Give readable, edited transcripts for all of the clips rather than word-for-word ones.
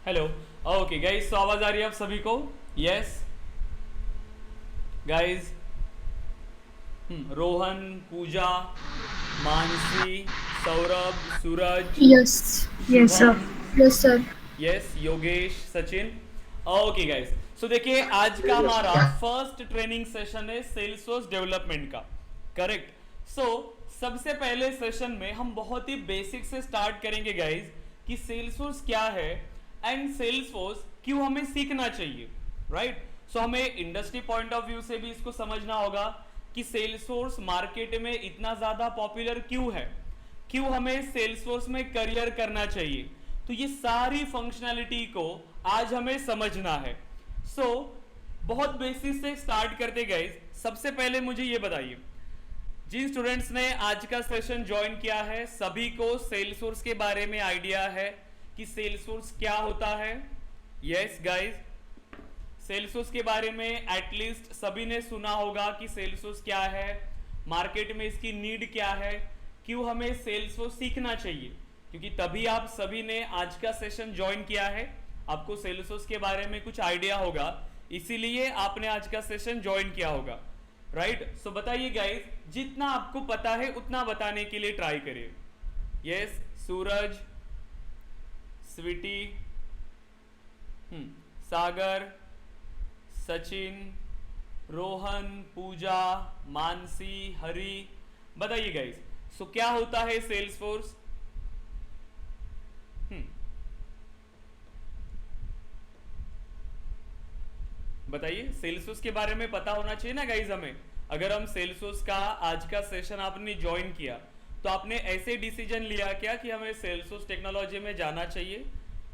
Hello. Okay guys, तो आवाज आ रही है आप सभी को? Yes guys. Rohan, Pooja, Mansi, Saurabh, Suraj, Yes, yes, sir. Shubham, Yes, sir. Yes, Yogesh, Sachin. Okay guys, so देखिए आज का हमारा फर्स्ट ट्रेनिंग सेशन है सेल्सफोर्स डेवलपमेंट का। करेक्ट। सो सबसे पहले सेशन में हम बहुत ही बेसिक से स्टार्ट करेंगे गाइस कि सेल्सफोर्स क्या है एंड सेल्सफोर्स क्यों हमें सीखना चाहिए। राइट। सो हमें इंडस्ट्री पॉइंट ऑफ व्यू से भी इसको समझना होगा कि सेल्सफोर्स मार्केट में इतना ज्यादा पॉपुलर क्यों है, क्यों हमें सेल्सफोर्स में करियर करना चाहिए। तो ये सारी फंक्शनैलिटी को आज हमें समझना है। सो बहुत बेसिक से स्टार्ट करते गए, सबसे पहले मुझे ये बताइए, जिन स्टूडेंट्स ने आज का सेशन ज्वाइन किया है सभी को सेल्सफोर्स के बारे में आइडिया है कि सेल्सफोर्स क्या होता है? यस गाइस, सेल्सफोर्स के बारे में एटलीस्ट सभी ने सुना होगा कि सेल्सफोर्स क्या है, मार्केट में इसकी नीड क्या है, क्यों हमें सेल्सफोर्स सीखना चाहिए। क्योंकि तभी आप सभी ने आज का सेशन ज्वाइन किया है, आपको सेल्सफोर्स के बारे में कुछ आइडिया होगा, इसीलिए आपने आज का सेशन ज्वाइन किया होगा। राइट। सो बताइए गाइस, जितना आपको पता है उतना बताने के लिए ट्राई करिए। यस, सूरज, स्वीटी, सागर, सचिन, रोहन, पूजा, मानसी, हरी, बताइए गाइस। सो क्या होता है सेल्स फोर्स? बताइए, सेल्स फोर्स के बारे में पता होना चाहिए ना गाइस हमें। अगर हम सेल्स फोर्स का आज का सेशन आपने ज्वाइन किया तो आपने ऐसे डिसीजन लिया क्या कि हमें सेल्स फोर्स टेक्नोलॉजी में जाना चाहिए,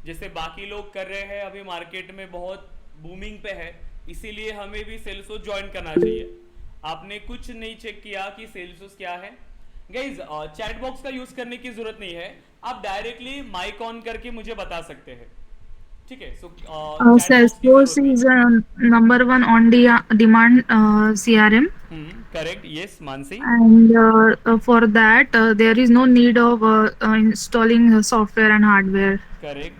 जैसे बाकी लोग कर रहे हैं, अभी मार्केट में बहुत बूमिंग पे है, इसीलिए हमें भी सेल्सफोर्स ज्वाइन करना चाहिए? आपने कुछ नहीं चेक किया कि सेल्सफोर्स क्या है। गाइज, चैट बॉक्स का यूज करने की जरूरत नहीं है, आप डायरेक्टली माइक ऑन करके मुझे बता सकते हैं। ठीक है। सो चैट बॉक्स की Salesforce जरूरत नहीं is है। number one on demand CRM, correct. Yes Mansi. and for that there is no need of installing software and hardware. Correct.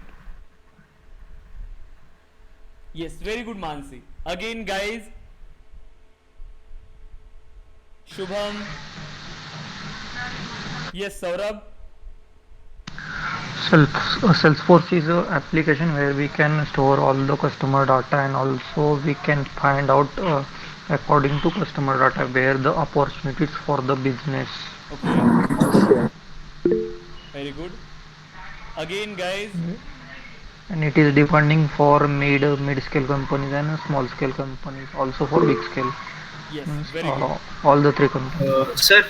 Yes, very good Mansi. Again guys, Shubham, yes Saurabh. Salesforce is a application where we can store all the customer data, and also we can find out according to customer data where the opportunities for the business. Okay, very good. Again guys, And it is depending for mid scale companies and small scale companies, also for big scale, yes means very good. all the three companies. Sir,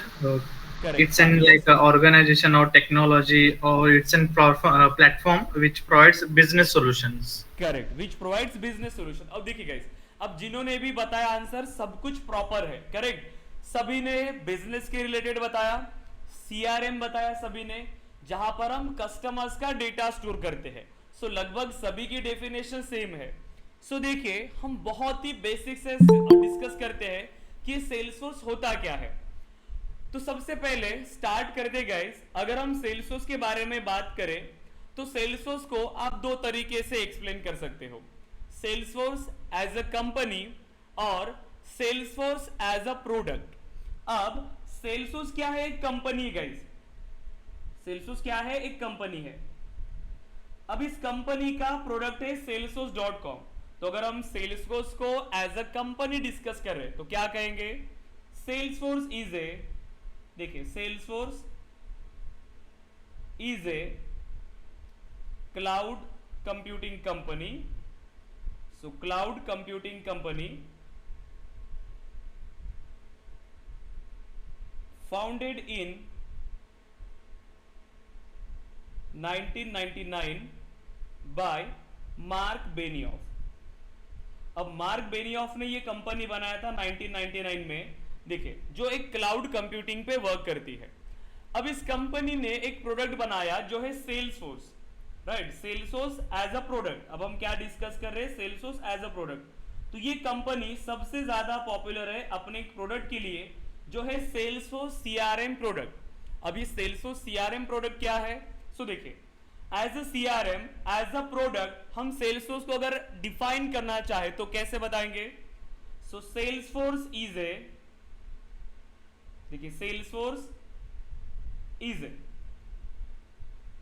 correct, it's हाँ an like yes. a organization or technology, or it's an platform which provides business solutions. Correct, which provides business solution. अब देखिए guys, अब जिन्होंने भी बताया answer सब कुछ proper है। करेक्ट, सभी ने बिजनेस के रिलेटेड बताया, सीआरएम बताया सभी ने, जहां पर हम कस्टमर्स का डेटा स्टोर करते हैं। सो लगभग सभी की डेफिनेशन सेम है। सो देखिए, हम बहुत ही बेसिक से डिस्कस करते हैं कि सेल्सफोर्स होता क्या है। तो सबसे पहले स्टार्ट करते गाइस, अगर हम सेल्सफोर्स के बारे में बात करें तो सेल्सफोर्स को आप दो तरीके से एक्सप्लेन कर सकते हो, सेल्सफोर्स एज अ कंपनी और सेल्सफोर्स एज अ प्रोडक्ट। अब सेल्सफोर्स क्या है? एक कंपनी गाइस। सेल्सफोर्स क्या है? एक कंपनी है। अब इस कंपनी का प्रोडक्ट है salesforce.com। तो अगर हम सेल्सफोर्स को एज अ कंपनी डिस्कस कर रहे हैं तो क्या कहेंगे? सेल्सफोर्स इज ए, देखिए Salesforce is a cloud computing company. So cloud computing company founded in 1999 bye mark Benioff. अब मार्क बेनियोफ ने ये कंपनी बनाया था 1999 में, देखिए, जो एक क्लाउड कंप्यूटिंग पे वर्क करती है। अब इस कंपनी ने एक प्रोडक्ट बनाया जो है Salesforce. Right, Salesforce as a product. अब हम क्या डिस्कस कर रहे हैं? Salesforce as a product. तो ये कंपनी सबसे ज्यादा पॉपुलर है अपने प्रोडक्ट के लिए, जो है सेल्सफोर्स सीआरएम प्रोडक्ट। अब ये सेल्सफोर्स सीआरएम प्रोडक्ट क्या है? सो देखिए, as a CRM, as a product हम सेल्सफोर्स को अगर डिफाइन करना चाहे तो कैसे बताएंगे? सो सेल्सफोर्स इज ए, देखिए Salesforce is a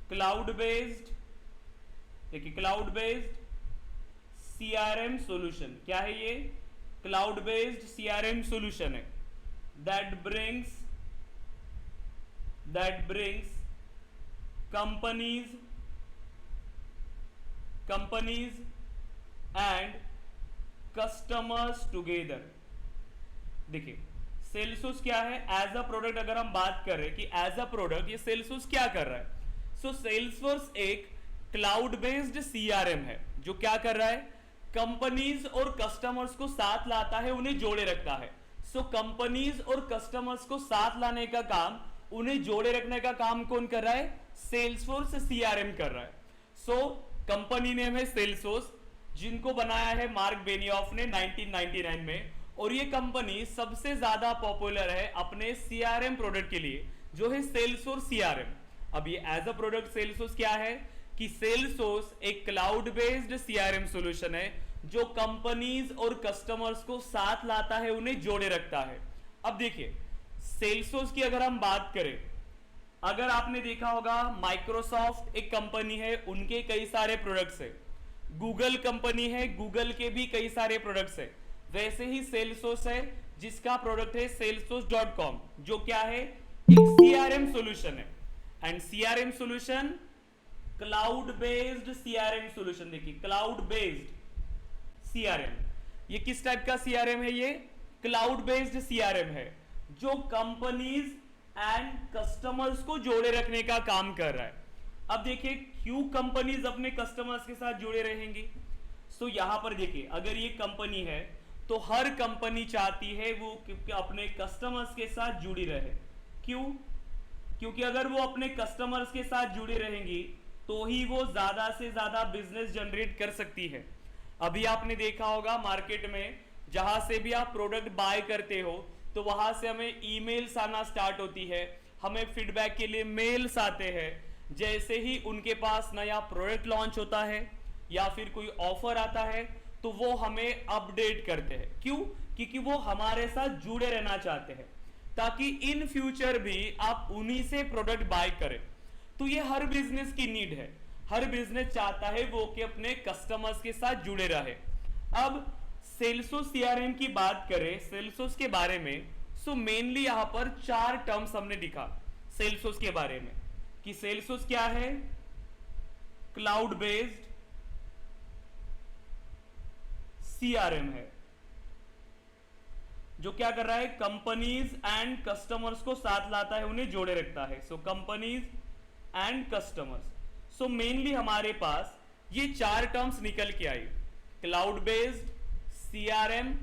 cloud based, देखिए क्लाउड बेस्ड CRM सॉल्यूशन। क्या है ये? क्लाउड बेस्ड CRM सॉल्यूशन है that brings companies and customers together. देखिए सेल्सफोर्स क्या है? एज अ प्रोडक्ट अगर हम बात कर रहे हैं कि एज अ प्रोडक्ट ये सेल्सफोर्स क्या कर रहा है? सो सेल्सफोर्स एक क्लाउड बेस्ड CRM है जो क्या कर रहा है? कंपनीज और कस्टमर्स को साथ लाता है, उन्हें जोड़े रखता है। सो कंपनीज और कस्टमर्स को साथ लाने का काम, उन्हें जोड़े रखने का काम कौन कर रहा है? सेल्सफोर्स CRM कर रहा है। सो कंपनी नेम है सेल्सफोर्स, जिनको बनाया है मार्क बेनियॉफ ने 1999 में, और ये कंपनी सबसे ज्यादा पॉपुलर है अपने CRM प्रोडक्ट के लिए जो है सेल्सफोर्स CRM। अब ये एज अ प्रोडक्ट सेल्सफोर्स क्या है कि सेल्सफोर्स एक क्लाउड बेस्ड CRM सॉल्यूशन है जो कंपनीज और कस्टमर्स को साथ लाता है, उन्हें जोड़े रखता है। अब देखिए सेल्सफोर्स की अगर हम बात करें, अगर आपने देखा होगा माइक्रोसॉफ्ट एक कंपनी है, उनके कई सारे प्रोडक्ट्स है। गूगल कंपनी है, गूगल के भी कई सारे प्रोडक्ट्स है। वैसे ही सेल्सफोर्स है जिसका प्रोडक्ट है salesforce.com, जो क्या है? एक CRM सॉल्यूशन है। And CRM solution cloud based CRM solution. देखिए क्लाउड बेस्ड CRM, ये किस टाइप का CRM है? ये क्लाउड बेस्ड CRM है जो कंपनीज एंड कस्टमर्स को जोड़े रखने का काम कर रहा है। अब देखिए क्यों कंपनीज अपने कस्टमर्स के साथ जुड़े रहेंगी? सो यहां पर देखिए अगर ये कंपनी है तो हर कंपनी चाहती है वो अपने कस्टमर्स के साथ जुड़ी रहे। क्यों? क्योंकि अगर वो अपने कस्टमर्स के साथ जुड़ी रहेंगी तो ही वो ज्यादा से ज्यादा बिजनेस जनरेट कर सकती है। अभी आपने देखा होगा मार्केट में जहां से भी आप प्रोडक्ट बाय करते हो तो वहां से हमें ईमेल्स आना स्टार्ट होती है, हमें फीडबैक के लिए मेल्स आते हैं। जैसे ही उनके पास नया प्रोडक्ट लॉन्च होता है या फिर कोई ऑफर आता है तो वो हमें अपडेट करते हैं। क्यों? क्योंकि वो हमारे साथ जुड़े रहना चाहते हैं ताकि इन फ्यूचर भी आप उन्हीं से प्रोडक्ट बाय करें। तो ये हर बिजनेस की नीड है, हर बिजनेस चाहता है वो कि अपने कस्टमर्स के साथ जुड़े रहे। अब सेल्सफोर्स CRM की बात करें सेल्सफोर्स के बारे में, सो मेनली यहां पर 4 टर्म्स हमने लिखा सेल्सफोर्स के बारे में कि सेल्सफोर्स क्या है? क्लाउड बेस्ड CRM है जो क्या कर रहा है? कंपनीज एंड कस्टमर्स को साथ लाता है, उन्हें जोड़े रखता है। So companies and customers. So mainly हमारे पास ये 4 टर्म्स निकल के आई, cloud based CRM,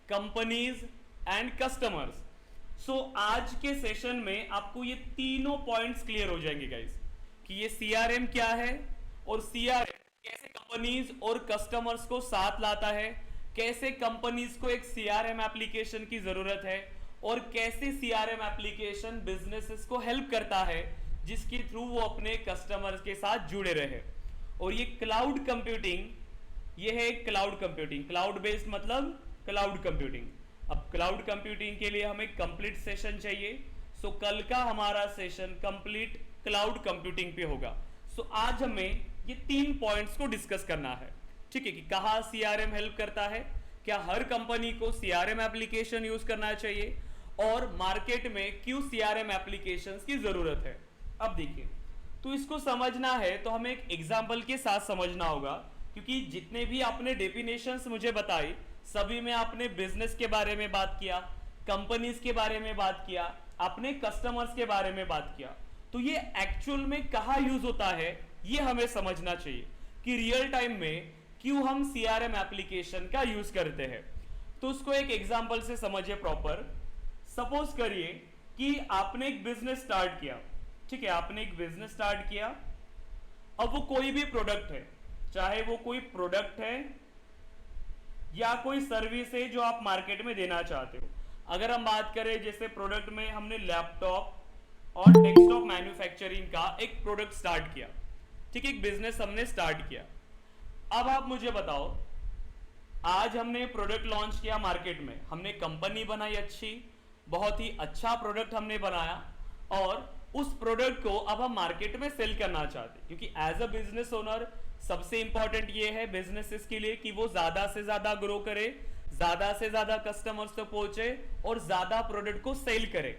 companies and customers. So आज के सेशन में आपको ये तीनों पॉइंट्स क्लियर हो जाएंगे गाइस कि ये CRM क्या है और CRM कैसे कंपनीज और कस्टमर्स को साथ लाता है, कैसे कंपनीज को एक CRM एप्लीकेशन की जरूरत है और कैसे CRM एप्लीकेशन बिजनेसेस को हेल्प करता है जिसके थ्रू वो अपने कस्टमर्स के साथ जुड़े रहे। और ये क्लाउड कंप्यूटिंग, ये है क्लाउड कंप्यूटिंग, क्लाउड बेस्ड मतलब क्लाउड कंप्यूटिंग। अब क्लाउड कंप्यूटिंग के लिए हमें कंप्लीट सेशन चाहिए। सो कल का हमारा सेशन कंप्लीट क्लाउड कंप्यूटिंग पे होगा। सो आज हमें ये 3 पॉइंट्स को डिस्कस करना है, ठीक है, कि कहाँ CRM हेल्प करता है, क्या हर कंपनी को CRM एप्लीकेशन यूज करना चाहिए और मार्केट में क्यों CRM एप्लीकेशंस की जरूरत है। अब देखिए तो इसको समझना है तो हमें एक एग्जाम्पल के साथ समझना होगा, क्योंकि जितने भी आपने डेफिनेशंस मुझे बताई सभी में आपने बिजनेस के बारे में बात किया, कंपनीज के बारे में बात किया, अपने कस्टमर्स के बारे में बात किया। तो ये एक्चुअल में कहाँ यूज होता है ये हमें समझना चाहिए कि रियल टाइम में क्यों हम CRM एप्लीकेशन का यूज करते हैं। तो उसको एक एग्जांपल से समझिए प्रॉपर। सपोज करिए कि आपने एक बिजनेस स्टार्ट किया, ठीक है, आपने एक बिजनेस स्टार्ट किया। अब वो कोई भी प्रोडक्ट है, चाहे वो कोई प्रोडक्ट है या कोई सर्विस है जो आप मार्केट में देना चाहते हो। अगर हम बात करें जैसे प्रोडक्ट में हमने लैपटॉप और डेस्कटॉप मैन्युफैक्चरिंग का एक प्रोडक्ट स्टार्ट किया, ठीक है, एक बिजनेस हमने स्टार्ट किया। अब आप मुझे बताओ, आज हमने प्रोडक्ट लॉन्च किया मार्केट में, हमने कंपनी बनाई अच्छी, बहुत ही अच्छा प्रोडक्ट हमने बनाया, और उस प्रोडक्ट को अब हम मार्केट में सेल करना चाहते हैं, क्योंकि एज अ बिजनेस ओनर सबसे इंपॉर्टेंट ये है बिजनेसेस के लिए कि वो ज्यादा से ज्यादा ग्रो करे, ज्यादा से ज्यादा कस्टमर्स तक पहुंचे और ज्यादा प्रोडक्ट को सेल करे।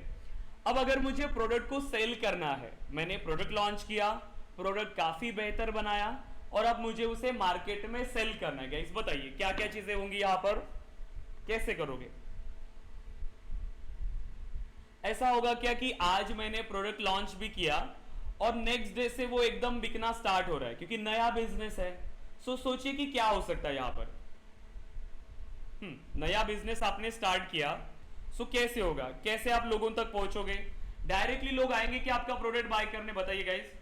अब अगर मुझे प्रोडक्ट को सेल करना है, मैंने प्रोडक्ट लॉन्च किया, प्रोडक्ट काफी बेहतर बनाया, और अब मुझे उसे मार्केट में सेल करना है। गाइस बताइए क्या क्या चीजें होंगी यहां पर, कैसे करोगे? ऐसा होगा क्या कि आज मैंने प्रोडक्ट लॉन्च भी किया और नेक्स्ट डे से वो एकदम बिकना स्टार्ट हो रहा है, क्योंकि नया बिजनेस है। सो सोचिए कि क्या हो सकता है यहां पर। नया बिजनेस आपने स्टार्ट किया, सो कैसे होगा, कैसे आप लोगों तक पहुंचोगे? डायरेक्टली लोग आएंगे कि आपका प्रोडक्ट बाय करने? बताइए गाइस।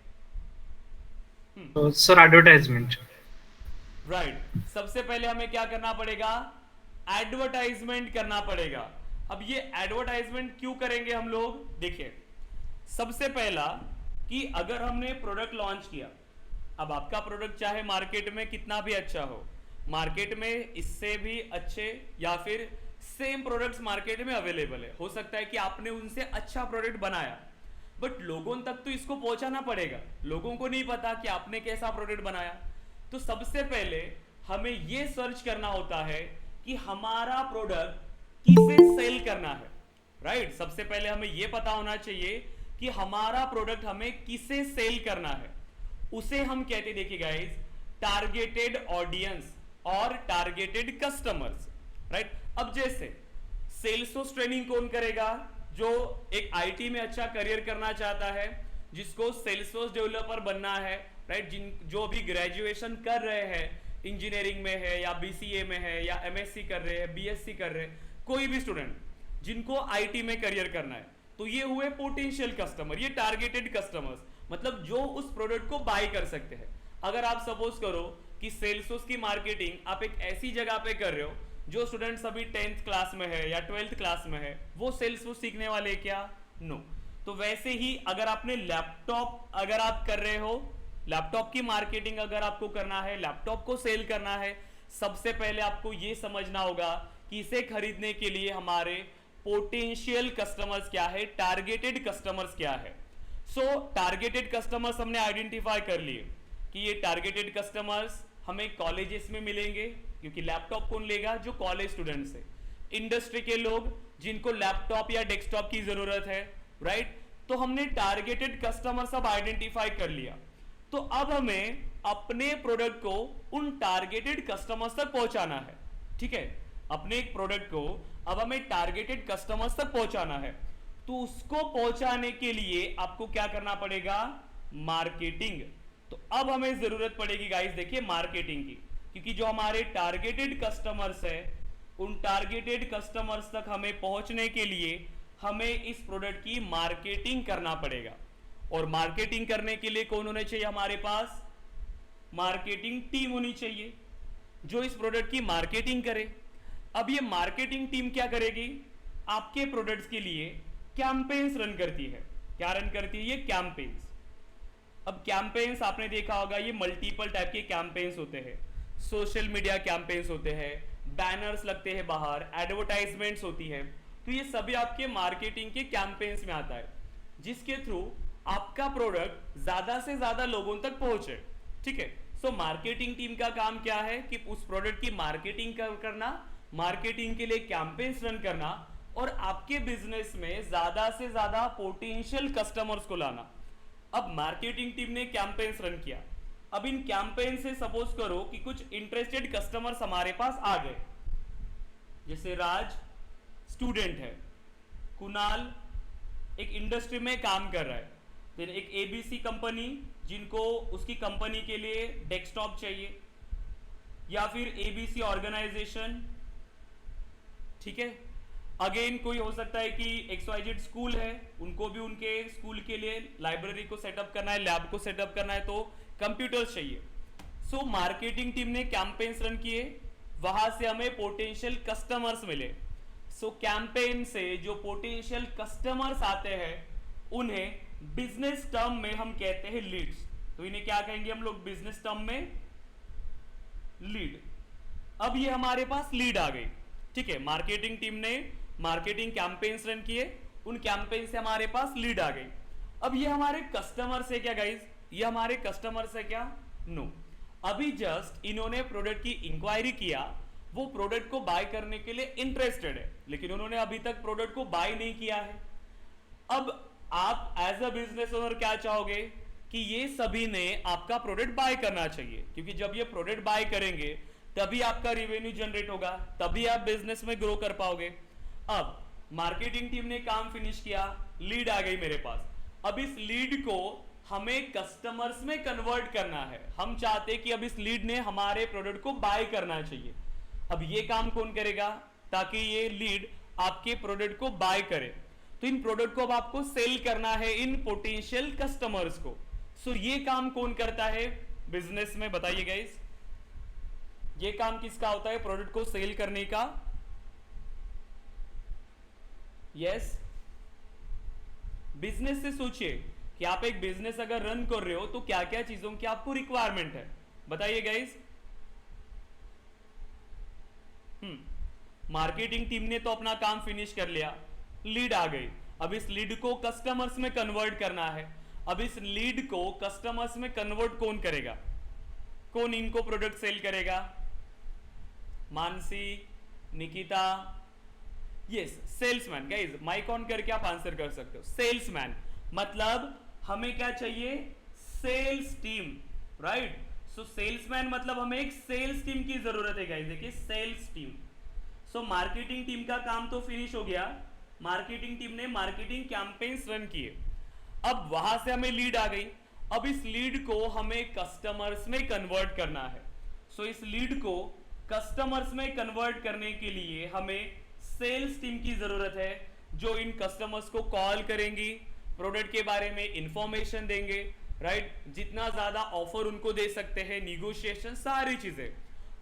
Sir advertisement. राइट, सबसे पहले हमें क्या करना पड़ेगा? एडवर्टाइजमेंट करना पड़ेगा। अब ये एडवर्टाइजमेंट क्यों करेंगे हम लोग? देखिए, सबसे पहला कि अगर हमने प्रोडक्ट लॉन्च किया, अब आपका प्रोडक्ट चाहे मार्केट में कितना भी अच्छा हो, मार्केट में इससे भी अच्छे या फिर सेम प्रोडक्ट्स मार्केट में अवेलेबल है, हो सकता है कि आपने उनसे अच्छा प्रोडक्ट बनाया, बट लोगों तक तो इसको पहुंचाना पड़ेगा। लोगों को नहीं पता कि आपने कैसा प्रोडक्ट बनाया। तो सबसे पहले हमें यह सर्च करना होता है कि हमारा प्रोडक्ट किसे सेल करना है। राइट, सबसे पहले हमें यह पता होना चाहिए कि हमारा प्रोडक्ट हमें किसे सेल करना है। उसे हम कहते, देखिए गाइस, टारगेटेड ऑडियंस और टारगेटेड कस्टमर्स। राइट, अब जैसे सेल्सफोर्स ट्रेनिंग कौन करेगा? जो एक आईटी में अच्छा करियर करना चाहता है, जिसको सेल्सफोर्स डेवलपर बनना है। राइट, जो भी ग्रेजुएशन कर रहे हैं, इंजीनियरिंग में है या बीसीए में है या एमएससी कर रहे हैं, बीएससी कर रहे हैं, कोई भी स्टूडेंट जिनको आईटी में करियर करना है, तो ये हुए पोटेंशियल कस्टमर, ये टारगेटेड कस्टमर्स, मतलब जो उस प्रोडक्ट को बाय कर सकते हैं। अगर आप सपोज करो कि सेल्सफोर्स की मार्केटिंग आप एक ऐसी जगह पे कर रहे हो जो स्टूडेंट्स अभी 10th क्लास में है या 12th क्लास में है, वो सेल्सफोर्स सीखने वाले क्या? नो। तो वैसे ही अगर आपने लैपटॉप अगर आप कर रहे हो, लैपटॉप की मार्केटिंग अगर आपको करना है, लैपटॉप को सेल करना है, सबसे पहले आपको यह समझना होगा कि इसे खरीदने के लिए हमारे पोटेंशियल कस्टमर्स क्या है, टारगेटेड कस्टमर्स क्या है। सो टारगेटेड कस्टमर्स हमने आइडेंटिफाई कर लिए कि ये टारगेटेड कस्टमर्स हमें कॉलेजेस में मिलेंगे, क्योंकि लैपटॉप कौन लेगा? जो कॉलेज स्टूडेंट्स है, इंडस्ट्री के लोग जिनको लैपटॉप या डेस्कटॉप की जरूरत है। राइट, तो हमने टारगेटेड कस्टमर सब आइडेंटिफाई कर लिया। तो अब हमें अपने प्रोडक्ट को उन टारगेटेड कस्टमर्स तक पहुंचाना है। ठीक है, अपने एक प्रोडक्ट को अब हमें टारगेटेड कस्टमर्स तक पहुंचाना है। तो उसको पहुंचाने के लिए आपको क्या करना पड़ेगा? मार्केटिंग। तो अब हमें जरूरत पड़ेगी गाइस, देखिए, मार्केटिंग की, क्योंकि जो हमारे टारगेटेड कस्टमर्स है, उन टारगेटेड कस्टमर्स तक हमें पहुंचने के लिए हमें इस प्रोडक्ट की मार्केटिंग करना पड़ेगा। और मार्केटिंग करने के लिए कौन होने चाहिए हमारे पास? मार्केटिंग टीम होनी चाहिए जो इस प्रोडक्ट की मार्केटिंग करे। अब ये मार्केटिंग टीम क्या करेगी? आपके प्रोडक्ट्स के लिए कैंपेन्स रन करती है। क्या रन करती है? ये कैंपेन्स। अब कैंपेन्स आपने देखा होगा, ये मल्टीपल टाइप के कैंपेन्स होते हैं। सोशल मीडिया कैंपेन्स होते हैं, बैनर्स लगते हैं बाहर, एडवर्टाइजमेंट्स होती है। तो ये सभी आपके मार्केटिंग के कैंपेन्स में आता है, जिसके थ्रू आपका प्रोडक्ट ज्यादा से ज्यादा लोगों तक पहुंचे। ठीक है, सो मार्केटिंग टीम का काम क्या है कि उस प्रोडक्ट की मार्केटिंग करना, मार्केटिंग के लिए कैंपेन्स रन करना, और आपके बिजनेस में ज्यादा से ज्यादा पोटेंशियल कस्टमर्स को लाना। अब मार्केटिंग टीम ने कैंपेन्स रन किया, अब इन कैंपेन से सपोज करो कि कुछ इंटरेस्टेड कस्टमर्स हमारे पास आ गए। जैसे राज स्टूडेंट है, कुणाल एक इंडस्ट्री में काम कर रहा है, फिर एक एबीसी कंपनी जिनको उसकी कंपनी के लिए डेस्कटॉप चाहिए, या फिर एबीसी ऑर्गेनाइजेशन। ठीक है, अगेन कोई हो सकता है कि XYZ स्कूल है, उनको भी उनके स्कूल के लिए लाइब्रेरी को सेटअप करना है, लैब को सेटअप करना है, तो कंप्यूटर्स चाहिए। सो मार्केटिंग टीम ने कैंपेन्स रन किए, वहां से हमें पोटेंशियल कस्टमर्स मिले। सो कैंपेन से जो पोटेंशियल कस्टमर्स आते हैं, उन्हें बिजनेस टर्म में हम कहते हैं लीड्स। तो इन्हें क्या कहेंगे हम लोग बिजनेस टर्म में? लीड। अब ये हमारे पास लीड आ गई, ठीक है, मार्केटिंग टीम ने मार्केटिंग कैंपेन्स रन किए, उन कैंपेन से हमारे पास लीड आ गई। अब ये हमारे कस्टमर से क्या गाइज? ये हमारे कस्टमर से क्या? नो। अभी जस्ट इन्होंने प्रोडक्ट की इंक्वायरी किया, वो प्रोडक्ट को बाय करने के लिए इंटरेस्टेड है, लेकिन उन्होंने अभी तक प्रोडक्ट को बाय नहीं किया है। अब आप एज अ बिजनेस ओनर क्या चाहोगे कि ये सभी ने आपका प्रोडक्ट बाय करना चाहिए, क्योंकि जब ये प्रोडक्ट बाय करेंगे तभी आपका रिवेन्यू जनरेट होगा, तभी आप बिजनेस में ग्रो कर पाओगे। अब मार्केटिंग टीम ने काम फिनिश किया, लीड आ गई मेरे पास। अब इस लीड को हमें कस्टमर्स में कन्वर्ट करना है। हम चाहते कि अब इस लीड ने हमारे प्रोडक्ट को बाय करना चाहिए। अब ये काम कौन करेगा ताकि ये लीड आपके प्रोडक्ट को बाय करे? तो इन प्रोडक्ट को अब आपको सेल करना है इन पोटेंशियल कस्टमर्स को। सो ये काम कौन करता है बिजनेस में? बताइए गाइस, ये काम किसका होता है प्रोडक्ट को सेल करने का? यस, बिजनेस से सोचिए कि आप एक बिजनेस अगर रन कर रहे हो तो क्या क्या चीजों की आपको रिक्वायरमेंट है, बताइए गाइस। मार्केटिंग टीम ने तो अपना काम फिनिश कर लिया, लीड आ गई। अब इस लीड को कस्टमर्स में कन्वर्ट करना है। अब इस लीड को कस्टमर्स में कन्वर्ट कौन करेगा? कौन इनको प्रोडक्ट सेल करेगा? Mansi, Nikita, yes, salesman. Guys mic on करके आप आंसर कर सकते हो। सेल्समैन मतलब हमें क्या चाहिए? Sales team, right. So salesman मतलब हमें एक सेल्स टीम की जरूरत है गाइस। देखिए sales team. So marketing team का काम तो फिनिश हो गया, मार्केटिंग टीम ने मार्केटिंग कैंपेन्स रन किए। अब वहां से हमें लीड आ गई। अब इस लीड को हमें कस्टमर्स में कन्वर्ट करना है। सो इस लीड को कस्टमर्स में कन्वर्ट करने के लिए हमें सेल्स टीम की जरूरत है, जो इन कस्टमर्स को कॉल करेंगी, प्रोडक्ट के बारे में इंफॉर्मेशन देंगे, राइट, जितना ज्यादा ऑफर उनको दे सकते हैं, निगोशिएशन, सारी चीजें,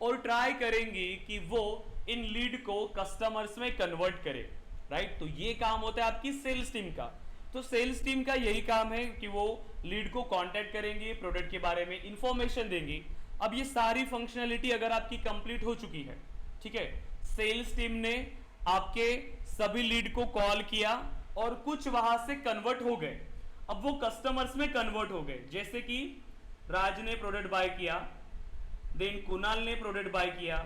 और ट्राई करेंगी कि वो इन लीड को कस्टमर्स में कन्वर्ट करे, राइट। तो ये काम होता है आपकी सेल्स टीम का। तो सेल्स टीम का यही काम है कि वो लीड को कांटेक्ट करेंगे, प्रोडक्ट के बारे में इंफॉर्मेशन देंगी। अब ये सारी फंक्शनैलिटी अगर आपकी कंप्लीट हो चुकी है, ठीक है, सेल्स टीम ने आपके सभी लीड को कॉल किया और कुछ वहां से कन्वर्ट हो गए। अब वो कस्टमर्स में कन्वर्ट हो गए, जैसे कि राज ने प्रोडक्ट बाय किया, देन कुणाल ने प्रोडक्ट बाय किया,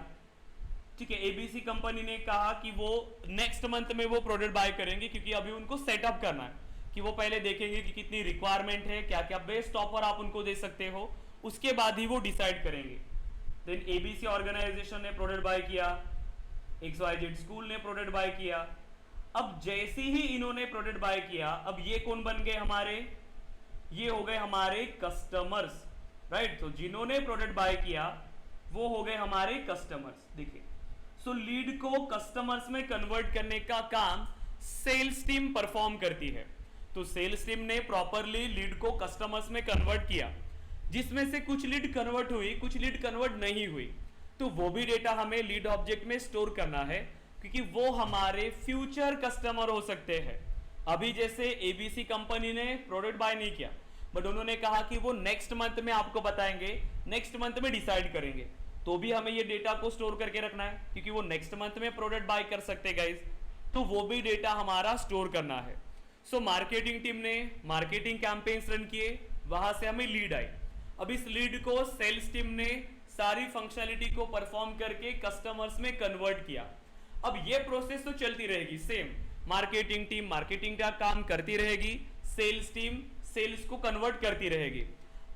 ठीक है। एबीसी कंपनी ने कहा कि वो नेक्स्ट मंथ में वो प्रोडक्ट बाय करेंगे, क्योंकि अभी उनको सेटअप करना है, कि वो पहले देखेंगे कि कितनी रिक्वायरमेंट है, क्या क्या बेस्ट ऑफर आप उनको दे सकते हो, उसके बाद ही वो डिसाइड करेंगे। देन एबीसी ऑर्गेनाइजेशन ने प्रोडक्ट बाय किया, XYZ स्कूल ने प्रोडक्ट बाय किया। अब जैसे ही इन्होंने प्रोडक्ट बाय किया, अब ये कौन बन गए हमारे? ये हो गए हमारे कस्टमर्स, राइट। तो जिन्होंने प्रोडक्ट बाय किया वो हो गए हमारे कस्टमर्स। देखिए, सो लीड को कस्टमर्स में कन्वर्ट करने का काम सेल्स टीम परफॉर्म करती है। तो सेल्स टीम ने प्रॉपरली लीड को कस्टमर्स में कन्वर्ट किया, जिसमें से कुछ लीड कन्वर्ट हुई, कुछ लीड कन्वर्ट नहीं हुई, तो वो भी डेटा हमें लीड ऑब्जेक्ट में स्टोर करना है, क्योंकि वो हमारे फ्यूचर कस्टमर हो सकते हैं। अभी जैसे एबीसी कंपनी ने प्रोडक्ट बाय नहीं किया, बट उन्होंने कहा कि वो नेक्स्ट मंथ में आपको बताएंगे, नेक्स्ट मंथ में डिसाइड करेंगे, तो भी हमें ये डेटा को स्टोर करके रखना है, क्योंकि वो नेक्स्ट मंथ में प्रोडक्ट बाय कर सकते हैं गाइस, तो वो भी डेटा हमारा स्टोर करना है। सो मार्केटिंग टीम ने मार्केटिंग कैंपेन्स रन किए, वहां से हमें लीड आई। अब इस लीड को सेल्स टीम ने सारी फंक्शनैलिटी को परफॉर्म करके कस्टमर्स में कन्वर्ट किया। अब ये प्रोसेस तो चलती रहेगी सेम, मार्केटिंग टीम मार्केटिंग का काम करती रहेगी, सेल्स टीम सेल्स को कन्वर्ट करती रहेगी।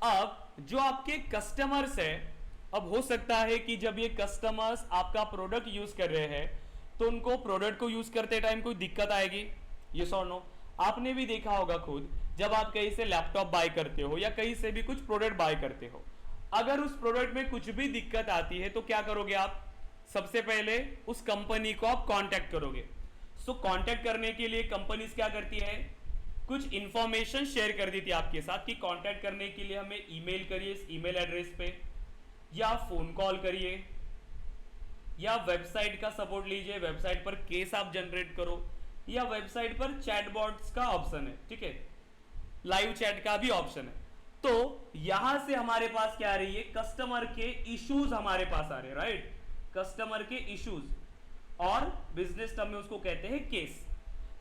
अब जो आपके कस्टमर्स है, अब हो सकता है कि जब ये कस्टमर्स आपका प्रोडक्ट यूज कर रहे हैं तो उनको प्रोडक्ट को यूज करते टाइम कोई दिक्कत आएगी, ये और नो। आपने भी देखा होगा खुद, जब आप कहीं से लैपटॉप बाय करते हो या कहीं से भी कुछ प्रोडक्ट बाय करते हो, अगर उस प्रोडक्ट में कुछ भी दिक्कत आती है तो क्या करोगे आप? सबसे पहले उस कंपनी को आप कांटेक्ट करोगे। सो कांटेक्ट करने के लिए कंपनीज क्या करती है? कुछ इंफॉर्मेशन शेयर कर दी थी आपके साथ कि कांटेक्ट करने के लिए हमें ईमेल करिए इस ईमेल एड्रेस पे, या फोन कॉल करिए, या वेबसाइट का सपोर्ट लीजिए, वेबसाइट पर केस आप जनरेट करो, या वेबसाइट पर चैटबॉट्स का ऑप्शन है, ठीक है, लाइव चैट का भी ऑप्शन है। तो यहां से हमारे पास क्या आ रही है, कस्टमर के इश्यूज हमारे पास आ रहे हैं, राइट, कस्टमर के इश्यूज, और बिजनेस टर्म में उसको कहते हैं केस।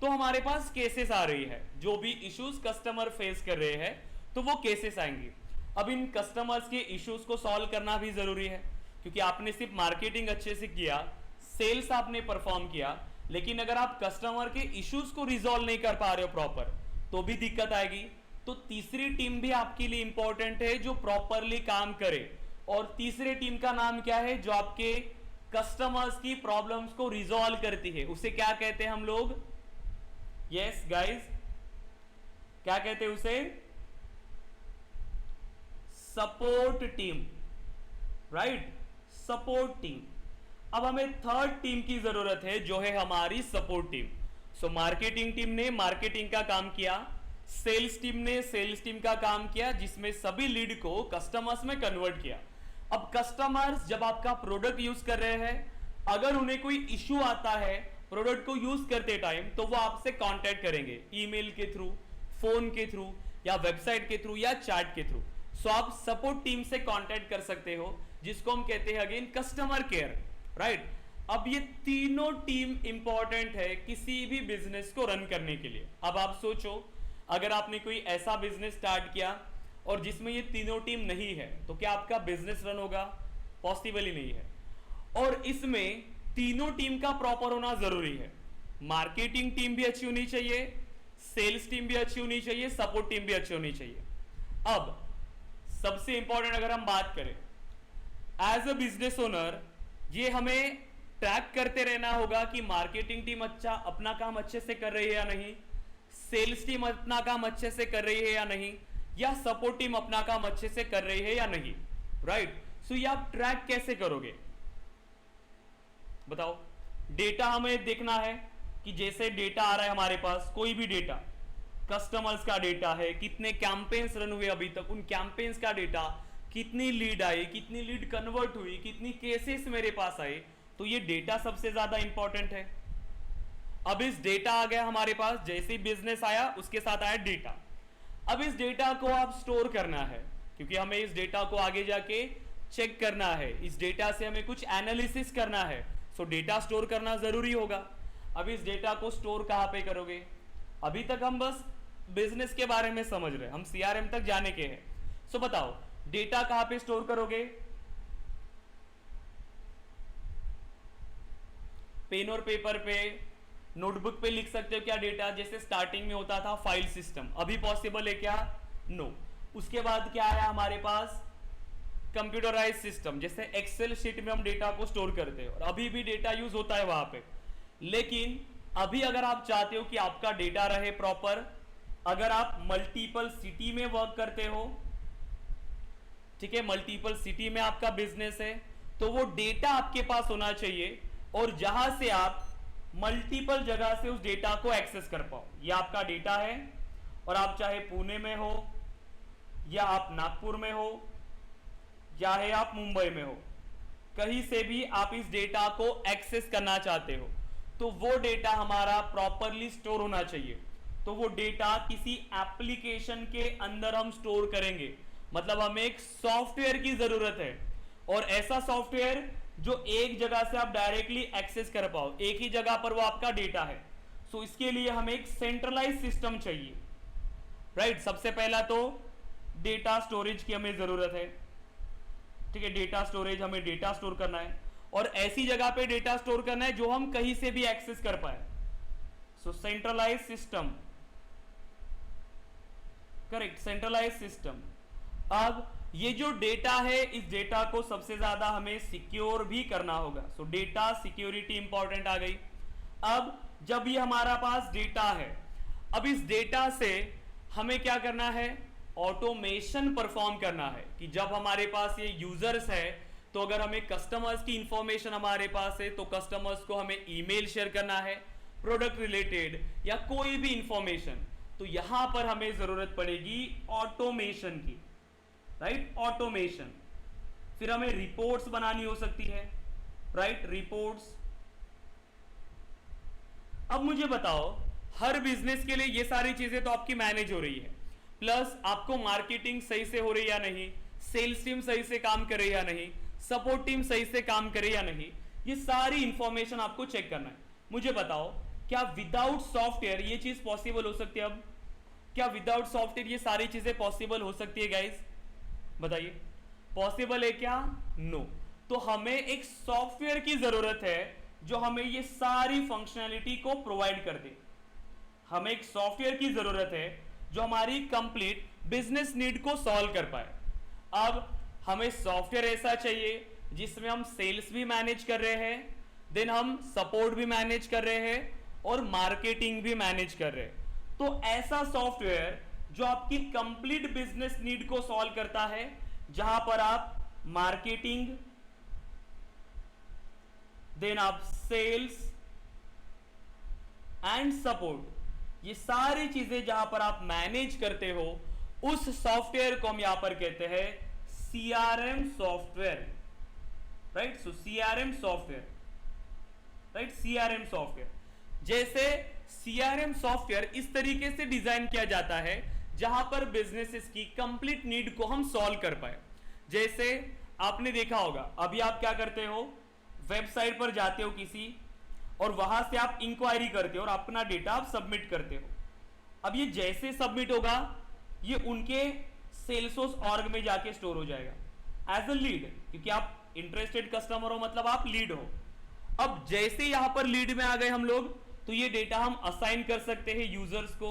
तो हमारे पास केसेस आ रही है, जो भी इश्यूज कस्टमर फेस कर रहे हैं तो वो केसेस आएंगी। अब इन कस्टमर्स के इश्यूज को सॉल्व करना भी जरूरी है, क्योंकि आपने सिर्फ मार्केटिंग अच्छे से किया, सेल्स आपने परफॉर्म किया, लेकिन अगर आप कस्टमर के इश्यूज को रिजॉल्व नहीं कर पा रहे हो प्रॉपर, तो भी दिक्कत आएगी। तो तीसरी टीम भी आपके लिए इंपॉर्टेंट है जो प्रॉपरली काम करे, और तीसरे टीम का नाम क्या है, जो आपके कस्टमर्स की प्रॉब्लम्स को रिजॉल्व करती है, उसे क्या कहते हैं हम लोग, यस गाइस, क्या कहते हैं उसे, support team, right, support team. अब हमें थर्ड टीम की जरूरत है, जो है हमारी support team. So marketing team ने मार्केटिंग का काम किया, सेल्स टीम ने सेल्स टीम का काम किया, जिसमें सभी लीड को कस्टमर्स में कन्वर्ट किया। अब कस्टमर्स जब आपका प्रोडक्ट यूज कर रहे हैं, अगर उन्हें कोई इश्यू आता है प्रोडक्ट को यूज करते टाइम, तो वो आपसे कांटेक्ट करेंगे, ईमेल के थ्रू, फोन के थ्रू, या वेबसाइट के थ्रू, या चैट के थ्रू। सो आप सपोर्ट टीम से कांटेक्ट कर सकते हो, जिसको हम कहते हैं अगेन कस्टमर केयर, राइट। अब ये तीनों टीम इंपॉर्टेंट है किसी भी बिजनेस को रन करने के लिए। अब आप सोचो, अगर आपने कोई ऐसा बिजनेस स्टार्ट किया और जिसमें ये तीनों टीम नहीं है, तो क्या आपका बिजनेस रन होगा? पॉसिबल ही नहीं है। और इसमें तीनों टीम का प्रॉपर होना जरूरी है। मार्केटिंग टीम भी अच्छी होनी चाहिए, सेल्स टीम भी अच्छी होनी चाहिए, सपोर्ट टीम भी अच्छी होनी चाहिए। अब सबसे इंपॉर्टेंट अगर हम बात करें, एज अ बिजनेस ओनर, ये हमें ट्रैक करते रहना होगा कि मार्केटिंग टीम अपना काम अच्छे से कर रही है या नहीं, सेल्स टीम अपना काम अच्छे से कर रही है या नहीं, या सपोर्ट टीम अपना काम अच्छे से कर रही है या नहीं, राइट। सो ये आप ट्रैक कैसे करोगे बताओ? डेटा हमें देखना है कि जैसे डेटा आ रहा है हमारे पास, कोई भी डेटा, कस्टमर्स का डेटा है, कितने कैंपेन्स रन हुए अभी तक, उन कैंपेन्स का डेटा, कितनी लीड आई, कितनी लीड कन्वर्ट हुई, कितनी केसेस मेरे पास आए, तो ये डेटा सबसे ज्यादा इंपॉर्टेंट है। अब इस डेटा आ गया हमारे पास, जैसे ही बिजनेस आया उसके साथ आया डेटा। अब इस डेटा को आप स्टोर करना है, क्योंकि हमें इस डेटा को आगे जाके चेक करना है, इस डेटा से हमें कुछ एनालिसिस करना है। सो डेटा स्टोर करना जरूरी होगा। अब इस डेटा को स्टोर कहां पे करोगे? अभी तक हम बस बिजनेस के बारे में समझ रहे हैं, हम सीआरएम तक जाने के हैं। सो बताओ डेटा कहां पे स्टोर करोगे? पेन और पेपर पे, नोटबुक पे लिख सकते हो क्या डेटा? जैसे स्टार्टिंग में होता था फाइल सिस्टम, अभी पॉसिबल है क्या? नो। उसके बाद क्या आया हमारे पास? कंप्यूटराइज सिस्टम, जैसे एक्सेल शीट में हम डेटा को स्टोर करते हैं, और अभी भी डेटा यूज होता है वहां पे। लेकिन अभी अगर आप चाहते हो कि आपका डेटा रहे प्रॉपर, अगर आप मल्टीपल सिटी में वर्क करते हो, ठीक है, मल्टीपल सिटी में आपका बिजनेस है, तो वो डेटा आपके पास होना चाहिए, और जहां से आप मल्टीपल जगह से उस डेटा को एक्सेस कर पाओ। ये आपका डेटा है, और आप चाहे पुणे में हो, या आप नागपुर में हो, चाहे आप मुंबई में हो, कहीं से भी आप इस डेटा को एक्सेस करना चाहते हो, तो वो डेटा हमारा प्रॉपरली स्टोर होना चाहिए। तो वो डेटा किसी एप्लीकेशन के अंदर हम स्टोर करेंगे, मतलब हमें एक सॉफ्टवेयर की जरूरत है, और ऐसा सॉफ्टवेयर जो एक जगह से आप डायरेक्टली एक्सेस कर पाओ, एक ही जगह पर वो आपका डेटा है। सो इसके लिए हमें एक सेंट्रलाइज सिस्टम चाहिए, राइट। सबसे पहला तो डेटा स्टोरेज की हमें जरूरत है, ठीक है, डेटा स्टोरेज, हमें डेटा स्टोर करना है, और ऐसी जगह पे डेटा स्टोर करना है जो हम कहीं से भी एक्सेस कर पाए। So centralize system, correct, centralize system. अब ये जो डेटा है, इस डेटा को सबसे ज्यादा हमें सिक्योर भी करना होगा। सो डेटा सिक्योरिटी इंपॉर्टेंट आ गई। अब जब ये हमारा पास डेटा है, अब इस डेटा से हमें क्या करना है? ऑटोमेशन परफॉर्म करना है, कि जब हमारे पास ये यूजर्स है, तो अगर हमें कस्टमर्स की इंफॉर्मेशन हमारे पास है, तो कस्टमर्स को हमें ईमेल शेयर करना है, प्रोडक्ट रिलेटेड या कोई भी इंफॉर्मेशन, तो यहां पर हमें जरूरत पड़ेगी ऑटोमेशन की, राइट, ऑटोमेशन। फिर हमें रिपोर्ट्स बनानी हो सकती है, राइट, रिपोर्ट्स। अब मुझे बताओ, हर बिजनेस के लिए ये सारी चीजें तो आपकी मैनेज हो रही है, प्लस आपको मार्केटिंग सही से हो रही या नहीं, सेल्स टीम सही से काम कर रही है या नहीं, सपोर्ट टीम सही से काम कर रही है या नहीं, ये सारी इंफॉर्मेशन आपको चेक करना है। मुझे बताओ क्या विदाउट सॉफ्टवेयर ये चीज पॉसिबल हो सकती है? अब क्या विदाउट सॉफ्टवेयर ये सारी चीजें पॉसिबल हो सकती है गाइस? बताइए, पॉसिबल है क्या? नो। तो हमें एक सॉफ्टवेयर की जरूरत है जो हमें ये सारी फंक्शनैलिटी को प्रोवाइड कर दे। हमें एक सॉफ्टवेयर की जरूरत है जो हमारी कंप्लीट बिजनेस नीड को सॉल्व कर पाए। अब हमें सॉफ्टवेयर ऐसा चाहिए जिसमें हम सेल्स भी मैनेज कर रहे हैं, देन हम सपोर्ट भी मैनेज कर रहे हैं और मार्केटिंग भी मैनेज कर रहे हैं। तो ऐसा सॉफ्टवेयर जो आपकी कंप्लीट बिजनेस नीड को सॉल्व करता है, जहां पर आप मार्केटिंग, देन आप सेल्स एंड सपोर्ट, ये सारी चीजें जहां पर आप मैनेज करते हो, उस सॉफ्टवेयर को हम यहां पर कहते हैं CRM software, right? So CRM software, right? CRM software. जैसे सीआरएम सॉफ्टवेयर इस तरीके से डिजाइन किया जाता है जहां पर बिजनेसेस की कंप्लीट नीड को हम सॉल्व कर पाए। जैसे आपने देखा होगा, अभी आप क्या करते हो, वेबसाइट पर जाते हो किसी, और वहां से आप इंक्वायरी करते हो और अपना डेटा आप सबमिट करते हो। अब ये जैसे सबमिट होगा, ये उनके सेल्सफोर्स ऑर्ग में जाके स्टोर हो जाएगा एज अ लीड, क्योंकि आप इंटरेस्टेड कस्टमर हो, मतलब आप लीड हो। अब जैसे यहां पर लीड में आ गए हम लोग, तो ये डेटा हम असाइन कर सकते हैं यूजर्स को।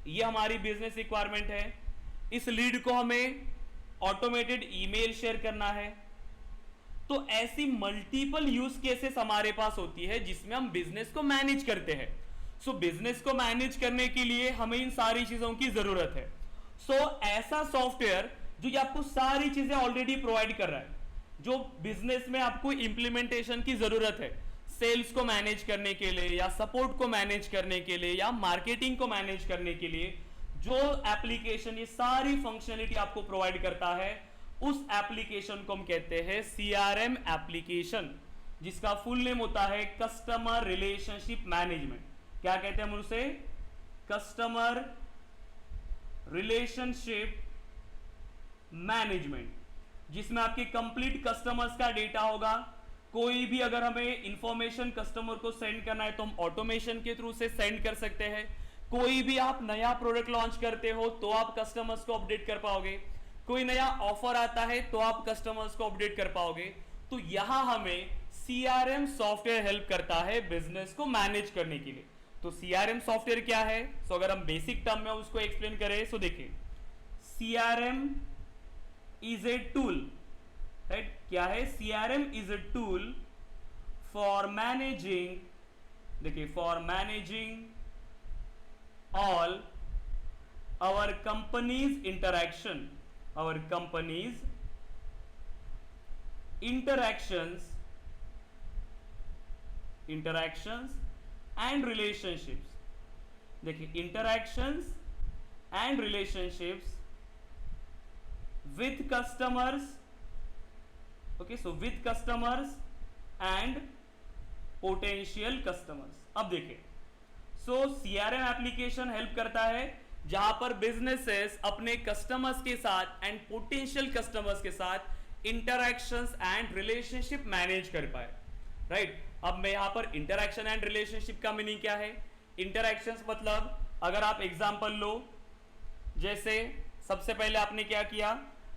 ये हमारी बिजनेस रिक्वायरमेंट है। इस लीड को हमें ऑटोमेटेड ईमेल शेयर करना है। तो ऐसी मल्टीपल यूज केसेस हमारे पास होती है जिसमें हम बिजनेस को मैनेज करते हैं। सो बिजनेस को मैनेज करने के लिए हमें इन सारी चीजों की जरूरत है। सो ऐसा सॉफ्टवेयर जो ये आपको सारी चीजें ऑलरेडी प्रोवाइड कर रहा है, जो बिजनेस में आपको इंप्लीमेंटेशन की जरूरत है, सेल्स को मैनेज करने के लिए या सपोर्ट को मैनेज करने के लिए या मार्केटिंग को मैनेज करने के लिए, जो एप्लीकेशन ये सारी फंक्शनलिटी आपको प्रोवाइड करता है, उस एप्लीकेशन को हम कहते हैं सीआरएम एप्लीकेशन, जिसका फुल नेम होता है कस्टमर रिलेशनशिप मैनेजमेंट। क्या कहते हैं हम उसे? कस्टमर रिलेशनशिप मैनेजमेंट, जिसमें आपके कंप्लीट कस्टमर्स का डेटा होगा। कोई भी अगर हमें इंफॉर्मेशन कस्टमर को सेंड करना है तो हम ऑटोमेशन के थ्रू से सेंड कर सकते हैं। कोई भी आप नया प्रोडक्ट लॉन्च करते हो तो आप कस्टमर्स को अपडेट कर पाओगे। कोई नया ऑफर आता है तो आप कस्टमर्स को अपडेट कर पाओगे। तो यहां हमें सीआरएम सॉफ्टवेयर हेल्प करता है बिजनेस को मैनेज करने के लिए। तो सीआरएम सॉफ्टवेयर क्या है? सो अगर हम बेसिक टर्म में उसको एक्सप्लेन करें, सो देखिए, CRM is a tool, right? क्या है? CRM is a tool for managing, देखिए, for managing all our company's interaction, our company's interactions and relationships. देखिए, interactions and relationships with customers, okay, so with customers and potential customers. अब देखिए, so CRM application help करता है जहां पर businesses अपने customers के साथ एंड पोटेंशियल कस्टमर्स के साथ इंटरैक्शंस एंड रिलेशनशिप मैनेज कर पाए, राइट? अब मैं यहां पर इंटरैक्शन एंड रिलेशनशिप का मीनिंग क्या है? इंटरैक्शंस मतलब अगर आप एग्जांपल लो, जैसे सबसे पहले आपने क्या किया,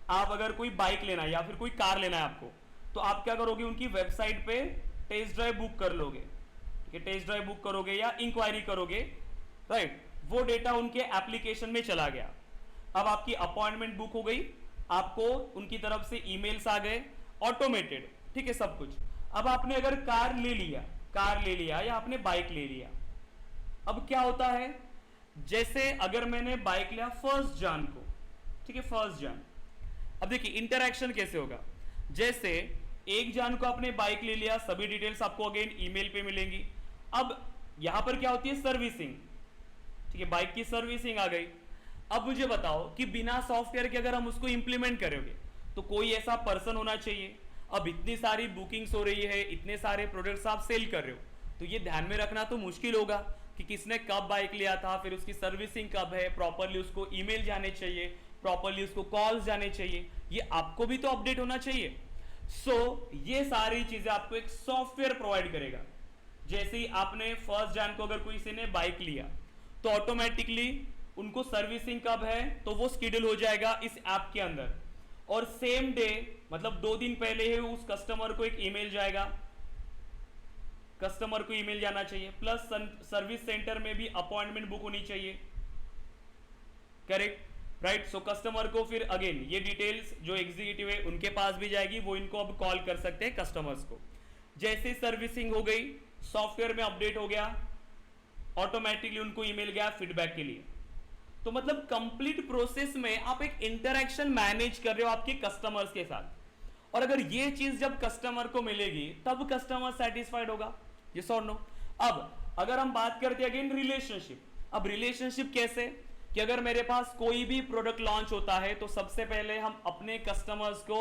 आप अगर कोई बाइक लेना है या फिर कोई कार लेना है आपको, तो आप क्या करोगे, उनकी वेबसाइट पे टेस्ट ड्राइव बुक कर लोगे, ठीक है? टेस्ट ड्राइव बुक करोगे या इंक्वायरी करोगे, राइट? वो डेटा उनके एप्लीकेशन में चला गया। अब आपकी अपॉइंटमेंट बुक हो गई, आपको उनकी तरफ से ईमेल्स आ गए, ऑटोमेटेड, ठीक है, सब कुछ। अब आपने अगर कार ले लिया या आपने बाइक ले लिया, अब क्या होता है, जैसे अगर मैंने बाइक लिया 1 जन को, ठीक है, 1 जन, अब देखिए इंटरैक्शन कैसे होगा। जैसे 1 जन को आपने बाइक ले लिया, सभी डिटेल्स आपको अगेन ईमेल पे मिलेंगी। अब यहां पर क्या होती है, सर्विसिंग, ठीक है, बाइक की सर्विसिंग आ गई। अब मुझे बताओ कि बिना सॉफ्टवेयर के अगर हम उसको इंप्लीमेंट करोगे तो कोई ऐसा पर्सन होना चाहिए। अब इतनी सारी बुकिंग्स हो रही है, इतने सारे प्रोडक्ट्स आप सेल कर रहे हो, तो ये ध्यान में रखना तो मुश्किल होगा कि किसने कब बाइक लिया था, फिर उसकी सर्विसिंग कब है, प्रॉपरली उसको ईमेल जाने चाहिए, प्रॉपरली उसको कॉल्स जाने चाहिए, ये आपको भी तो अपडेट होना चाहिए। ये सारी चीजें आपको एक सॉफ्टवेयर प्रोवाइड करेगा। जैसे ही आपने 1 जन को अगर किसी ने बाइक लिया तो ऑटोमेटिकली उनको सर्विसिंग कब है तो वो शेड्यूल हो जाएगा इस ऐप के अंदर, और सेम डे मतलब 2 दिन पहले ही उस कस्टमर को एक ईमेल जाएगा, कस्टमर को ईमेल जाना चाहिए, प्लस सर्विस सेंटर में भी अपॉइंटमेंट बुक होनी चाहिए, करेक्ट, राइट। सो कस्टमर को फिर अगेन ये डिटेल्स जो एग्जीक्यूटिव है उनके पास भी जाएगी, वो इनको अब कॉल कर सकते हैं कस्टमर्स को। जैसे सर्विसिंग हो गई, सॉफ्टवेयर में अपडेट हो गया, ऑटोमेटिकली उनको ईमेल गया फीडबैक के लिए। तो मतलब कंप्लीट प्रोसेस में आप एक इंटरेक्शन मैनेज कर रहे हो आपके कस्टमर्स के साथ, और अगर ये चीज जब कस्टमर को मिलेगी तब कस्टमर सेटिस्फाइड होगा, यस और नो। अब अगर हम बात करते हैं अगेन रिलेशनशिप, अब रिलेशनशिप कैसे कि अगर मेरे पास कोई भी प्रोडक्ट लॉन्च होता है तो सबसे पहले हम अपने कस्टमर्स को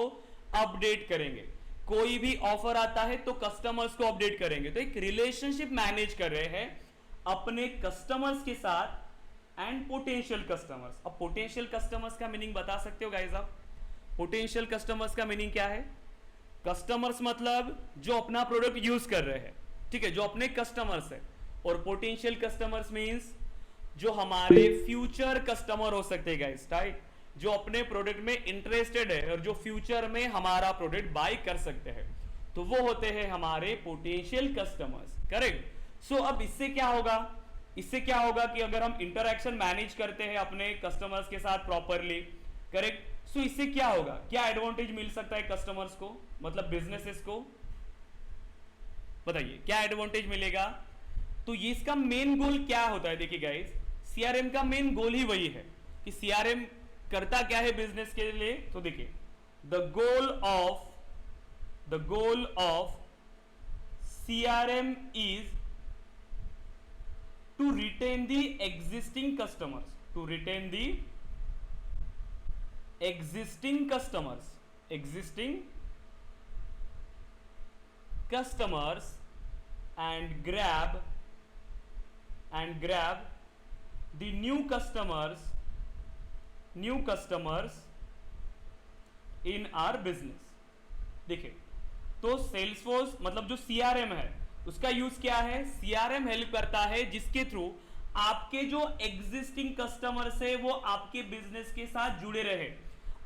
अपडेट करेंगे, कोई भी ऑफर आता है तो कस्टमर्स को अपडेट करेंगे। तो एक रिलेशनशिप मैनेज कर रहे हैं अपने कस्टमर्स के साथ एंड पोटेंशियल कस्टमर्स। अब पोटेंशियल कस्टमर्स का मीनिंग बता सकते हो गाइस आप? पोटेंशियल कस्टमर्स का मीनिंग क्या है? कस्टमर्स मतलब जो अपना प्रोडक्ट यूज कर रहे हैं, ठीक है, जो अपने कस्टमर्स है, और पोटेंशियल कस्टमर्स मींस जो हमारे फ्यूचर कस्टमर हो सकते हैं गाइस, राइट, जो अपने प्रोडक्ट में इंटरेस्टेड है और जो फ्यूचर में हमारा प्रोडक्ट बाय कर सकते हैं, तो वो होते हैं हमारे पोटेंशियल कस्टमर्स, करेक्ट। सो अब इससे क्या होगा, इससे क्या होगा कि अगर हम इंटरेक्शन मैनेज करते हैं अपने कस्टमर्स के साथ प्रॉपरली, करेक्ट, सो इससे क्या होगा, क्या एडवांटेज मिल सकता है कस्टमर्स को, मतलब बिजनेसेस को, बताइए क्या एडवांटेज मिलेगा। तो ये इसका मेन गोल क्या होता है, देखिए गाइस, सीआरएम का मेन गोल ही वही है कि सीआरएम करता क्या है बिजनेस के लिए। तो देखिए the goal of CRM is to retain the existing customers, to retain the existing customers and grab the new customers in our business। देखिए तो सेल्सफोर्स मतलब जो सीआरएम है उसका यूज क्या है, सीआरएम हेल्प करता है जिसके थ्रू आपके जो एग्जिस्टिंग कस्टमर्स है वो आपके बिजनेस के साथ जुड़े रहे,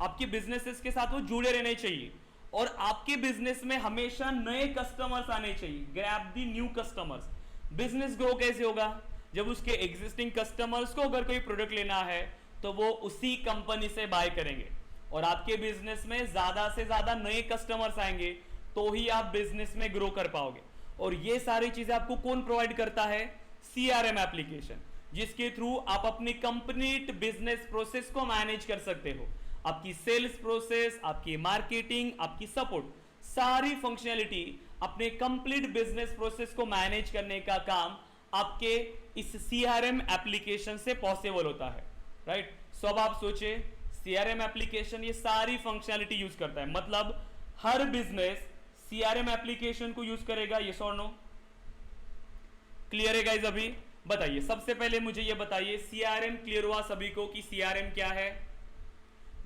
आपके बिजनेसेस के साथ वो जुड़े रहने चाहिए, और आपके बिजनेस में हमेशा नए कस्टमर्स आने चाहिए। Grab the new customers. Business grow कैसे होगा, जब उसके एग्जिस्टिंग कस्टमर्स को अगर कोई प्रोडक्ट लेना है तो वो उसी कंपनी से बाय करेंगे, और आपके बिजनेस में ज्यादा से ज्यादा नए कस्टमर्स आएंगे तो ही आप बिजनेस में ग्रो कर पाओगे। और ये सारी चीजें आपको कौन प्रोवाइड करता है, सीआरएम एप्लीकेशन, जिसके थ्रू आप अपनी कंप्लीट बिजनेस प्रोसेस को मैनेज कर सकते हो। आपकी सेल्स प्रोसेस, आपकी मार्केटिंग, आपकी सपोर्ट, सारी फंक्शनैलिटी अपने कंप्लीट बिजनेस प्रोसेस को मैनेज करने का काम आपके इस सीआरएम एप्लीकेशन से पॉसिबल होता है, राइट। सो अब आप सोचे सीआरएम एप्लीकेशन ये सारी फंक्शनैलिटी यूज करता है, मतलब हर बिजनेस सीआरएम एप्लीकेशन को यूज करेगा, यस और नो, क्लियर है गाइस? अभी बताइए, सबसे पहले मुझे ये बताइए सीआरएम क्लियर हुआ सभी को कि सीआरएम क्या है?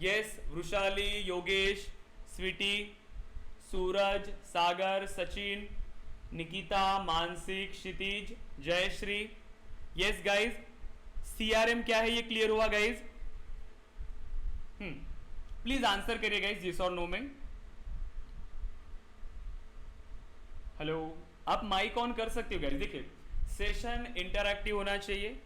यस, वृषाली, योगेश, स्वीटी, सूरज, सागर, सचिन, निकिता, मानसिक, क्षितिज, जयश्री, यस गाइस, सीआरएम क्या है ये क्लियर हुआ गाइस? प्लीज आंसर करिए गाइस यस और नो में। हेलो, आप माइक ऑन कर सकते हो गाइस। देखिए सेशन इंटरैक्टिव होना चाहिए,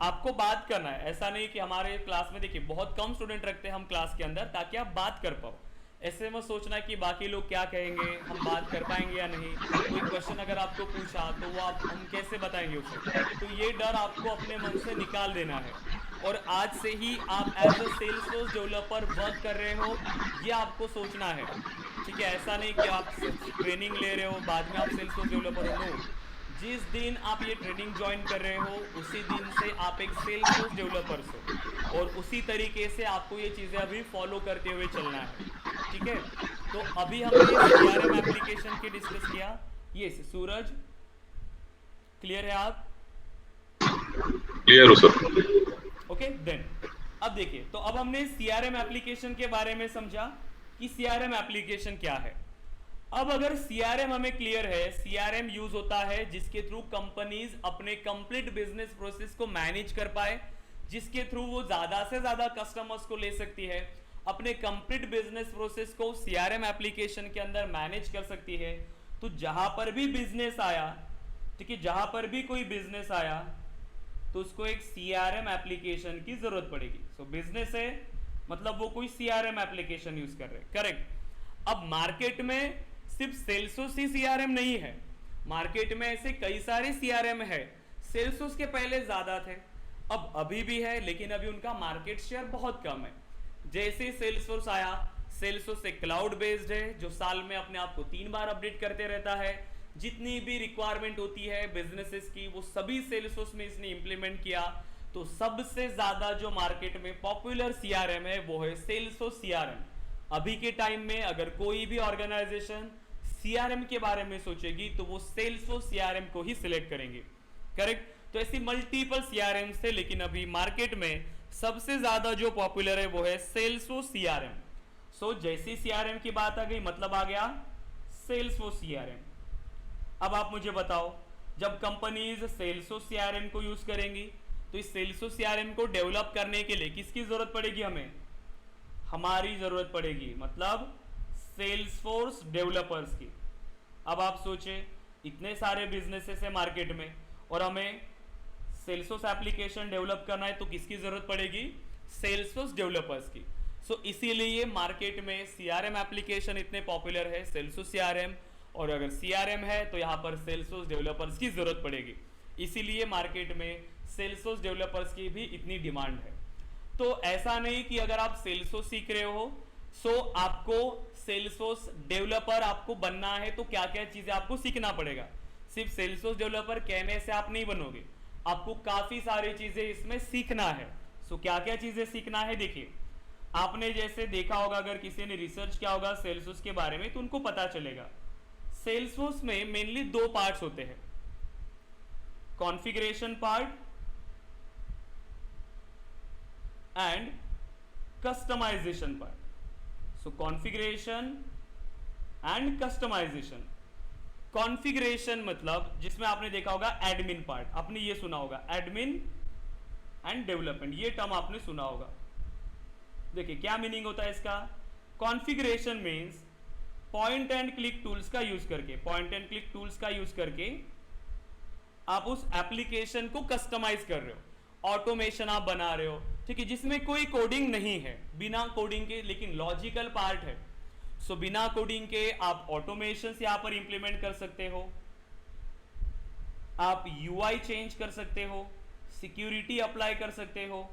आपको बात करना है, ऐसा नहीं कि हमारे क्लास में देखिए बहुत कम स्टूडेंट रखते हैं हम क्लास के अंदर ताकि आप बात कर पाओ। ऐसे में सोचना कि बाकी लोग क्या कहेंगे, हम बात कर पाएंगे या नहीं, कोई क्वेश्चन अगर आपको पूछा तो वो हम कैसे बताएंगे उसे, तो ये डर आपको अपने मन से निकाल देना है। और आज से ही आप as a Salesforce developer work कर रहे हो, ये आपको सोचना है, ठीक है। ऐसा नहीं कि आप ट्रेनिंग ले रहे हो बाद में आप सेल्सफोर्स डेवलपर हो, नो। जिस दिन आप ये ट्रेनिंग ज्वाइन कर रहे हो उसी दिन से आप एक सेल्सफोर्स डेवलपर हो, और उसी तरीके से आपको ये चीज़ें अभी फॉलो करते हुए चलना है, ठीक है। तो अभी हमने सीआरएम एप्लीकेशन की डिस्कस किया। ये सूरज क्लियर है आप? क्लियर हो सर। ओके देन अब देखिए, तो अब हमने सीआरएम एप्लीकेशन के बारे में समझा कि सीआरएम एप्लीकेशन क्या है। अब अगर सीआरएम हमें क्लियर है, सीआरएम यूज होता है जिसके थ्रू कंपनीज अपने कंप्लीट बिजनेस प्रोसेस को मैनेज कर पाए, जिसके थ्रू वो ज्यादा से ज्यादा कस्टमर्स को ले सकती है, अपने कंप्लीट बिजनेस प्रोसेस को सीआरएम एप्लीकेशन के अंदर मैनेज कर सकती है। तो जहां पर भी बिजनेस आया, ठीक है, जहां पर भी कोई बिजनेस आया तो उसको एक सीआरएम एप्लीकेशन की जरूरत पड़ेगी। सो बिजनेस है मतलब वो कोई सीआरएम एप्लीकेशन यूज कर रहे हैं, करेक्ट। अब मार्केट में सिर्फ सेल्सोस ही सीआरएम नहीं है, मार्केट में ऐसे कई सारे सीआरएम है। सेल्सोस के पहले ज्यादा थे, अब अभी भी है, लेकिन अभी उनका मार्केट शेयर बहुत कम है। जैसे सेल्सफोर्स आया, सेल्सफोर्स एक क्लाउड बेस्ड है जो साल में अपने आप को 3 बार अपडेट करते रहता है। जितनी भी रिक्वायरमेंट होती है बिजनेसेस की वो सभी सेल्सफोर्स में इसने इंप्लीमेंट किया। तो सबसे ज्यादा जो मार्केट में पॉपुलर सीआरएम है वो है सेल्सफोर्स सीआरएम। अभी के टाइम में अगर कोई भी ऑर्गेनाइजेशन सीआरएम के बारे में सोचेगी तो वो सेल्सफोर्स सीआरएम को ही सिलेक्ट करेंगे, करेक्ट। तो ऐसी मल्टीपल सीआरएम थे, लेकिन अभी मार्केट में सबसे ज्यादा जो पॉपुलर है वो है सेल्सफोर्स सीआरएम। सो जैसी सीआरएम की बात आ गई मतलब आ गया सेल्सफोर्स सीआरएम। अब आप मुझे बताओ, जब कंपनीज सेल्सफोर्स सीआरएम को यूज करेंगी तो इस सेल्सफोर्स सीआरएम को डेवलप करने के लिए किसकी जरूरत पड़ेगी? हमें, हमारी जरूरत पड़ेगी, मतलब सेल्सफोर्स डेवलपर्स की। अब आप सोचे इतने सारे बिजनेसेस है मार्केट में और हमें सेल्सफोर्स एप्लीकेशन डेवलप करना है तो किसकी जरूरत पड़ेगी? सेल्सफोर्स डेवलपर्स की। सो इसीलिए मार्केट में सीआरएम एप्लीकेशन इतने पॉपुलर है, सेल्सफोर्स सीआरएम, और अगर सीआरएम है तो यहाँ पर सेल्सफोर्स डेवलपर्स की जरूरत पड़ेगी। इसीलिए मार्केट में सेल्सफोर्स डेवलपर्स की भी इतनी डिमांड है। तो ऐसा नहीं कि अगर आप सेल्सफोर्स सीख रहे हो सो आपको सेल्सफोर्स डेवलपर आपको बनना है तो क्या क्या चीजें आपको सीखना पड़ेगा। सिर्फ सेल्सफोर्स डेवलपर कहने से आप नहीं बनोगे, आपको काफी सारी चीजें इसमें सीखना है। सो क्या क्या चीजें सीखना है? देखिए, आपने जैसे देखा होगा, अगर किसी ने रिसर्च किया होगा सेल्सफोर्स के बारे में तो उनको पता चलेगा सेल्सफोर्स में मेनली 2 पार्ट्स होते हैं, configuration part and customization part. So configuration and customization. Configuration मतलब जिसमें आपने देखा होगा एडमिन पार्ट, आपने ये सुना होगा एडमिन एंड डेवलपमेंट, ये टर्म आपने सुना होगा। देखिए क्या मीनिंग होता है इसका। Configuration means point and click tools का यूज करके, पॉइंट एंड क्लिक टूल्स का यूज करके आप उस एप्लीकेशन को कस्टमाइज कर रहे हो, ऑटोमेशन आप बना रहे हो, ठीक है, जिसमें कोई कोडिंग नहीं है, बिना कोडिंग के, लेकिन लॉजिकल पार्ट है। सो बिना कोडिंग के आप ऑटोमेशन यहां पर इंप्लीमेंट कर सकते हो, आप यूआई चेंज कर सकते हो, सिक्योरिटी अप्लाई कर सकते हो,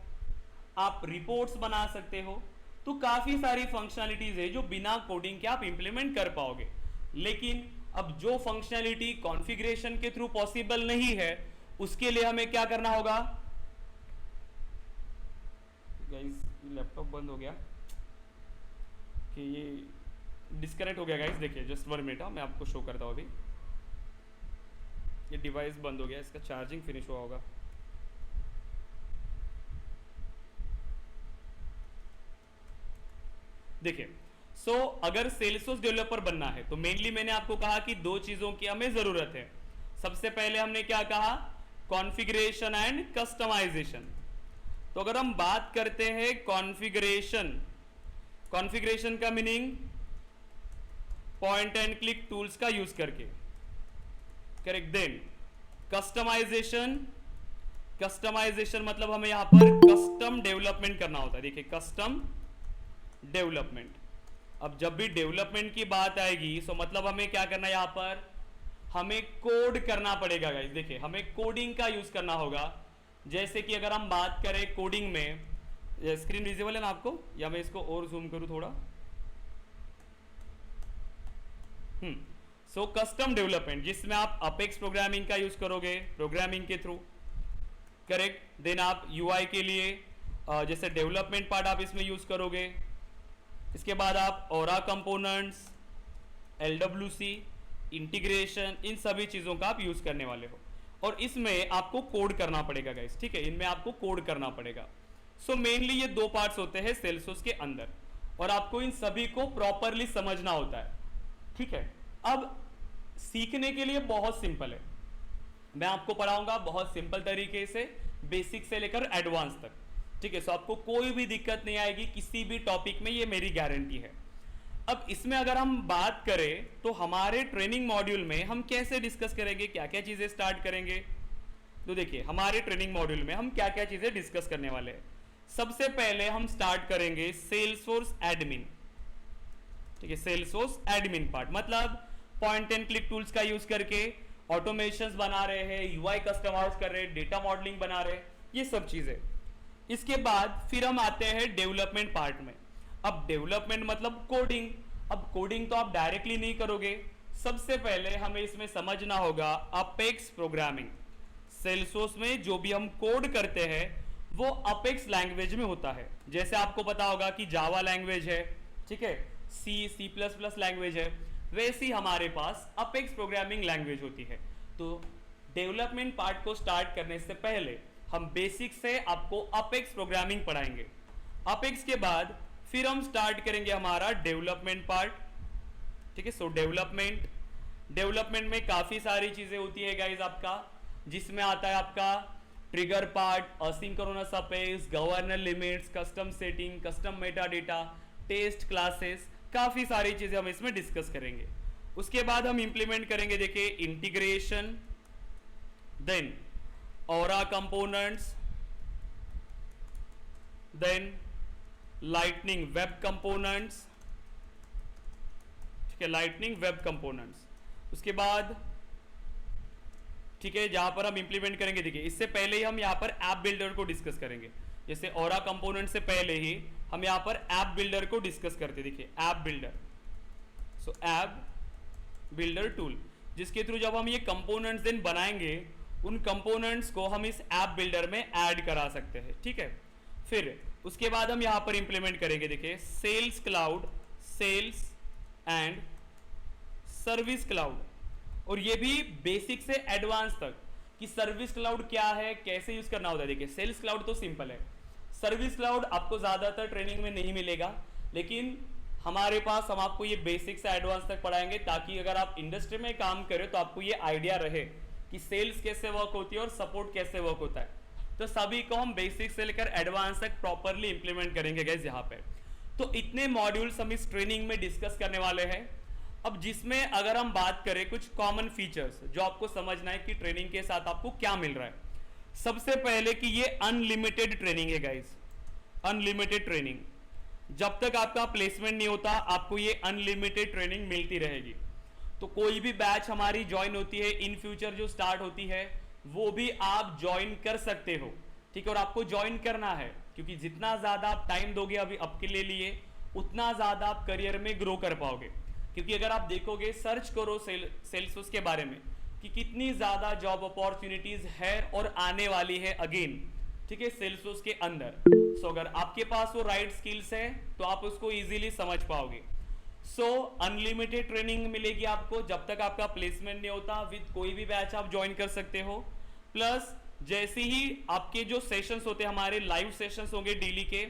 आप रिपोर्ट्स बना सकते हो। तो काफी सारी फंक्शनैलिटीज है जो बिना कोडिंग के आप इंप्लीमेंट कर पाओगे। लेकिन अब जो फंक्शनैलिटी कॉन्फ़िगरेशन के थ्रू पॉसिबल नहीं है उसके लिए हमें क्या करना होगा? गाइस लैपटॉप बंद हो गया कि ये डिस्कनेक्ट हो गया गाइस। देखिए जस्ट 1 मिनट, मैं आपको शो करता हूँ। अभी ये डिवाइस बंद हो गया, इसका चार्जिंग फिनिश हुआ होगा। देखिए अगर सेल्सफोर्स डेवलपर बनना है तो मेनली मैंने आपको कहा कि 2 चीजों की हमें जरूरत है। सबसे पहले हमने क्या कहा? Configuration and customization. तो अगर हम बात करते हैं कॉन्फ़िगरेशन, कॉन्फ़िगरेशन का meaning point and click tools का यूज करके, करेक्ट। देन कस्टमाइजेशन, कस्टमाइजेशन मतलब हमें यहां पर कस्टम डेवलपमेंट करना होता है। देखिए कस्टम डेवलपमेंट। अब जब भी डेवलपमेंट की बात आएगी तो मतलब हमें क्या करना है? यहां पर हमें कोड करना पड़ेगा गाइस। देखिए हमें कोडिंग का यूज करना होगा। जैसे कि अगर हम बात करें कोडिंग में, स्क्रीन विजिबल है ना आपको, या मैं इसको और जूम करूं थोड़ा। सो कस्टम डेवलपमेंट जिसमें आप अपेक्स प्रोग्रामिंग का यूज करोगे, प्रोग्रामिंग के थ्रू, करेक्ट। देन आप यूआई के लिए जैसे डेवलपमेंट पार्ट आप इसमें यूज करोगे। इसके बाद आप ओरा कंपोनेंट्स, LWC, इंटीग्रेशन, इन सभी चीज़ों का आप यूज़ करने वाले हो। और इसमें आपको कोड करना पड़ेगा गाइस, ठीक है, इनमें आपको कोड करना पड़ेगा। सो मेनली ये दो पार्ट्स होते हैं सेल्सफोर्स के अंदर और आपको इन सभी को प्रॉपरली समझना होता है, ठीक है। अब सीखने के लिए बहुत सिंपल है, मैं आपको पढ़ाऊंगा बहुत सिंपल तरीके से, बेसिक से लेकर एडवांस तक, ठीक है। सो आपको कोई भी दिक्कत नहीं आएगी किसी भी टॉपिक में, ये मेरी गारंटी है। अब इसमें अगर हम बात करें तो हमारे ट्रेनिंग मॉड्यूल में हम कैसे डिस्कस करेंगे, क्या क्या चीजें स्टार्ट करेंगे, तो देखिए हमारे ट्रेनिंग मॉड्यूल में हम क्या क्या चीजें डिस्कस करने वाले हैं। सबसे पहले हम स्टार्ट करेंगे सेल्सफोर्स एडमिन, ठीक है, सेल्सफोर्स एडमिन पार्ट, मतलब पॉइंट एंड क्लिक टूल्स का यूज करके ऑटोमेशंस बना रहे हैं, यूआई कस्टमाइज कर रहे हैं, डेटा मॉडलिंग बना रहे हैं, ये सब चीजें। इसके बाद फिर हम आते हैं डेवलपमेंट पार्ट में। अब डेवलपमेंट मतलब कोडिंग। अब कोडिंग तो आप डायरेक्टली नहीं करोगे, सबसे पहले हमें इसमें समझना होगा अपेक्स प्रोग्रामिंग। सेल्सफोर्स में जो भी हम कोड करते हैं वो अपेक्स लैंग्वेज में होता है। जैसे आपको पता होगा कि जावा लैंग्वेज है, ठीक है, सी प्लस प्लस लैंग्वेज है, वैसी हमारे पास अपेक्स प्रोग्रामिंग लैंग्वेज होती है। तो डेवलपमेंट पार्ट को स्टार्ट करने से पहले हम बेसिक से आपको अपेक्स प्रोग्रामिंग पढ़ाएंगे। अपेक्स के बाद फिर हम स्टार्ट करेंगे हमारा डेवलपमेंट पार्ट, ठीक है। सो डेवलपमेंट में काफी सारी चीजें होती है गाइज आपका, जिसमें आता है आपका trigger part, asynchronous Apex, governor limits, custom setting, custom meta data, test classes, काफी सारी चीजें हम इसमें डिस्कस करेंगे। उसके बाद हम इंप्लीमेंट करेंगे, देखिए integration, then Aura components, then Lightning web components, ठीक है, लाइटनिंग वेब कंपोनेंट्स। उसके बाद ठीक है, जहां पर हम इंप्लीमेंट करेंगे, देखिए इससे पहले ही हम यहाँ पर ऐप बिल्डर को डिस्कस करेंगे। जैसे ऑरा कंपोनेंट से पहले ही हम यहाँ पर ऐप बिल्डर को डिस्कस करते, देखिए ऐप बिल्डर। सो ऐप बिल्डर टूल, जिसके थ्रू जब हम ये कंपोनेंट्स देन बनाएंगे, उन कंपोनेंट्स को हम इस ऐप बिल्डर में ऐड करा सकते हैं, ठीक है। फिर उसके बाद हम यहाँ पर इंप्लीमेंट करेंगे, देखिए Sales Cloud, Sales and Service Cloud, और ये भी बेसिक से एडवांस तक कि सर्विस क्लाउड क्या है, कैसे यूज करना होता है। देखिए सेल्स क्लाउड तो सिंपल है, सर्विस क्लाउड आपको ज्यादातर ट्रेनिंग में नहीं मिलेगा, लेकिन हमारे पास हम आपको ये बेसिक से एडवांस तक पढ़ाएंगे, ताकि अगर आप इंडस्ट्री में काम करें तो आपको ये आइडिया रहे कि सेल्स कैसे वर्क होती है और सपोर्ट कैसे वर्क होता है। तो सभी को हम बेसिक से लेकर एडवांस तक प्रॉपरली इंप्लीमेंट करेंगे गाइस यहाँ पे। तो इतने मॉड्यूल्स हम इस ट्रेनिंग में डिस्कस करने वाले हैं। अब जिसमें अगर हम बात करें कुछ कॉमन फीचर्स जो आपको समझना है कि ट्रेनिंग के साथ आपको क्या मिल रहा है। सबसे पहले कि ये अनलिमिटेड ट्रेनिंग है गाइस, अनलिमिटेड ट्रेनिंग। जब तक आपका प्लेसमेंट नहीं होता आपको ये अनलिमिटेड ट्रेनिंग मिलती रहेगी। तो कोई भी बैच हमारी ज्वाइन होती है, इन फ्यूचर जो स्टार्ट होती है, वो भी आप ज्वाइन कर सकते हो, ठीक है। और आपको ज्वाइन करना है, क्योंकि जितना ज्यादा आप टाइम दोगे अभी आपके लिए, उतना ज्यादा आप करियर में ग्रो कर पाओगे। क्योंकि अगर आप देखोगे, सर्च करो सेल्सफोर्स के बारे में कि कितनी ज्यादा जॉब अपॉर्चुनिटीज है और आने वाली है अगेन, ठीक है, सेल्सफोर्स के अंदर। सो अगर आपके पास वो राइट स्किल्स है तो आप उसको इजीली समझ पाओगे। सो अनलिमिटेड ट्रेनिंग मिलेगी आपको जब तक आपका प्लेसमेंट नहीं होता। विद कोई भी बैच आप ज्वाइन कर सकते हो। प्लस जैसे ही आपके जो सेशंस होते हैं, हमारे लाइव सेशंस होंगे डेली के,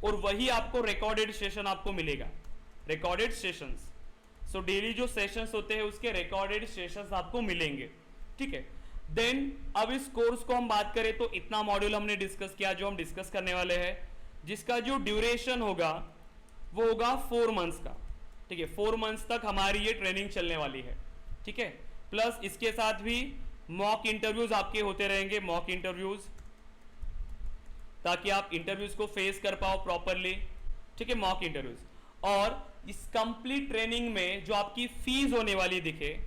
और वही आपको रिकॉर्डेड सेशन आपको मिलेगा, रिकॉर्डेड सेशंस। सो डेली जो सेशंस होते हैं उसके रिकॉर्डेड सेशंस आपको मिलेंगे, ठीक है। देन अब इस कोर्स को हम बात करें तो इतना मॉड्यूल हमने डिस्कस किया जो हम डिस्कस करने वाले हैं, जिसका जो ड्यूरेशन होगा वो होगा 4 मंथ्स का, ठीक है। 4 मंथ्स तक हमारी ये ट्रेनिंग चलने वाली है, ठीक है। प्लस इसके साथ भी मॉक इंटरव्यूज आपके होते रहेंगे, मॉक इंटरव्यूज, ताकि आप इंटरव्यूज को फेस कर पाओ प्रॉपरली, ठीक है, मॉक इंटरव्यूज। और इस कंप्लीट ट्रेनिंग में जो आपकी फीस होने वाली दिखे,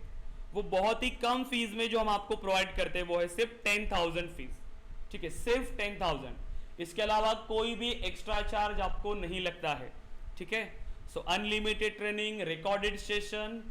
वो बहुत ही कम फीस में जो हम आपको प्रोवाइड करते हैं वो है सिर्फ 10,000 फीस, ठीक है, सिर्फ 10,000। इसके अलावा कोई भी एक्स्ट्रा चार्ज आपको नहीं लगता है, ठीक है। सो अनलिमिटेड ट्रेनिंग, रिकॉर्डेड सेशन,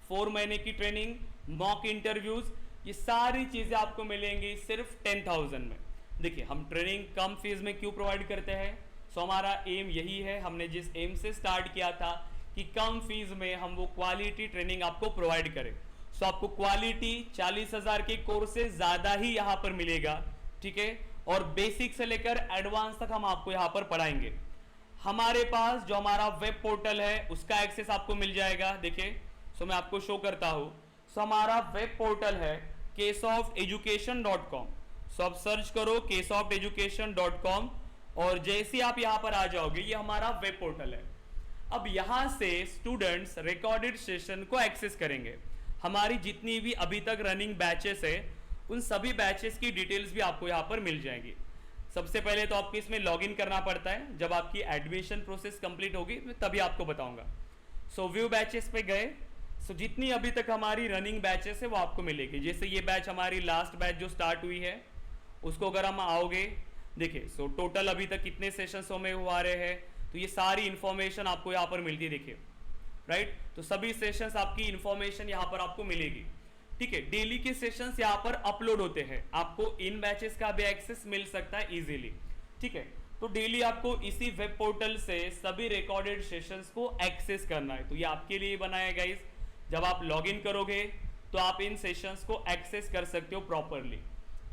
4 महीने की ट्रेनिंग, मॉक इंटरव्यूज, ये सारी चीजें आपको मिलेंगी सिर्फ 10,000 में। देखिए हम ट्रेनिंग कम फीस में क्यों प्रोवाइड करते हैं, सो हमारा एम यही है, हमने जिस एम से स्टार्ट किया था कि कम फीस में हम वो क्वालिटी ट्रेनिंग आपको प्रोवाइड करें। सो आपको क्वालिटी 40,000 के कोर्स से ज्यादा ही यहाँ पर मिलेगा, ठीक है। और बेसिक से लेकर एडवांस तक हम आपको यहाँ पर पढ़ाएंगे। हमारे पास जो हमारा वेब पोर्टल है उसका एक्सेस आपको मिल जाएगा। देखिए, सो मैं आपको शो करता हूँ। सो हमारा वेब पोर्टल है ksofteducation.com। सो आप सर्च करो ksofteducation.com और जैसे आप यहाँ पर आ जाओगे, ये हमारा वेब पोर्टल है। अब यहाँ से स्टूडेंट्स रिकॉर्डेड सेशन को एक्सेस करेंगे। हमारी जितनी भी अभी तक रनिंग बैचेस है उन सभी बैचेस की डिटेल्स भी आपको यहाँ पर मिल जाएंगी। सबसे पहले तो आपको इसमें लॉगिन करना पड़ता है। जब आपकी एडमिशन प्रोसेस कंप्लीट होगी मैं तभी आपको बताऊंगा। सो व्यू बैचेस पे गए, सो जितनी अभी तक हमारी रनिंग बैचेस है वो आपको मिलेगी। जैसे ये बैच हमारी लास्ट बैच जो स्टार्ट हुई है उसको अगर हम आओगे, देखिए सो टोटल अभी तक कितने सेशंस हमें हुआ रहे हैं, तो ये सारी इंफॉर्मेशन आपको यहाँ पर मिलती है। देखिए राइट, तो सभी सेशंस आपकी इंफॉर्मेशन यहाँ पर आपको मिलेगी, ठीक है। डेली के सेशंस यहाँ पर अपलोड होते हैं, आपको इन बैचेस का भी एक्सेस मिल सकता है इजीली, ठीक है। तो डेली आपको इसी वेब पोर्टल से सभी रिकॉर्डेड सेशंस को एक्सेस करना है। तो ये आपके लिए बनाया है गाइस। जब आप लॉगिन करोगे तो आप इन सेशंस को एक्सेस कर सकते हो प्रॉपरली,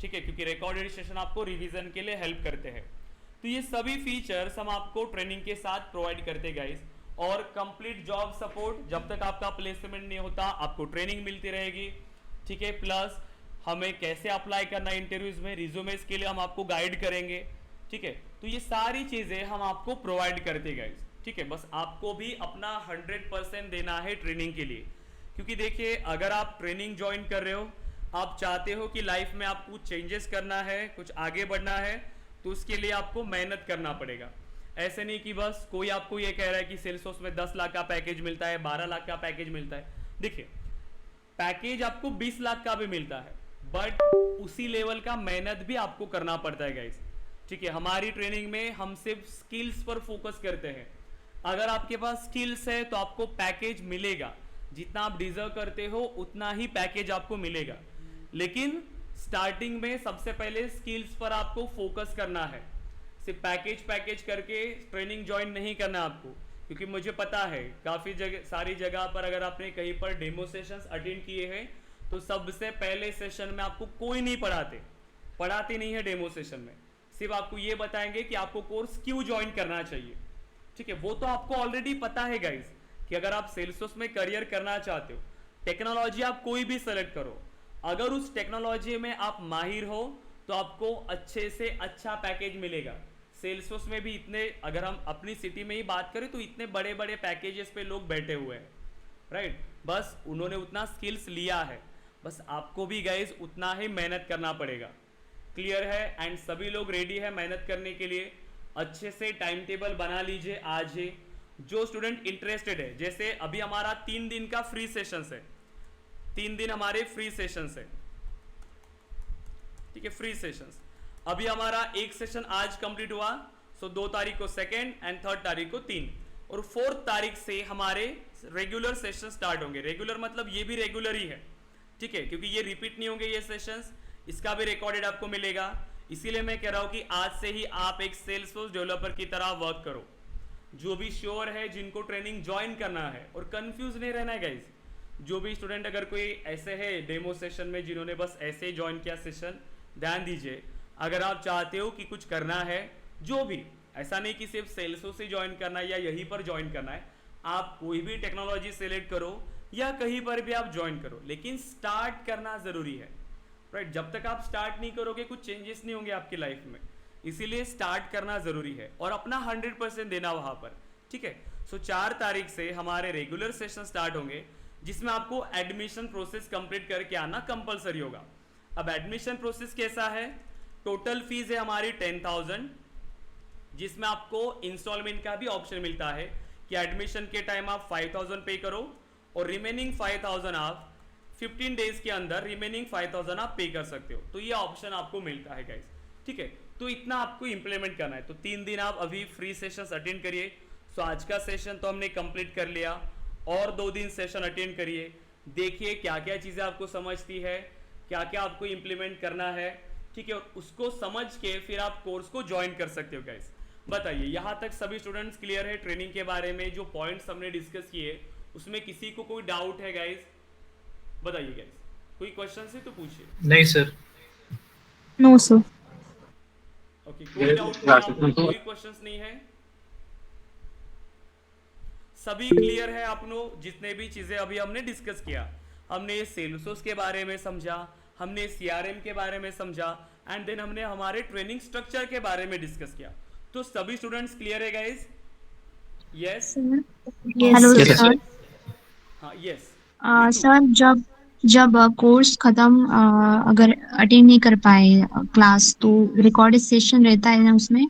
ठीक है, क्योंकि रिकॉर्डेड सेशन आपको रिवीजन के लिए हेल्प करते हैं। तो ये सभी फीचर्स हम आपको ट्रेनिंग के साथ प्रोवाइड करते गाइस। और कंप्लीट जॉब सपोर्ट, जब तक आपका प्लेसमेंट नहीं होता आपको ट्रेनिंग मिलती रहेगी, ठीक है। प्लस हमें कैसे अप्लाई करना है इंटरव्यूज में, रिज्यूमेस के लिए हम आपको गाइड करेंगे, ठीक है। तो ये सारी चीजें हम आपको प्रोवाइड करते गाइस, ठीक है। बस आपको भी अपना 100% देना है ट्रेनिंग के लिए, क्योंकि देखिए अगर आप ट्रेनिंग ज्वाइन कर रहे हो, आप चाहते हो कि लाइफ में आपको चेंजेस करना है, कुछ आगे बढ़ना है, तो उसके लिए आपको मेहनत करना पड़ेगा। ऐसे नहीं कि बस कोई आपको ये कह रहा है कि सेल्सफोर्स में 10 लाख का पैकेज मिलता है, 12 लाख का पैकेज मिलता है। देखिए पैकेज आपको 20 लाख का भी मिलता है, बट उसी लेवल का मेहनत भी आपको करना पड़ता है गाइस, ठीक है। हमारी ट्रेनिंग में हम सिर्फ स्किल्स पर फोकस करते हैं। अगर आपके पास स्किल्स है तो आपको पैकेज मिलेगा, जितना आप डिजर्व करते हो उतना ही पैकेज आपको मिलेगा। लेकिन स्टार्टिंग में सबसे पहले स्किल्स पर आपको फोकस करना है। सिर्फ पैकेज करके ट्रेनिंग ज्वाइन नहीं करना आपको, क्योंकि मुझे पता है काफ़ी जगह, सारी जगह पर अगर आपने कहीं पर डेमो सेशंस अटेंड किए हैं तो सबसे पहले सेशन में आपको कोई नहीं पढ़ाते नहीं है डेमो सेशन में। सिर्फ आपको ये बताएंगे कि आपको कोर्स क्यों ज्वाइन करना चाहिए, ठीक है। वो तो आपको ऑलरेडी पता है गाइज कि अगर आप सेल्सफोर्स में करियर करना चाहते हो, टेक्नोलॉजी आप कोई भी सेलेक्ट करो, अगर उस टेक्नोलॉजी में आप माहिर हो तो आपको अच्छे से अच्छा पैकेज मिलेगा। सेल्सफोर्स में भी इतने, अगर हम अपनी सिटी में ही बात करें तो इतने बड़े बड़े पैकेजेस पे लोग बैठे हुए हैं, राइट। बस उन्होंने उतना स्किल्स लिया है, बस आपको भी गाइज उतना ही मेहनत करना पड़ेगा। क्लियर है? एंड सभी लोग रेडी है मेहनत करने के लिए। अच्छे से टाइम टेबल बना लीजिए आज ही। जो स्टूडेंट इंटरेस्टेड है, जैसे अभी हमारा 3 दिन का फ्री सेशंस है, 3 दिन हमारे फ्री सेशंस है, ठीक है, फ्री सेशंस। अभी हमारा एक सेशन आज कंप्लीट हुआ, सो 2 तारीख को 2nd एंड 3rd तारीख को 3, और 4th तारीख से हमारे रेगुलर सेशन स्टार्ट होंगे। रेगुलर मतलब ये भी रेगुलर ही है, ठीक है, क्योंकि ये रिपीट नहीं होंगे ये सेशंस, इसका भी रिकॉर्डेड आपको मिलेगा। इसीलिए मैं कह रहा हूं कि आज से ही आप एक सेल्सफोर्स डेवलपर की तरह वर्क करो। जो भी श्योर है, जिनको ट्रेनिंग ज्वाइन करना है और कंफ्यूज नहीं रहना है गाइज, जो भी स्टूडेंट अगर कोई ऐसे है डेमो सेशन में जिन्होंने बस ऐसे ही ज्वाइन किया सेशन, ध्यान दीजिए, अगर आप चाहते हो कि कुछ करना है, जो भी, ऐसा नहीं कि सिर्फ सेल्सो से ज्वाइन करना है या यहीं पर ज्वाइन करना है, आप कोई भी टेक्नोलॉजी सेलेक्ट करो या कहीं पर भी आप ज्वाइन करो, लेकिन स्टार्ट करना जरूरी है, राइट। जब तक आप स्टार्ट नहीं करोगे कुछ चेंजेस नहीं होंगे आपकी लाइफ में, इसीलिए स्टार्ट करना जरूरी है और अपना 100% देना वहां पर, ठीक है। सो 4 तारीख से हमारे रेगुलर सेशन स्टार्ट होंगे, जिसमें आपको एडमिशन प्रोसेस कंप्लीट करके आना कंपलसरी होगा। अब एडमिशन प्रोसेस कैसा है? टोटल फीस है हमारी 10,000, जिसमें आपको इंस्टॉलमेंट का भी ऑप्शन मिलता है कि एडमिशन के टाइम आप 5,000 पे करो और रिमेनिंग 5,000 आप 15 डेज के अंदर रिमेनिंग 5,000 आप पे कर सकते हो। तो ये ऑप्शन आपको मिलता है गाइस, ठीक है। तो इतना आपको इंप्लीमेंट करना है। तो 3 दिन आप अभी फ्री सेशंस अटेंड करिए। सो आज का सेशन तो हमने कंप्लीट कर लिया, और 2 दिन सेशन अटेंड करिए, देखिए क्या क्या चीज़ें आपको समझती है, क्या क्या आपको इंप्लीमेंट करना है, ठीक है। और उसको समझ के फिर आप कोर्स को ज्वाइन कर सकते हो गाइस। बताइए यहाँ तक सभी स्टूडेंट्स क्लियर है ट्रेनिंग के बारे में? जो पॉइंट्स हमने डिस्कस किए उसमें किसी को कोई डाउट है गाइस? बताइए गाइस, कोई क्वेश्चन है तो पूछिए। नहीं सर। No, sir. ओके, कोई डाउट नहीं आपको, कोई क्वेश्चंस नहीं है, सभी क्लियर है आपको? जितने भी चीजें अभी हमने डिस्कस किया, हमने सेल्सफोर्स के बारे में समझा, हमने सीआरएम के बारे में समझा, एंड देन हमने हमारे ट्रेनिंग स्ट्रक्चर के बारे में डिस्कस किया। तो सभी स्टूडेंट्स क्लियर है guys? Yes? Hello, Yes, sir. हाँ, यस। सर जब जब कोर्स खत्म अगर अटेंड नहीं कर पाए क्लास तो रिकॉर्डेड सेशन रहता है ना उसमें?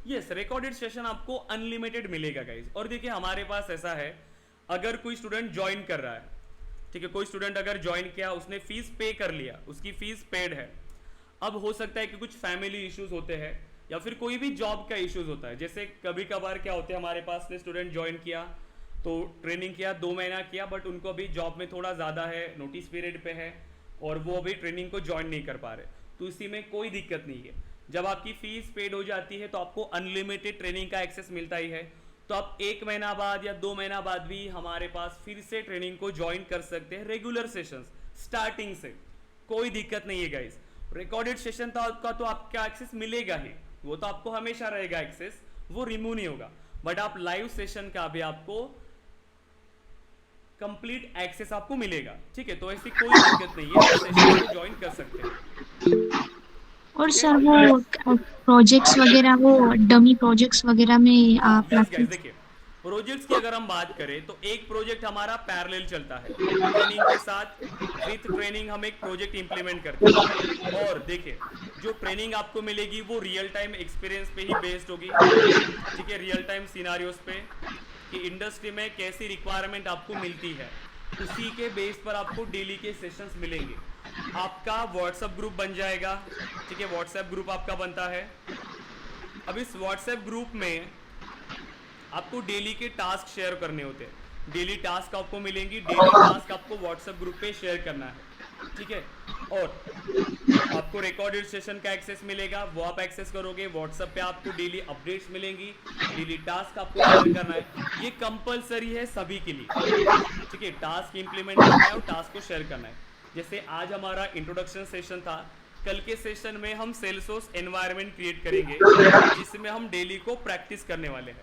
यस, रिकॉर्डेड सेशन आपको अनलिमिटेड मिलेगा गाइस। और देखिए हमारे पास ऐसा है, अगर कोई स्टूडेंट ज्वाइन कर रहा है, ठीक है, कोई स्टूडेंट अगर ज्वाइन किया, उसने फीस पे कर लिया, उसकी फीस पेड है, अब हो सकता है कि कुछ फैमिली इश्यूज होते हैं या फिर कोई भी जॉब का इश्यूज होता है। जैसे कभी कभार क्या होते हैं, हमारे पास ने स्टूडेंट ज्वाइन किया तो ट्रेनिंग किया 2 महीना किया, बट उनको अभी जॉब में थोड़ा ज़्यादा है, नोटिस पीरियड पे है और वो अभी ट्रेनिंग को ज्वाइन नहीं कर पा रहे, तो इसी में कोई दिक्कत नहीं है। जब आपकी फीस पेड हो जाती है तो आपको अनलिमिटेड ट्रेनिंग का एक्सेस मिलता ही है, तो आप 1 महीना बाद या 2 महीना बाद भी हमारे पास फिर से ट्रेनिंग को ज्वाइन कर सकते हैं, रेगुलर सेशंस स्टार्टिंग से, कोई दिक्कत नहीं है गाइस। रिकॉर्डेड सेशन का तो आपका एक्सेस मिलेगा ही, वो तो आपको हमेशा रहेगा एक्सेस, वो रिमूव नहीं होगा, बट आप लाइव सेशन का भी आपको कंप्लीट एक्सेस आपको मिलेगा, ठीक है? तो ऐसी कोई दिक्कत नहीं है, आप सेशन को ज्वाइन कर सकते हैं। और सर वो प्रोजेक्ट्स वगैरह, वो डमी प्रोजेक्ट्स वगैरह में आप यस गाइस, देखिए प्रोजेक्ट्स की अगर हम बात करें तो एक प्रोजेक्ट हमारा पैरेलल चलता है ट्रेनिंग के साथ, विथ ट्रेनिंग हम एक प्रोजेक्ट इंप्लीमेंट करते हैं। और देखिए जो ट्रेनिंग आपको मिलेगी वो रियल टाइम एक्सपीरियंस पे ही बेस्ड होगी, ठीक है, रियल टाइम सिनारियोस पे कि इंडस्ट्री में कैसी रिक्वायरमेंट आपको मिलती है, उसी के बेस पर आपको डेली के सेशंस मिलेंगे। आपका व्हाट्सएप ग्रुप बन जाएगा, ठीक है, व्हाट्सएप ग्रुप आपका बनता है। अब इस व्हाट्सएप ग्रुप में आपको डेली के टास्क शेयर करने होते हैं, डेली टास्क आपको मिलेंगी, डेली टास्क आपको व्हाट्सएप ग्रुप पे शेयर करना है, ठीक है। और आपको रिकॉर्डेड सेशन का एक्सेस मिलेगा, वो आप एक्सेस करोगे, व्हाट्सएप पे आपको डेली अपडेट्स मिलेंगी, डेली टास्क आपको शेयर करना है, ये कंपलसरी है सभी के लिए, ठीक है, टास्क इंप्लीमेंट करना है और टास्क को शेयर करना है। जैसे आज हमारा इंट्रोडक्शन सेशन था, कल के सेशन में हम सेल्सफोर्स एनवायरनमेंट क्रिएट करेंगे जिसमें हम डेली को प्रैक्टिस करने वाले हैं,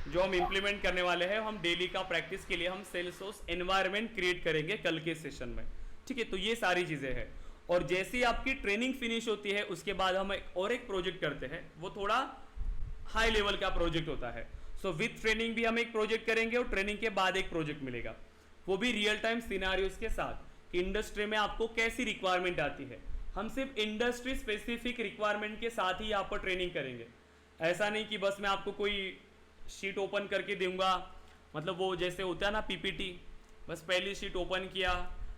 जो हम इंप्लीमेंट करने वाले हैं, हम डेली का प्रैक्टिस के लिए हम सेल्सफोर्स एनवायरनमेंट क्रिएट करेंगे कल के सेशन में, ठीक है। तो ये सारी चीजें हैं। और जैसे ही आपकी ट्रेनिंग फिनिश होती है उसके बाद हम एक प्रोजेक्ट करते हैं, वो थोड़ा हाई लेवल का प्रोजेक्ट होता है। सो विथ ट्रेनिंग भी हम एक प्रोजेक्ट करेंगे और ट्रेनिंग के बाद एक प्रोजेक्ट मिलेगा, वो भी रियल टाइम सिनारियोस के साथ कि इंडस्ट्री में आपको कैसी रिक्वायरमेंट आती है। हम सिर्फ इंडस्ट्री स्पेसिफिक रिक्वायरमेंट के साथ ही यहाँ पर ट्रेनिंग करेंगे, ऐसा नहीं कि बस मैं आपको कोई शीट ओपन करके दूंगा, मतलब वो जैसे होता है ना पीपीटी, बस पहली शीट ओपन किया,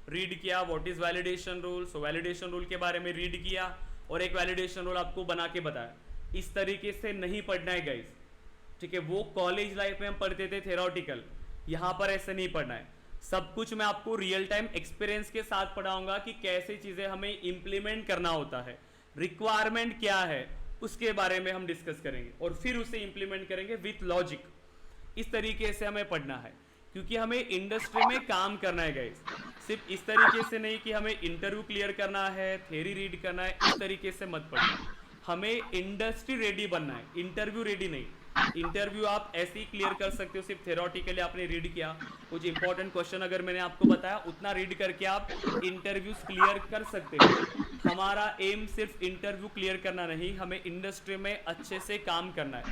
रीड किया what is validation rule, so validation rule के बारे में रीड किया और एक वैलिडेशन रूल आपको बना के बताया। इस तरीके से नहीं पढ़ना है गाइस, ठीक है, वो कॉलेज लाइफ में हम पढ़ते थे थेरोटिकल, यहाँ पर ऐसे नहीं पढ़ना है। सब कुछ मैं आपको रियल टाइम एक्सपीरियंस के साथ पढ़ाऊंगा कि कैसे चीजें हमें इंप्लीमेंट करना होता है, रिक्वायरमेंट क्या है उसके बारे में हम डिस्कस करेंगे और फिर उसे इंप्लीमेंट करेंगे विथ लॉजिक। इस तरीके से हमें पढ़ना है क्योंकि हमें इंडस्ट्री में काम करना है गाइस, सिर्फ इस तरीके से नहीं कि हमें इंटरव्यू क्लियर करना है, थ्योरी रीड करना है, इस तरीके से मत पढ़ना। हमें इंडस्ट्री रेडी बनना है, इंटरव्यू रेडी नहीं। इंटरव्यू आप ऐसे ही क्लियर कर सकते हो, सिर्फ थेरोटिकली आपने रीड किया, कुछ इंपॉर्टेंट क्वेश्चन अगर मैंने आपको बताया उतना रीड करके आप इंटरव्यूज क्लियर कर सकते हो। हमारा एम सिर्फ इंटरव्यू क्लियर करना नहीं, हमें इंडस्ट्री में अच्छे से काम करना है।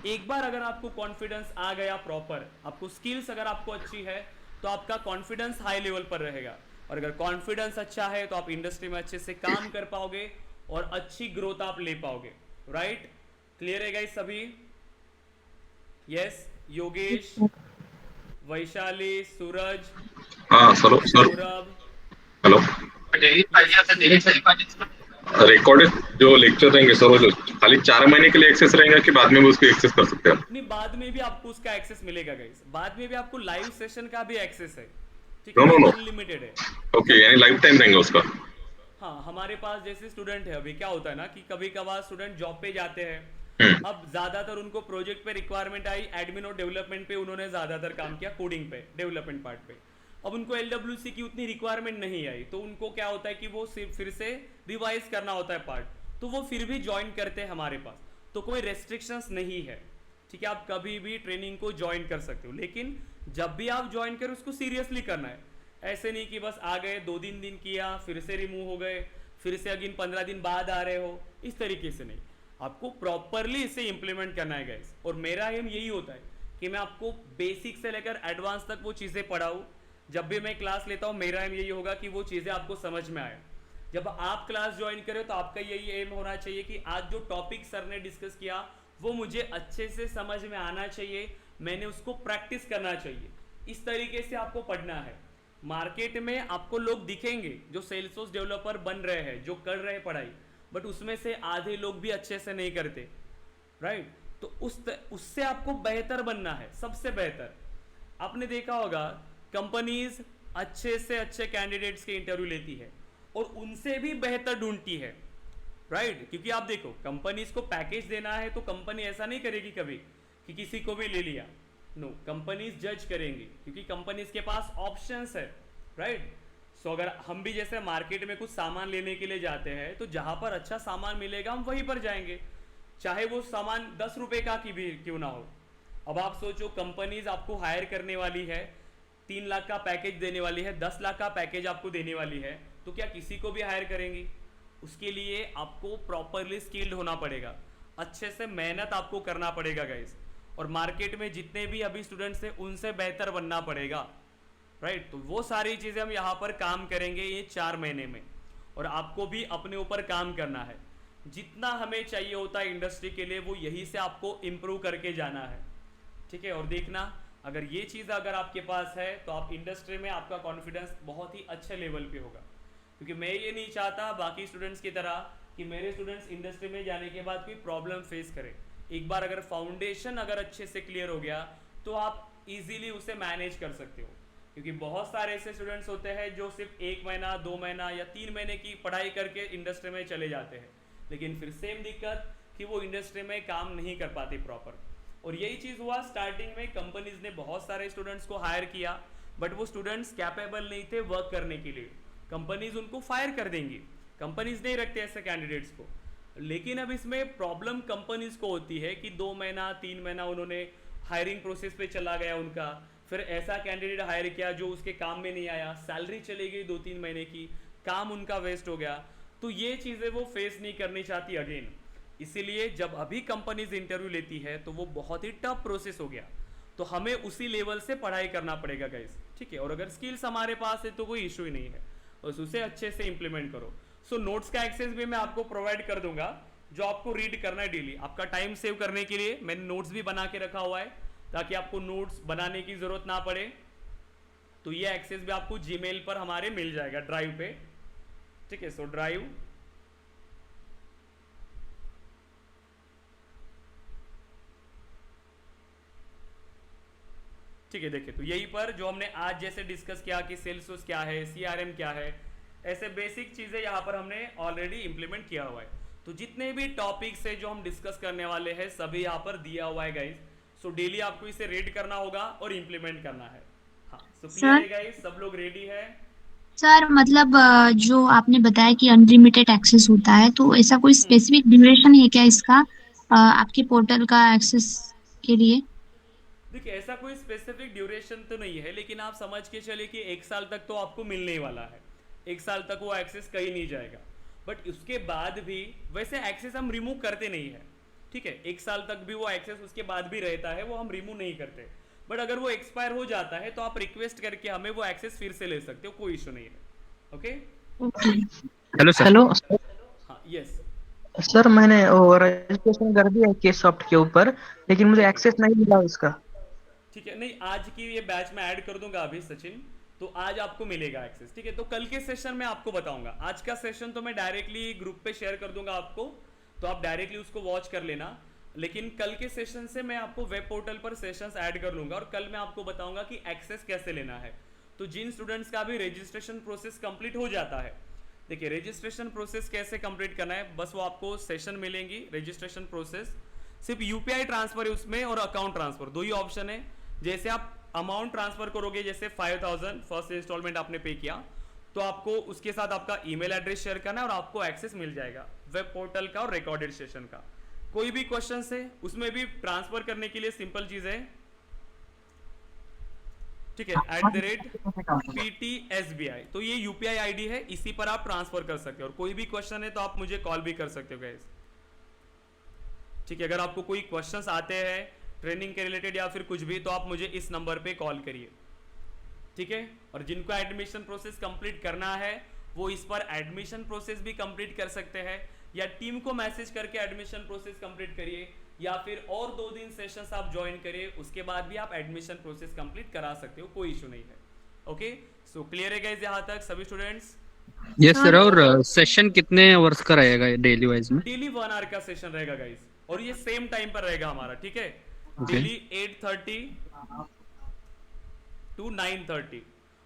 एक बार अगर आपको कॉन्फिडेंस आ गया प्रॉपर, आपको स्किल्स अगर आपको अच्छी है तो आपका कॉन्फिडेंस हाई लेवल पर रहेगा, और अगर कॉन्फिडेंस अच्छा है तो आप इंडस्ट्री में अच्छे से काम कर पाओगे और अच्छी ग्रोथ आप ले पाओगे। राइट, क्लियर है गाइस सभी? यस, योगेश, वैशाली, सूरज, हाँ सर सौरभ, हेलो। रिकॉर्डेड जो लेक्चर रहेंगे सर, वो जो खाली 4 महीने के लिए एक्सेस रहेगा कि बाद में भी उसको एक्सेस कर सकते हैं? नहीं, बाद में भी आपको उसका एक्सेस मिलेगा गाइस, बाद में भी आपको लाइव सेशन का भी एक्सेस है, ठीक है, नो अनलिमिटेड है। ओके, यानी लाइफ टाइम रहेंगे उसका? हाँ, हमारे पास जैसे स्टूडेंट है, अभी क्या होता है ना कि कभी कभार स्टूडेंट जॉब पे जाते हैं, अब ज्यादातर उनको प्रोजेक्ट पे रिक्वायरमेंट आई, एडमिन और डेवलपमेंट पे उन्होंने ज्यादातर काम किया, कोडिंग पे, डेवलपमेंट पार्ट पे। अब उनको LWC की उतनी रिक्वायरमेंट नहीं आई, तो उनको क्या होता है कि वो सिर्फ फिर से रिवाइज करना होता है पार्ट, तो वो फिर भी ज्वाइन करते हैं हमारे पास, तो कोई रेस्ट्रिक्शंस नहीं है, ठीक है। आप कभी भी ट्रेनिंग को ज्वाइन कर सकते हो, लेकिन जब भी आप ज्वाइन करें उसको सीरियसली करना है। ऐसे नहीं कि बस आ गए 2-3 दिन किया फिर से रिमूव हो गए, फिर से अगेन 15 दिन बाद आ रहे हो, इस तरीके से नहीं, आपको प्रॉपरली इसे इंप्लीमेंट करना है गाइस। और मेरा एम यही होता है कि मैं आपको बेसिक से लेकर एडवांस तक वो चीज़ें पढ़ाऊँ। जब भी मैं क्लास लेता हूँ मेरा एम यही होगा कि वो चीज़ें आपको समझ में आए। जब आप क्लास ज्वाइन करें तो आपका यही एम होना चाहिए कि आज जो टॉपिक सर ने डिस्कस किया वो मुझे अच्छे से समझ में आना चाहिए, मैंने उसको प्रैक्टिस करना चाहिए। इस तरीके से आपको पढ़ना है। मार्केट में आपको लोग दिखेंगे जो सेल्सफोर्स डेवलपर बन रहे हैं, जो कर रहे हैं पढ़ाई, बट उसमें से आधे लोग भी अच्छे से नहीं करते, राइट। तो उससे आपको बेहतर बनना है, सबसे बेहतर। आपने देखा होगा कंपनीज अच्छे से अच्छे कैंडिडेट्स के इंटरव्यू लेती है और उनसे भी बेहतर ढूंढती है, राइट। क्योंकि आप देखो कंपनीज को पैकेज देना है तो कंपनी ऐसा नहीं करेगी कभी कि किसी को भी ले लिया, नो, कंपनीज जज करेंगी क्योंकि कंपनीज के पास ऑप्शंस है, राइट। सो अगर हम भी जैसे मार्केट में कुछ सामान लेने के लिए जाते हैं तो जहां पर अच्छा सामान मिलेगा हम वहीं पर जाएंगे, चाहे वो सामान 10 रुपए का की भी क्यों ना हो। अब आप सोचो कंपनीज आपको हायर करने वाली है, 3 लाख का पैकेज देने वाली है, 10 लाख का पैकेज आपको देने वाली है, तो क्या किसी को भी हायर करेंगी? उसके लिए आपको प्रॉपरली स्किल्ड होना पड़ेगा, अच्छे से मेहनत आपको करना पड़ेगा गाइस। और मार्केट में जितने भी अभी स्टूडेंट्स हैं उनसे बेहतर बनना पड़ेगा, राइट। तो वो सारी चीज़ें हम यहाँ पर काम करेंगे ये 4 महीने में। और आपको भी अपने ऊपर काम करना है, जितना हमें चाहिए होता है इंडस्ट्री के लिए वो यही से आपको इम्प्रूव करके जाना है, ठीक है। और देखना अगर ये चीज़ अगर आपके पास है तो आप इंडस्ट्री में आपका कॉन्फिडेंस बहुत ही अच्छे लेवल पे होगा। क्योंकि मैं ये नहीं चाहता बाकी स्टूडेंट्स की तरह कि मेरे स्टूडेंट्स इंडस्ट्री में जाने के बाद कोई प्रॉब्लम फेस करें। एक बार अगर फाउंडेशन अगर अच्छे से क्लियर हो गया तो आप इजीली उसे मैनेज कर सकते हो। क्योंकि बहुत सारे ऐसे स्टूडेंट्स होते हैं जो सिर्फ 1 महीना 2 महीना या 3 महीने की पढ़ाई करके इंडस्ट्री में चले जाते हैं, लेकिन फिर सेम दिक्कत कि वो इंडस्ट्री में काम नहीं कर पाते प्रॉपर। और यही चीज़ हुआ स्टार्टिंग में, कंपनीज ने बहुत सारे स्टूडेंट्स को हायर किया बट वो स्टूडेंट्स कैपेबल नहीं थे वर्क करने के लिए, कंपनीज उनको फायर कर देंगी, कंपनीज नहीं रखते ऐसे कैंडिडेट्स को। लेकिन अब इसमें प्रॉब्लम कंपनीज को होती है कि 2 महीना 3 महीना उन्होंने हायरिंग प्रोसेस पे चला गया उनका, फिर ऐसा कैंडिडेट हायर किया जो उसके काम में नहीं आया, सैलरी चली गई 2-3 महीने की, काम उनका वेस्ट हो गया। तो ये चीज़ें वो फेस नहीं करनी चाहती अगेन। इसीलिए जब अभी कंपनीज इंटरव्यू लेती है तो वो बहुत ही टफ प्रोसेस हो गया, तो हमें उसी लेवल से पढ़ाई करना पड़ेगा गाइस, ठीक है। और अगर स्किल्स हमारे पास है तो कोई इशू ही नहीं है, बस उसे अच्छे से इंप्लीमेंट करो। सो नोट्स का एक्सेस भी मैं आपको प्रोवाइड कर दूंगा जो आपको रीड करना है डेली। आपका टाइम सेव करने के लिए मैंने नोट्स भी बना के रखा हुआ है ताकि आपको नोट्स बनाने की जरूरत ना पड़े। तो ये एक्सेस भी आपको जीमेल पर हमारे मिल जाएगा ड्राइव पे, ठीक है। सो ड्राइव ठीक है, देखिए तो यही पर जो हमने आज जैसे डिस्कस किया कि सेल्सफोर्स क्या है, CRM क्या है, ऐसे बेसिक चीज़ें यहाँ पर हमने ऑलरेडी इंप्लीमेंट किया हुआ है। तो जितने भी टॉपिक्स है जो हम डिस्कस करने वाले हैं सभी यहाँ पर दिया हुआ है गाइस। सो डेली आपको इसे रीड करना होगा और इम्प्लीमेंट करना है। हाँ, सो क्लियर है गाइस, सब लोग रेडी है? सर मतलब जो आपने बताया कि अनलिमिटेड एक्सेस होता है, तो ऐसा कोई स्पेसिफिक ड्यूरेशन है क्या इसका आपके पोर्टल का एक्सेस के लिए? देखिए ऐसा कोई स्पेसिफिक ड्यूरेशन तो नहीं है, लेकिन आप समझ के चलिए कि 1 साल तक तो आपको मिलने ही वाला है, 1 साल तक वो एक्सेस कहीं नहीं जाएगा। बट उसके बाद भी वैसे एक्सेस हम रिमूव करते नहीं है, ठीक है। 1 साल तक भी वो एक्सेस उसके बाद भी रहता है, वो हम रिमूव नहीं करते। बट अगर वो एक्सपायर हो जाता है तो आप रिक्वेस्ट करके हमें वो एक्सेस फिर से ले सकते हो, कोई इशू नहीं है। Okay, hello sir. हेलो हाँ, यस सर, मैंने वो रजिस्ट्रेशन कर दिया के सॉफ्ट के ऊपर, लेकिन मुझे एक्सेस नहीं मिला उसका। ठीक है, नहीं आज की ये बैच में ऐड कर दूंगा अभी सचिन, तो आज आपको मिलेगा एक्सेस, ठीक है। तो कल के सेशन में आपको बताऊंगा, आज का सेशन तो मैं डायरेक्टली ग्रुप पे शेयर कर दूंगा आपको, तो आप डायरेक्टली उसको वॉच कर लेना। लेकिन कल के सेशन से मैं आपको वेब पोर्टल पर सेशंस ऐड कर लूंगा और कल मैं आपको बताऊंगा कि एक्सेस कैसे लेना है। तो जिन स्टूडेंट्स का भी रजिस्ट्रेशन प्रोसेस कंप्लीट हो जाता है, देखिए रजिस्ट्रेशन प्रोसेस कैसे कंप्लीट करना है, बस वो आपको सेशन मिलेंगी। रजिस्ट्रेशन प्रोसेस सिर्फ UPI ट्रांसफर है उसमें और अकाउंट ट्रांसफर, 2 ही ऑप्शन है। जैसे आप अमाउंट ट्रांसफर करोगे, जैसे 5000 फर्स्ट इंस्टॉलमेंट आपने पे किया, तो आपको उसके साथ आपका ईमेल एड्रेस शेयर करना है और आपको एक्सेस मिल जाएगा वेब पोर्टल का और रिकॉर्डेड सेशन का। कोई भी क्वेश्चन है उसमें भी ट्रांसफर करने के लिए सिंपल चीज है, ठीक है, @PTSBI, तो ये यूपीआई आईडी है, इसी पर आप ट्रांसफर कर सकते हो। और कोई भी क्वेश्चन है तो आप मुझे कॉल भी कर सकते हो गाइस, ठीक है। अगर आपको कोई क्वेश्चंस आते हैं ट्रेनिंग के रिलेटेड या फिर कुछ भी, तो आप मुझे इस नंबर पे कॉल करिए, ठीक है। और जिनको एडमिशन प्रोसेस कंप्लीट करना है वो इस पर एडमिशन प्रोसेस भी कंप्लीट कर सकते हैं, या टीम को मैसेज करके एडमिशन प्रोसेस कंप्लीट करिए, या फिर और 2 दिन सेशंस आप ज्वाइन करिए, उसके बाद भी आप एडमिशन प्रोसेस कंप्लीट करा सकते हो, कोई इशू नहीं है। ओके, सो क्लियर है गाइस यहाँ तक सभी स्टूडेंट्स? Yes sir. और सेशन कितने आवर्स का रहेगा डेली वाइज में? डेली 1 आवर का सेशन रहेगा गाइस, और ये सेम टाइम पर रहेगा हमारा, ठीक है। Daily 8:30 to 9:30।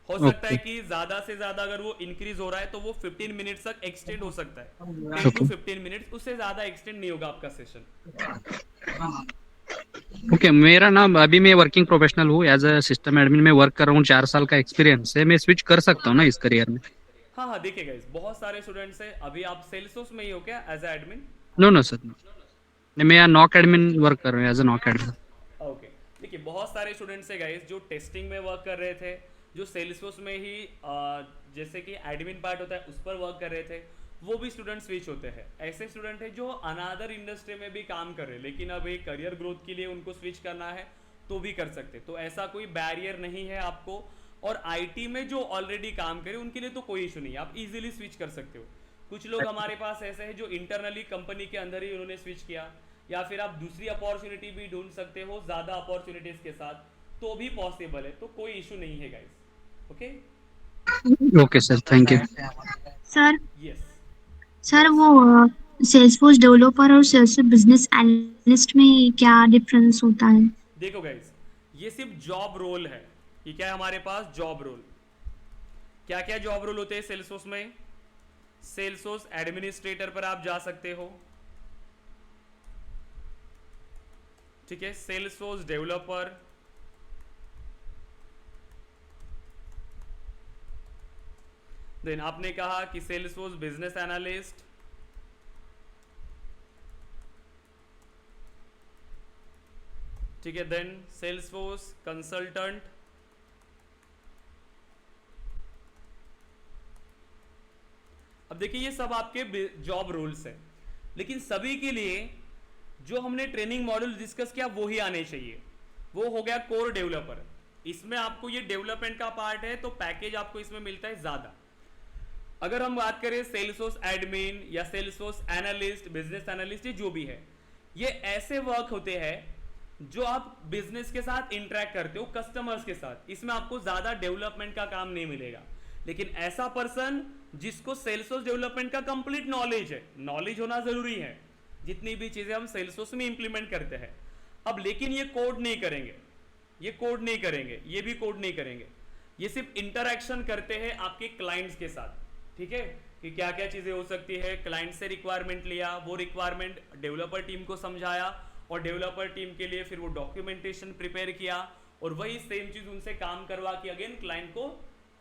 हो सकता है कि ज्यादा से ज्यादा अगर वो इंक्रीज हो रहा है तो वो 15 मिनट्स तक एक्सटेंड हो सकता है, 10 to 15 मिनट्स, उससे ज्यादा एक्सटेंड नहीं होगा आपका सेशन। ओके, मेरा नाम, अभी मैं वर्किंग प्रोफेशनल हूँ, एज अ सिस्टम एडमिन में वर्क कर रहा हूँ, 4 साल का एक्सपीरियंस है। मैं स्विच कर सकता हूँ ना इस करियर में? हाँ हाँ, देखिए गाइस, बहुत सारे स्टूडेंट्स हैं। अभी आप सेल्सफोर्स में ही हो क्या as a admin? No sir, नहीं, मैं नॉक एडमिन वर्क कर रहा हूँ, एज अ नॉक एडमिन। ओके, देखिए बहुत सारे स्टूडेंट्स हैं गाइस जो टेस्टिंग में वर्क कर रहे थे, जो सेल्सफोर्स में ही जैसे कि एडमिन पार्ट होता है उस पर वर्क कर रहे थे, वो भी स्टूडेंट स्विच होते हैं। ऐसे स्टूडेंट हैं जो अनादर इंडस्ट्री में भी काम कर रहे हैं, लेकिन अब एक करियर ग्रोथ के लिए उनको स्विच करना है तो भी कर सकते, तो ऐसा कोई बैरियर नहीं है आपको। और आईटी में जो ऑलरेडी काम करे उनके लिए तो कोई इशू नहीं है, आप इजीली स्विच कर सकते हो। कुछ लोग हमारे पास ऐसे हैं जो इंटरनली कंपनी के अंदर ही उन्होंने स्विच किया, या फिर आप दूसरी अपॉर्चुनिटी भी ढूंढ सकते हो ज़्यादा अपॉर्चुनिटीज़ के साथ, तो भी पॉसिबल है, तो कोई इशू नहीं है guys. Okay okay sir, thank you. Sir yes, sir वो सेल्सफोर्स डेवलपर और सेल्सफोर्स बिजनेस एनालिस्ट में क्या डिफरेंस होता है? देखो गाइस, ये सिर्फ जॉब रोल है, ये क्या है हमारे पास जॉब रोल। क्या क्या जॉब रोल होते हैं सेल्सफोर्स में? सेल्सफोर्स एडमिनिस्ट्रेटर पर आप जा सकते हो, ठीक है, सेल्सफोर्स डेवलपर, देन आपने कहा कि सेल्सफोर्स बिजनेस एनालिस्ट, ठीक है, देन सेल्सफोर्स कंसल्टेंट, अब देखिए ये सब आपके जॉब रोल्स है, लेकिन सभी के लिए जो हमने ट्रेनिंग मॉड्यूल डिस्कस किया वो ही आने चाहिए। वो हो गया कोर डेवलपर, इसमें आपको ये डेवलपमेंट का पार्ट है तो पैकेज आपको इसमें मिलता है ज्यादा। अगर हम बात करें सेल्सफोर्स एडमिन या सेल्सफोर्स एनालिस्ट, बिजनेस एनालिस्ट, ये जो भी है, ये ऐसे वर्क होते हैं जो आप बिजनेस के साथ इंटरेक्ट करते हो, कस्टमर्स के साथ, इसमें आपको ज्यादा डेवलपमेंट का काम नहीं मिलेगा। लेकिन ऐसा पर्सन जिसको सेल्सफोर्स डेवलपमेंट का कंप्लीट नॉलेज है, नॉलेज होना जरूरी है, जितनी भी चीजें हम सेल्सफोर्स में इंप्लीमेंट करते हैं। अब लेकिन ये कोड नहीं करेंगे, ये कोड नहीं करेंगे, ये भी कोड नहीं करेंगे, ये सिर्फ इंटरैक्शन करते हैं आपके क्लाइंट्स के साथ, ठीक है, कि क्या क्या चीजें हो सकती है। क्लाइंट से रिक्वायरमेंट लिया, वो रिक्वायरमेंट डेवलपर टीम को समझाया, और डेवलपर टीम के लिए फिर वो डॉक्यूमेंटेशन प्रिपेयर किया, और वही सेम चीज उनसे काम करवा के अगेन क्लाइंट को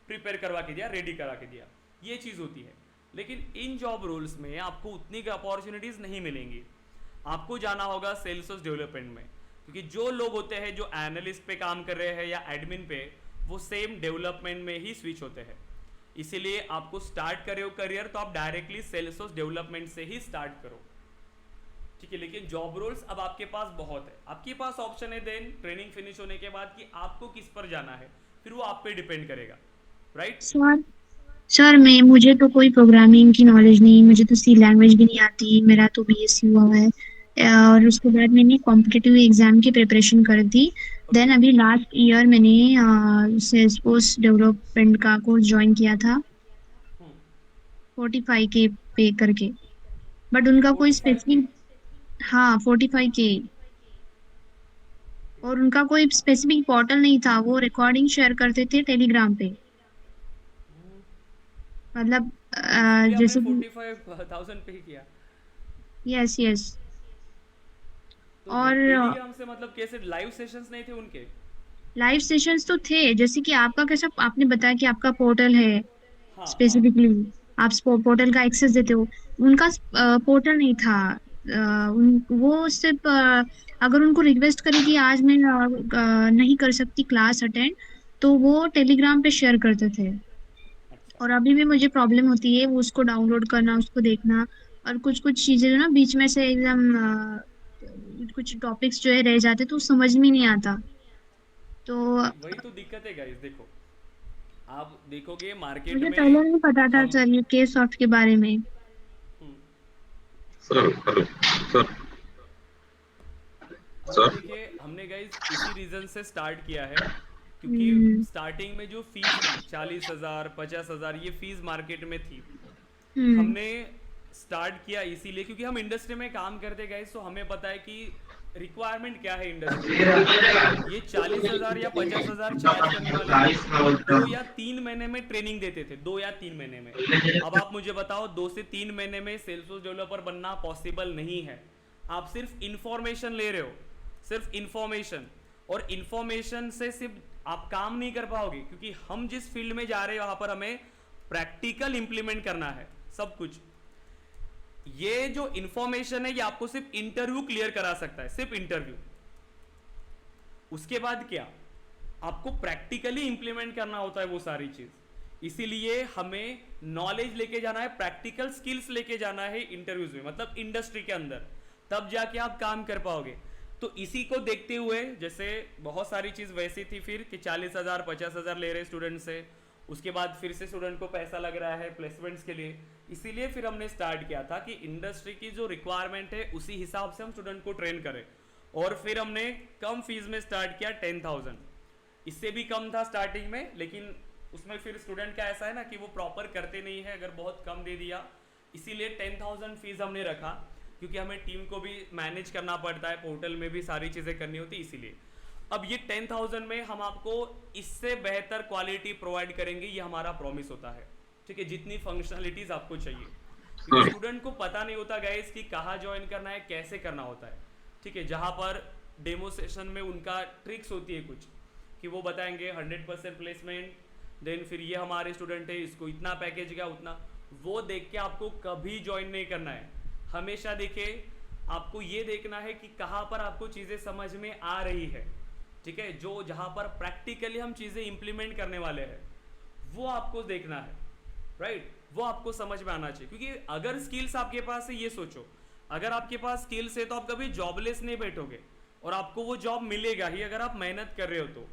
प्रिपेयर करवा के दिया, रेडी करा के दिया, ये चीज होती है। लेकिन इन जॉब रोल्स में आपको उतनी अपॉर्चुनिटीज नहीं मिलेंगी, आपको जाना होगा सेल्सफोर्स डेवलपमेंट में, क्योंकि जो लोग होते हैं जो एनालिस्ट पे काम कर रहे हैं या एडमिन पे, वो सेम डेवलपमेंट में ही स्विच होते हैं। इसीलिए आपको स्टार्ट करे हो करियर तो आप डायरेक्टली सेल्सफोर्स डेवलपमेंट से ही स्टार्ट करो, ठीक है। लेकिन जॉब रोल्स अब आपके पास बहुत है, आपके पास ऑप्शन है देन ट्रेनिंग फिनिश होने के बाद कि आपको किस पर जाना है, फिर वो आप पे डिपेंड करेगा, राइट। सर मुझे तो कोई प्रोग्रामिंग की नॉलेज नहीं, मुझे तो सी लैंग्वेज भी नहीं आती, मेरा तो बीएससी हुआ है, और उसके बाद मैंने कॉम्पिटिटिव एग्जाम की प्रिपरेशन कर दी। देन अभी लास्ट ईयर मैंने सेल्सफोर्स डेवलपमेंट का कोर्स ज्वाइन किया था 45 के पे करके, बट उनका कोई स्पेसिफिक, हाँ 45 के, और उनका कोई स्पेसिफिक पोर्टल नहीं था, वो रिकॉर्डिंग शेयर करते थे टेलीग्राम पे, मतलब जैसे 45,000 पे किया। यस तो और टेलीग्राम से मतलब कैसे लाइव सेशंस नहीं थे उनके? लाइव सेशंस तो थे, जैसे कि आपका कैसा, आपने बताया कि आपका पोर्टल है हाँ हाँ। स्पेसिफिकली, आप पोर्टल का एक्सेस देते हो। उनका पोर्टल नहीं था। वो सिर्फ अगर उनको रिक्वेस्ट करे कि आज मैं नहीं कर सकती क्लास अटेंड, तो वो टेलीग्राम पे शेयर करते थे। अच्छा। और अभी भी मुझे प्रॉब्लम होती है वो उसको डाउनलोड करना, उसको देखना। और कुछ कुछ चीजें जो ना बीच में से एकदम कुछ टॉपिक्स जो है रह जाते, तो समझ में नहीं आता। तो वही तो दिक्कत है गाइस, देखो आप देखोगे मार्केट मुझे में पहले नहीं पता था हम सर ये के सॉफ्ट के बारे में। हम्म, सर हेलो सर अब सर देखिए हमने गाइस इसी रीजन से स्टार्ट किया है, क्योंकि हम्म। स्टार्टिंग में जो फीस थी 40,000 50,000 ये फीस मार्केट में थी। हम्म। हमने स्टार्ट किया इसीलिए क्योंकि हम इंडस्ट्री में काम करते गए, तो हमें पता है कि रिक्वायरमेंट क्या है इंडस्ट्री में। ये 40,000 या 50,000 चार्ज करने वाले लोग 2 या 3 महीने में ट्रेनिंग देते थे, 2 या 3 महीने में। अब आप मुझे बताओ 2 से 3 महीने में सेल्सफोर्स डेवलपर बनना पॉसिबल नहीं है। आप सिर्फ इंफॉर्मेशन ले रहे हो, सिर्फ इंफॉर्मेशन, और इंफॉर्मेशन से सिर्फ आप काम नहीं कर पाओगे, क्योंकि हम जिस फील्ड में जा रहे हैं वहां पर हमें प्रैक्टिकल इंप्लीमेंट करना है सब कुछ। ये जो इंफॉर्मेशन है ये आपको सिर्फ इंटरव्यू क्लियर करा सकता है, सिर्फ इंटरव्यू। उसके बाद क्या, आपको प्रैक्टिकली इंप्लीमेंट करना होता है वो सारी चीज। इसीलिए हमें नॉलेज लेके जाना है, प्रैक्टिकल स्किल्स लेके जाना है इंटरव्यूज में, मतलब इंडस्ट्री के अंदर, तब जाके आप काम कर पाओगे। तो इसी को देखते हुए, जैसे बहुत सारी चीज वैसी थी फिर कि 40,000 50,000 ले रहे स्टूडेंट से, उसके बाद फिर से स्टूडेंट को पैसा लग रहा है प्लेसमेंट्स के लिए। इसीलिए फिर हमने स्टार्ट किया था कि इंडस्ट्री की जो रिक्वायरमेंट है उसी हिसाब से हम स्टूडेंट को ट्रेन करें। और फिर हमने कम फीस में स्टार्ट किया 10,000, इससे भी कम था स्टार्टिंग में, लेकिन उसमें फिर स्टूडेंट का ऐसा है ना कि वो प्रॉपर करते नहीं है अगर बहुत कम दे दिया, इसीलिए 10,000 फीस हमने रखा, क्योंकि हमें टीम को भी मैनेज करना पड़ता है, पोर्टल में भी सारी चीज़ें करनी होती है इसीलिए। अब ये 10,000 में हम आपको इससे बेहतर क्वालिटी प्रोवाइड करेंगे, ये हमारा प्रॉमिस होता है, ठीक है, जितनी फंक्शनलिटीज आपको चाहिए। क्योंकि स्टूडेंट को पता नहीं होता गाइस कि कहाँ ज्वाइन करना है, कैसे करना होता है, ठीक है। जहाँ पर डेमो सेशन में उनका ट्रिक्स होती है कुछ, कि वो बताएंगे 100% प्लेसमेंट, देन फिर ये हमारे स्टूडेंट है इसको इतना पैकेज गया उतना, वो देख के आपको कभी ज्वाइन नहीं करना है। हमेशा देखिए, आपको ये देखना है कि कहाँ पर आपको चीज़ें समझ में आ रही है, ठीक है, जो जहाँ पर प्रैक्टिकली हम चीज़ें इंप्लीमेंट करने वाले हैं वो आपको देखना है, राइट, वो आपको समझ में आना चाहिए। क्योंकि अगर स्किल्स आपके पास है, ये सोचो, अगर आपके पास स्किल्स है तो आप कभी जॉबलेस नहीं बैठोगे, और आपको वो जॉब मिलेगा ही अगर आप मेहनत कर रहे हो तो।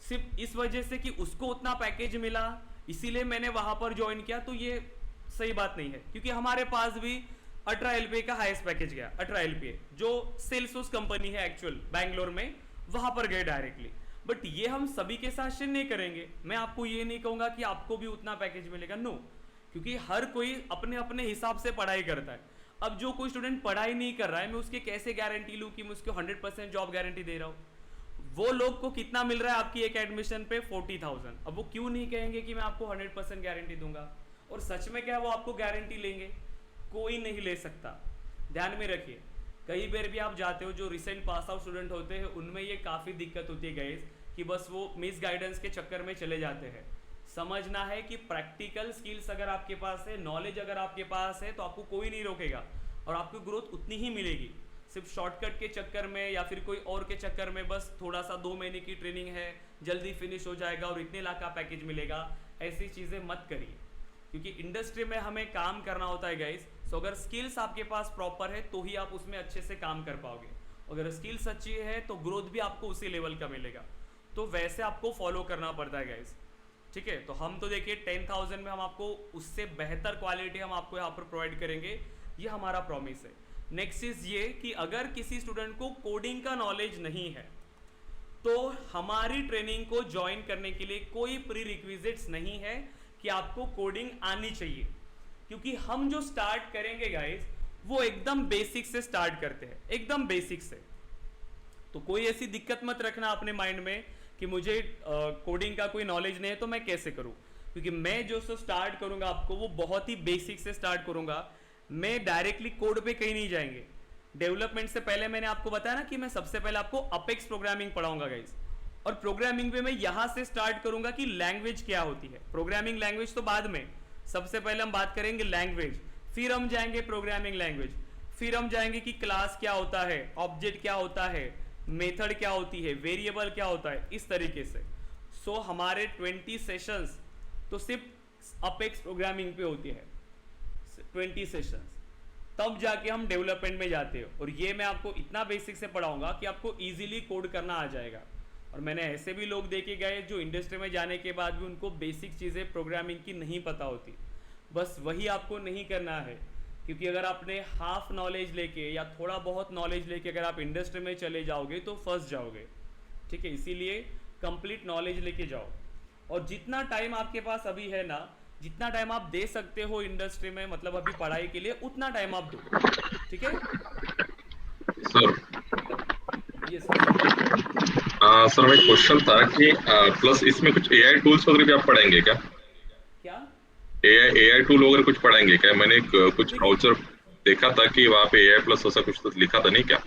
सिर्फ इस वजह से कि उसको उतना पैकेज मिला इसीलिए मैंने वहां पर ज्वाइन किया, तो ये सही बात नहीं है। क्योंकि हमारे पास भी 18 LPA का हाईएस्ट पैकेज गया, 18 LPA जो सेल्सफोर्स कंपनी है एक्चुअल बैंगलोर में, वहां पर गए डायरेक्टली। बट ये हम सभी के साथ शेयर नहीं करेंगे, मैं आपको ये नहीं कहूंगा कि आपको भी उतना पैकेज मिलेगा, नो, क्योंकि हर कोई अपने अपने हिसाब से पढ़ाई करता है। अब जो कोई स्टूडेंट पढ़ाई नहीं कर रहा है, मैं उसके कैसे गारंटी लूँ कि मैं उसको 100% जॉब गारंटी दे रहा हूँ। वो लोग को कितना मिल रहा है आपकी एक एडमिशन पे, 40,000, अब वो क्यों नहीं कहेंगे कि मैं आपको 100% गारंटी दूंगा। और सच में क्या वो आपको गारंटी लेंगे, कोई नहीं ले सकता। ध्यान में रखिए, कई बार भी आप जाते हो, जो रिसेंट पास आउट स्टूडेंट होते हैं उनमें ये काफ़ी दिक्कत होती है गाइस, कि बस वो मिस गाइडेंस के चक्कर में चले जाते हैं। समझना है कि प्रैक्टिकल स्किल्स अगर आपके पास है, नॉलेज अगर आपके पास है, तो आपको कोई नहीं रोकेगा और आपको ग्रोथ उतनी ही मिलेगी। सिर्फ शॉर्टकट के चक्कर में या फिर कोई और के चक्कर में, बस थोड़ा सा 2 महीने की ट्रेनिंग है, जल्दी फिनिश हो जाएगा और इतने लाख का पैकेज मिलेगा, ऐसी चीज़ें मत करिए। क्योंकि इंडस्ट्री में हमें काम करना होता है गाइस, सो अगर स्किल्स आपके पास प्रॉपर है तो ही आप उसमें अच्छे से काम कर पाओगे। अगर स्किल्स अच्छी है तो ग्रोथ भी आपको उसी लेवल का मिलेगा, तो वैसे आपको फॉलो करना पड़ता है गाइस, ठीक है। तो हम तो देखिए 10,000 में हम आपको उससे बेहतर क्वालिटी हम आपको यहाँ पर प्रोवाइड करेंगे, ये हमारा प्रॉमिस है। नेक्स्ट चीज़ ये कि अगर किसी स्टूडेंट को कोडिंग का नॉलेज नहीं है तो हमारी ट्रेनिंग को ज्वाइन करने के लिए कोई प्री रिक्विजिट्स नहीं है कि आपको कोडिंग आनी चाहिए, क्योंकि हम जो स्टार्ट करेंगे गाइस वो एकदम बेसिक से स्टार्ट करते हैं, एकदम बेसिक से। तो कोई ऐसी दिक्कत मत रखना अपने माइंड में कि मुझे कोडिंग का कोई नॉलेज नहीं है तो मैं कैसे करूं, क्योंकि मैं जो स्टार्ट करूंगा आपको वो बहुत ही बेसिक से स्टार्ट करूंगा। मैं डायरेक्टली कोड पे कहीं नहीं जाएंगे। डेवलपमेंट से पहले मैंने आपको बताया ना कि मैं सबसे पहले आपको अपेक्स प्रोग्रामिंग पढ़ाऊंगा गाइस, और प्रोग्रामिंग पे मैं यहां से स्टार्ट करूंगा कि लैंग्वेज क्या होती है। प्रोग्रामिंग लैंग्वेज तो बाद में, सबसे पहले हम बात करेंगे लैंग्वेज, फिर हम जाएंगे प्रोग्रामिंग लैंग्वेज, फिर हम जाएंगे कि क्लास क्या होता है, ऑब्जेक्ट क्या होता है, मेथड क्या होती है, वेरिएबल क्या होता है, इस तरीके से। सो हमारे 20 सेशंस तो सिर्फ अपेक्स प्रोग्रामिंग पे होती है, 20 सेशंस, तब जाके हम डेवलपमेंट में जाते हो। और ये मैं आपको इतना बेसिक से पढ़ाऊंगा कि आपको इजीली कोड करना आ जाएगा। और मैंने ऐसे भी लोग देखे गए जो इंडस्ट्री में जाने के बाद भी उनको बेसिक चीज़ें प्रोग्रामिंग की नहीं पता होती। बस वही आपको नहीं करना है, क्योंकि अगर आपने हाफ नॉलेज लेके या थोड़ा बहुत नॉलेज लेके अगर आप इंडस्ट्री में चले जाओगे तो फंस जाओगे। ठीक है, इसीलिए कंप्लीट नॉलेज लेके जाओ। और जितना टाइम आपके पास अभी है ना, जितना टाइम आप दे सकते हो इंडस्ट्री में, मतलब अभी पढ़ाई के लिए, उतना टाइम आप दो। ठीक है सर। ये सर। सर मेरा क्वेश्चन था कि प्लस इसमें कुछ एआई टूल्स वगैरह भी आप पढ़ाएंगे क्या? क्या एआई टूल वगैरह कुछ पढ़ाएंगे क्या? मैंने कुछ ब्राउचर देखा था कि वहाँ पे एआई प्लस ऐसा कुछ तो लिखा था, नहीं क्या?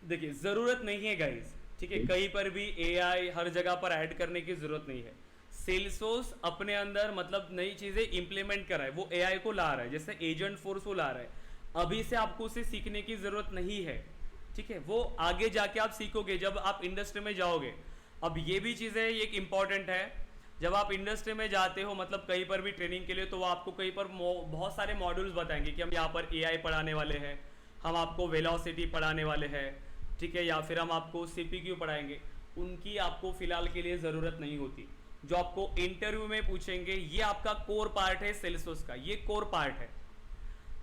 देखिए, जरूरत नहीं है गाइस, ठीक है, कहीं पर भी एआई हर जगह पर ऐड करने की जरूरत नहीं है। सेल्सफोर्स अपने अंदर मतलब नई चीजें इंप्लीमेंट कर रहा है, वो एआई को ला रहा है, जैसे एजेंट फोर्स को ला रहा है। अभी से आपको उसे सीखने की जरूरत नहीं है, ठीक है, वो आगे जाके आप सीखोगे जब आप इंडस्ट्री में जाओगे। अब ये भी चीजें एक इंपॉर्टेंट है, जब आप इंडस्ट्री में जाते हो मतलब कहीं पर भी ट्रेनिंग के लिए, तो वो आपको कहीं पर बहुत सारे मॉड्यूल्स बताएंगे कि हम यहाँ पर एआई पढ़ाने वाले हैं, हम आपको वेलोसिटी पढ़ाने वाले हैं, ठीक है, या फिर हम आपको सीपीक्यू पढ़ाएंगे। उनकी आपको फिलहाल के लिए ज़रूरत नहीं होती। जो आपको इंटरव्यू में पूछेंगे ये आपका कोर पार्ट है, सेल्सफोर्स का ये कोर पार्ट है।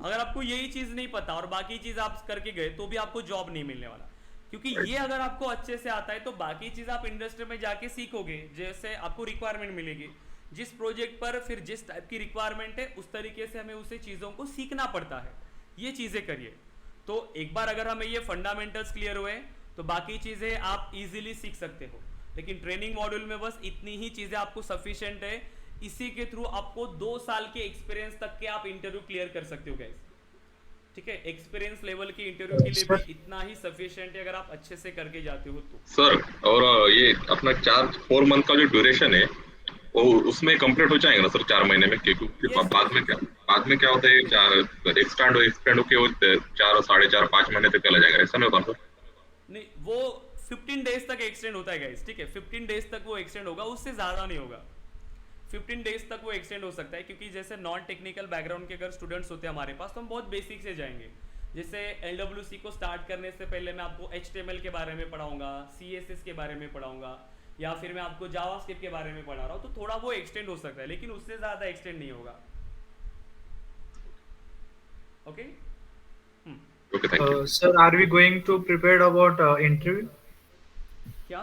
अगर आपको यही चीज़ नहीं पता और बाकी चीज़ आप करके गए तो भी आपको जॉब नहीं मिलने वाला, क्योंकि ये अगर आपको अच्छे से आता है तो बाकी चीज़ आप इंडस्ट्री में जाके सीखोगे। जैसे आपको रिक्वायरमेंट मिलेगी, जिस प्रोजेक्ट पर फिर जिस टाइप की रिक्वायरमेंट है उस तरीके से हमें उसे चीज़ों को सीखना पड़ता है। ये चीज़ें करिए, तो एक बार अगर हमें ये फंडामेंटल्स क्लियर हुए तो बाकी चीज़ें आप इजीली सीख सकते हो। लेकिन ट्रेनिंग मॉड्यूल में बस इतनी ही चीज़ें आपको सफिशिएंट है, इसी के थ्रू आपको 2 साल के एक्सपीरियंस तक के आप इंटरव्यू क्लियर कर सकते हो गाइस। ठीक है, एक्सपीरियंस लेवल की इंटरव्यू के लिए भी इतना ही सफिशिएंट है अगर आप अच्छे से करके जाते हो तो। सर, और ये अपना 4 मंथ का जो ड्यूरेशन है वो उसमें कंप्लीट हो जाएगा ना सर 4 महीने में? क्योंकि Yes, बाद में क्या होता है, एक्सटेंड होके वो 4 4.5 5 महीने तक चला जाएगा, ऐसा नहीं होगा सर? नहीं, वो 15 डेज तक एक्सटेंड होता है गाइस, ठीक है, 15 डेज तक वो एक्सटेंड होगा, उससे ज़्यादा नहीं होगा। 15 डेज तक वो एक्सटेंड हो सकता है, क्योंकि जैसे नॉन टेक्निकल बैकग्राउंड के अगर स्टूडेंट्स होते हैं हमारे पास तो हम बहुत बेसिक से जाएंगे। जैसे LWC को स्टार्ट करने से पहले मैं आपको HTML के बारे में पढ़ाऊंगा, CSS के बारे में पढ़ाऊंगा, या फिर मैं आपको जावास्क्रिप्ट के बारे में पढ़ा रहा हूँ, तो थोड़ा वो एक्सटेंड हो सकता है, लेकिन उससे ज़्यादा एक्सटेंड नहीं होगा। Okay okay, thank you Sir, are we going to prepare about interview? क्या?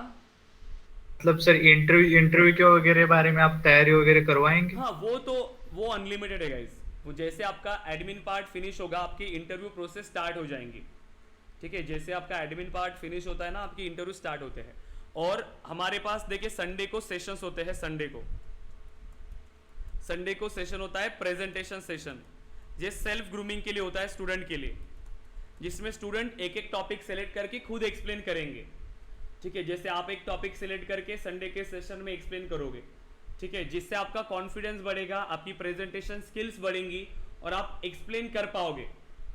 मतलब सर इंटरव्यू के वगैरह बारे में आप तैयारी वगैरह करवाएंगे? हाँ, वो अनलिमिटेड है गाइस। वो जैसे आपका एडमिन पार्ट फिनिश होगा आपकी इंटरव्यू प्रोसेस स्टार्ट हो जाएंगी। ठीक है, जैसे आपका एडमिन पार्ट फिनिश होता है ना, आपकी इंटरव्यू स्टार्ट होते हैं। और हमारे पास देखिए संडे को सेशंस होते हैं, संडे को सेशन होता है प्रेजेंटेशन सेशन, ये सेल्फ ग्रूमिंग के लिए होता है स्टूडेंट के लिए, जिसमें स्टूडेंट एक एक टॉपिक सेलेक्ट करके खुद एक्सप्लेन करेंगे। ठीक है, जैसे आप एक टॉपिक सेलेक्ट करके संडे के सेशन में एक्सप्लेन करोगे, ठीक है, जिससे आपका कॉन्फिडेंस बढ़ेगा, आपकी प्रेजेंटेशन स्किल्स बढ़ेंगी और आप एक्सप्लेन कर पाओगे।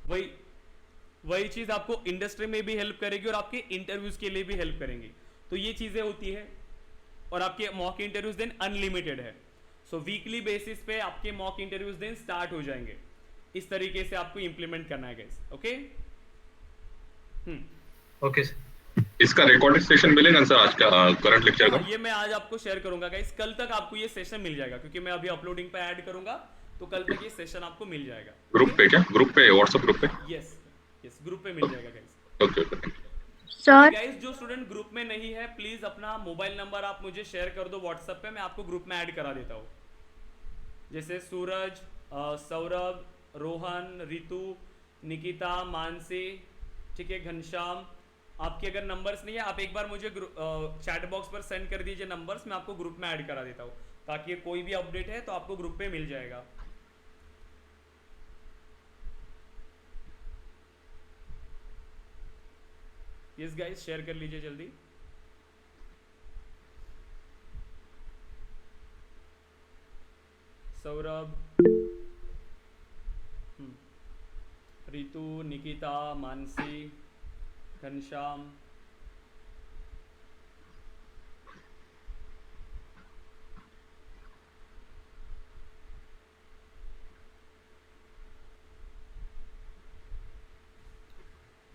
वही चीज़ आपको इंडस्ट्री में भी हेल्प करेगी और आपके इंटरव्यूज के लिए भी हेल्प करेंगी। तो ये चीज़ें होती है, और आपके मॉक इंटरव्यूज दिन अनलिमिटेड है। सो वीकली बेसिस पे आपके मॉक इंटरव्यूज दिन स्टार्ट हो जाएंगे। इस तरीके से आपको इंप्लीमेंट करना है गाइस। Okay okay sir. इसका रिकॉर्डेड सेशन मिलेगा सर आज का करंट लेक्चर का? ये मैं आज आपको शेयर करूंगा गाइस, कल तक आपको ये सेशन मिल जाएगा, क्योंकि मैं अभी अपलोडिंग पे ऐड करूंगा, तो कल तक ये सेशन आपको मिल जाएगा। ग्रुप पे क्या? ग्रुप पे, व्हाट्सएप ग्रुप पे? यस ग्रुप पे मिल जाएगा guys. Okay okay. Sir guys, जो स्टूडेंट ग्रुप में नहीं है प्लीज अपना मोबाइल नंबर आप मुझे शेयर कर दो व्हाट्सएप पे, मैं आपको ग्रुप में ऐड करा देता हूँ। जैसे सूरज, सौरभ, रोहन, रितु, निकिता, मानसी, ठीक है, घनश्याम, आपके अगर नंबर्स नहीं है आप एक बार मुझे चैट बॉक्स पर सेंड कर दीजिए नंबर्स, मैं आपको ग्रुप में ऐड करा देता हूँ, ताकि कोई भी अपडेट है तो आपको ग्रुप पे मिल जाएगा। यस गाइस, शेयर कर लीजिए जल्दी। Saurabh, Ritu, Nikita, Mansi, Ghanshyam,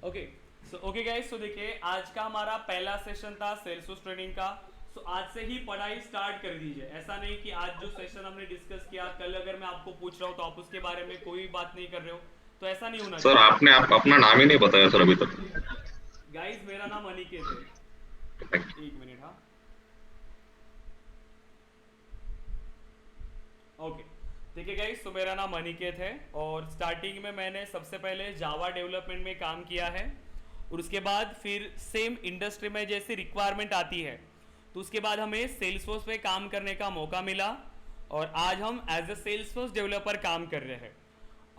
okay guys, so देखिए आज का हमारा पहला सेशन था सेल्सफोर्स ट्रेनिंग का। सो आज से ही पढ़ाई स्टार्ट कर दीजिए। ऐसा नहीं कि आज जो सेशन हमने डिस्कस किया कल अगर मैं आपको पूछ रहा हूँ तो आप उसके बारे में कोई बात नहीं कर रहे हो, तो ऐसा नहीं होना सर आपने अपना नाम ही नहीं बताया सर अभी तक। गाइस मेरा नाम अनिकेत है। एक मिनट, हाँ ओके देखिए गाइस, तो मेरा नाम अनिकेत है और स्टार्टिंग में मैंने सबसे पहले जावा डेवलपमेंट में काम किया है और उसके बाद फिर सेम इंडस्ट्री में जैसे रिक्वायरमेंट आती है तो उसके बाद हमें सेल्सफोर्स पे काम करने का मौका मिला और आज हम एज ए सेल्सफोर्स डेवलपर काम कर रहे हैं।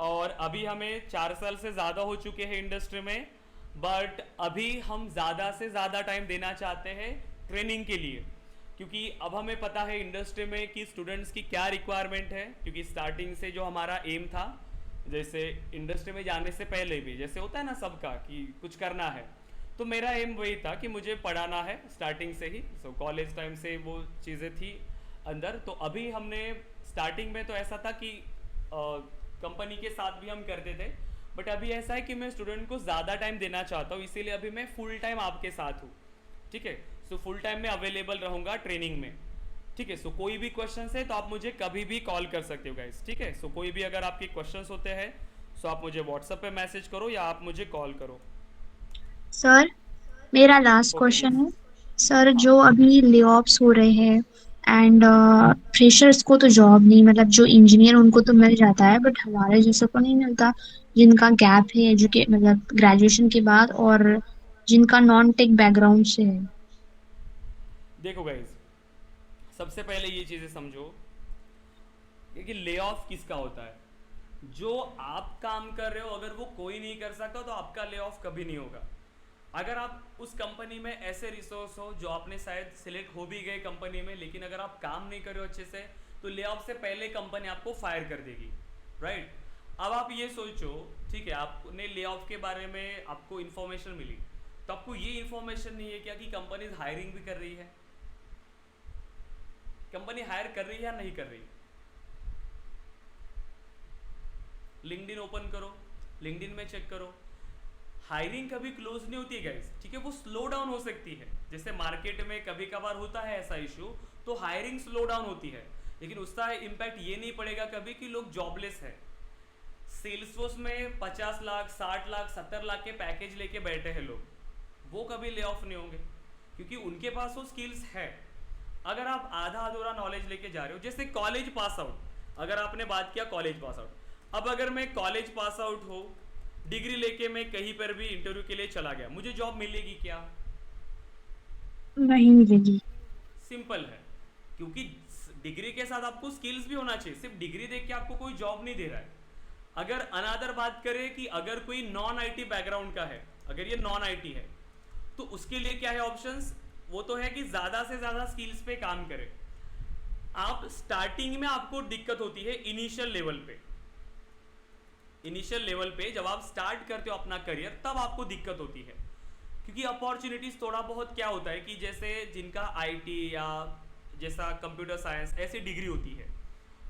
और अभी हमें 4 साल से ज़्यादा हो चुके हैं इंडस्ट्री में, बट अभी हम ज़्यादा से ज़्यादा टाइम देना चाहते हैं ट्रेनिंग के लिए, क्योंकि अब हमें पता है इंडस्ट्री में कि स्टूडेंट्स की क्या रिक्वायरमेंट है। क्योंकि स्टार्टिंग से जो हमारा एम था, जैसे इंडस्ट्री में जाने से पहले भी जैसे होता है ना सबका कि कुछ करना है, तो मेरा एम वही था कि मुझे पढ़ाना है स्टार्टिंग से ही। सो कॉलेज टाइम से वो चीज़ें थी अंदर। तो अभी हमने स्टार्टिंग में तो ऐसा था कि कंपनी के साथ भी हम करते थे, बट अभी ऐसा है कि मैं स्टूडेंट को ज़्यादा टाइम देना चाहता हूँ, इसीलिए अभी मैं फुल टाइम आपके साथ हूँ। ठीक है, सो फुल टाइम में अवेलेबल रहूँगा ट्रेनिंग में। ठीक है, सो कोई भी क्वेश्चन है तो आप मुझे कभी भी कॉल कर सकते हो गाइस। ठीक है, सो कोई भी अगर आपके क्वेश्चंस होते हैं सो आप मुझे व्हाट्सएप पे मैसेज करो या आप मुझे कॉल करो। सर मेरा लास्ट Okay, क्वेश्चन yes. है सर, हाँ जो अभी ले ऑफ्स हो रहे हैं एंड फ्रेशर्स को तो जॉब नहीं, मतलब जो इंजीनियर उनको तो मिल जाता है बट हमारे जैसे को नहीं मिलता, जिनका गैप है एजुकेट मतलब ग्रेजुएशन के बाद और जिनका नॉन टेक बैकग्राउंड से है। देखो गाइस, सबसे पहले ये चीज़ें समझो कि ले ऑफ किसका होता है। जो आप काम कर रहे हो अगर वो कोई नहीं कर सकता तो आपका ले ऑफ कभी नहीं होगा। अगर आप उस कंपनी में ऐसे रिसोर्स हो जो आपने शायद सिलेक्ट हो भी गए कंपनी में, लेकिन अगर आप काम नहीं कर रहे हो अच्छे से तो ले ऑफ से पहले कंपनी आपको फायर कर देगी, राइट। अब आप ये सोचो, ठीक है, आपने ले ऑफ के बारे में आपको इन्फॉर्मेशन मिली, तो आपको ये इन्फॉर्मेशन नहीं है क्या कि कंपनी हायरिंग भी कर रही है, कंपनी हायर कर रही है या नहीं कर रही। लिंक्डइन ओपन करो, लिंक्डइन में चेक करो, हायरिंग कभी क्लोज नहीं होती है गाइस। ठीक है, वो स्लो डाउन हो सकती है, जैसे मार्केट में कभी कभार होता है ऐसा इशू, तो हायरिंग स्लो डाउन होती है, लेकिन उसका इम्पैक्ट ये नहीं पड़ेगा कभी कि लोग जॉबलेस है। सेल्सफोर्स में 50 लाख 60 लाख 70 लाख के पैकेज लेके बैठे हैं लोग, वो कभी ले ऑफ नहीं होंगे क्योंकि उनके पास वो स्किल्स है। अगर आप आधा अधूरा नॉलेज लेके जा रहे हो, जैसे कॉलेज पास आउट, अगर आपने बात किया कॉलेज पास आउट, अब अगर मैं कॉलेज पास आउट हो, डिग्री लेके मैं कहीं पर भी इंटरव्यू के लिए चला गया, मुझे जॉब मिलेगी क्या? नहीं मिलेगी। सिंपल है, क्योंकि डिग्री के साथ आपको स्किल्स भी होना चाहिए। सिर्फ डिग्री देख के आपको कोई जॉब नहीं दे रहा है। अगर अनादर बात करें कि अगर कोई नॉन आईटी बैकग्राउंड का है, अगर ये नॉन आईटी है तो उसके लिए क्या है ऑप्शंस, वो तो है कि ज्यादा से ज्यादा स्किल्स पे काम करें। आप स्टार्टिंग में आपको दिक्कत होती है इनिशियल लेवल पे, इनिशियल लेवल पे जब आप स्टार्ट करते हो अपना करियर तब आपको दिक्कत होती है, क्योंकि अपॉर्चुनिटीज थोड़ा बहुत क्या होता है कि जैसे जिनका आईटी या जैसा कंप्यूटर साइंस ऐसी डिग्री होती है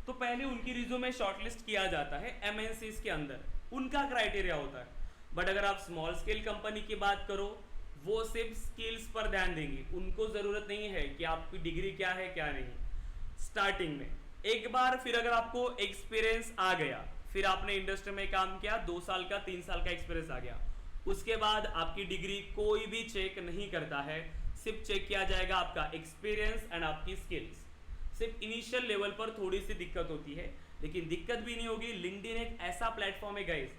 तो पहले उनकी रिज्यूमे शॉर्टलिस्ट किया जाता है एमएनसीज के अंदर, उनका क्राइटेरिया होता है। बट अगर आप स्मॉल स्केल कंपनी की बात करो, वो सिर्फ स्किल्स पर ध्यान देंगे, उनको ज़रूरत नहीं है कि आपकी डिग्री क्या है क्या नहीं। स्टार्टिंग में एक बार फिर अगर आपको एक्सपीरियंस आ गया, फिर आपने इंडस्ट्री में काम किया, 2 साल का 3 साल का एक्सपीरियंस आ गया, उसके बाद आपकी डिग्री कोई भी चेक नहीं करता है, सिर्फ चेक किया जाएगा आपका एक्सपीरियंस एंड आपकी स्किल्स। सिर्फ इनिशियल लेवल पर थोड़ी सी दिक्कत होती है, लेकिन दिक्कत भी नहीं होगी। लिंक्डइन एक ऐसा प्लेटफॉर्म है गाइस,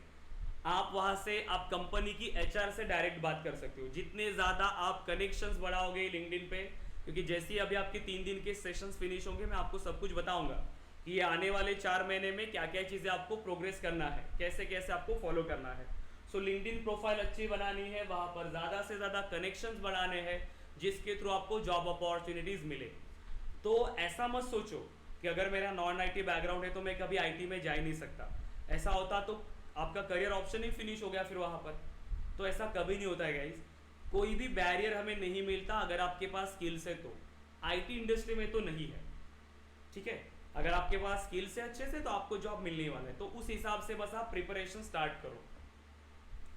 आप वहां से आप कंपनी की एचआर से डायरेक्ट बात कर सकते हो। जितने ज़्यादा आप कनेक्शंस बढ़ाओगे लिंक्डइन पे, क्योंकि जैसे ही अभी आपके 3 दिन के सेशंस फिनिश होंगे मैं आपको सब कुछ बताऊंगा कि ये आने वाले 4 महीने में क्या क्या चीज़ें आपको प्रोग्रेस करना है, कैसे कैसे आपको फॉलो करना है। सो लिंक्डइन प्रोफाइल अच्छी बनानी है, वहाँ पर ज़्यादा से ज़्यादा कनेक्शंस बढ़ाने हैं जिसके थ्रू आपको जॉब अपॉर्चुनिटीज़ मिले। तो ऐसा मत सोचो कि अगर मेरा नॉन आईटी बैकग्राउंड है तो मैं कभी आईटी में जा ही नहीं सकता। ऐसा होता तो आपका करियर ऑप्शन ही फिनिश हो गया फिर वहाँ पर। तो ऐसा कभी नहीं होता है गाइस, कोई भी बैरियर हमें नहीं मिलता अगर आपके पास स्किल्स है तो। आईटी इंडस्ट्री में तो नहीं है, ठीक है। अगर आपके पास स्किल्स है अच्छे से तो आपको जॉब मिलने वाला है, तो उस हिसाब से बस आप प्रिपरेशन स्टार्ट करो।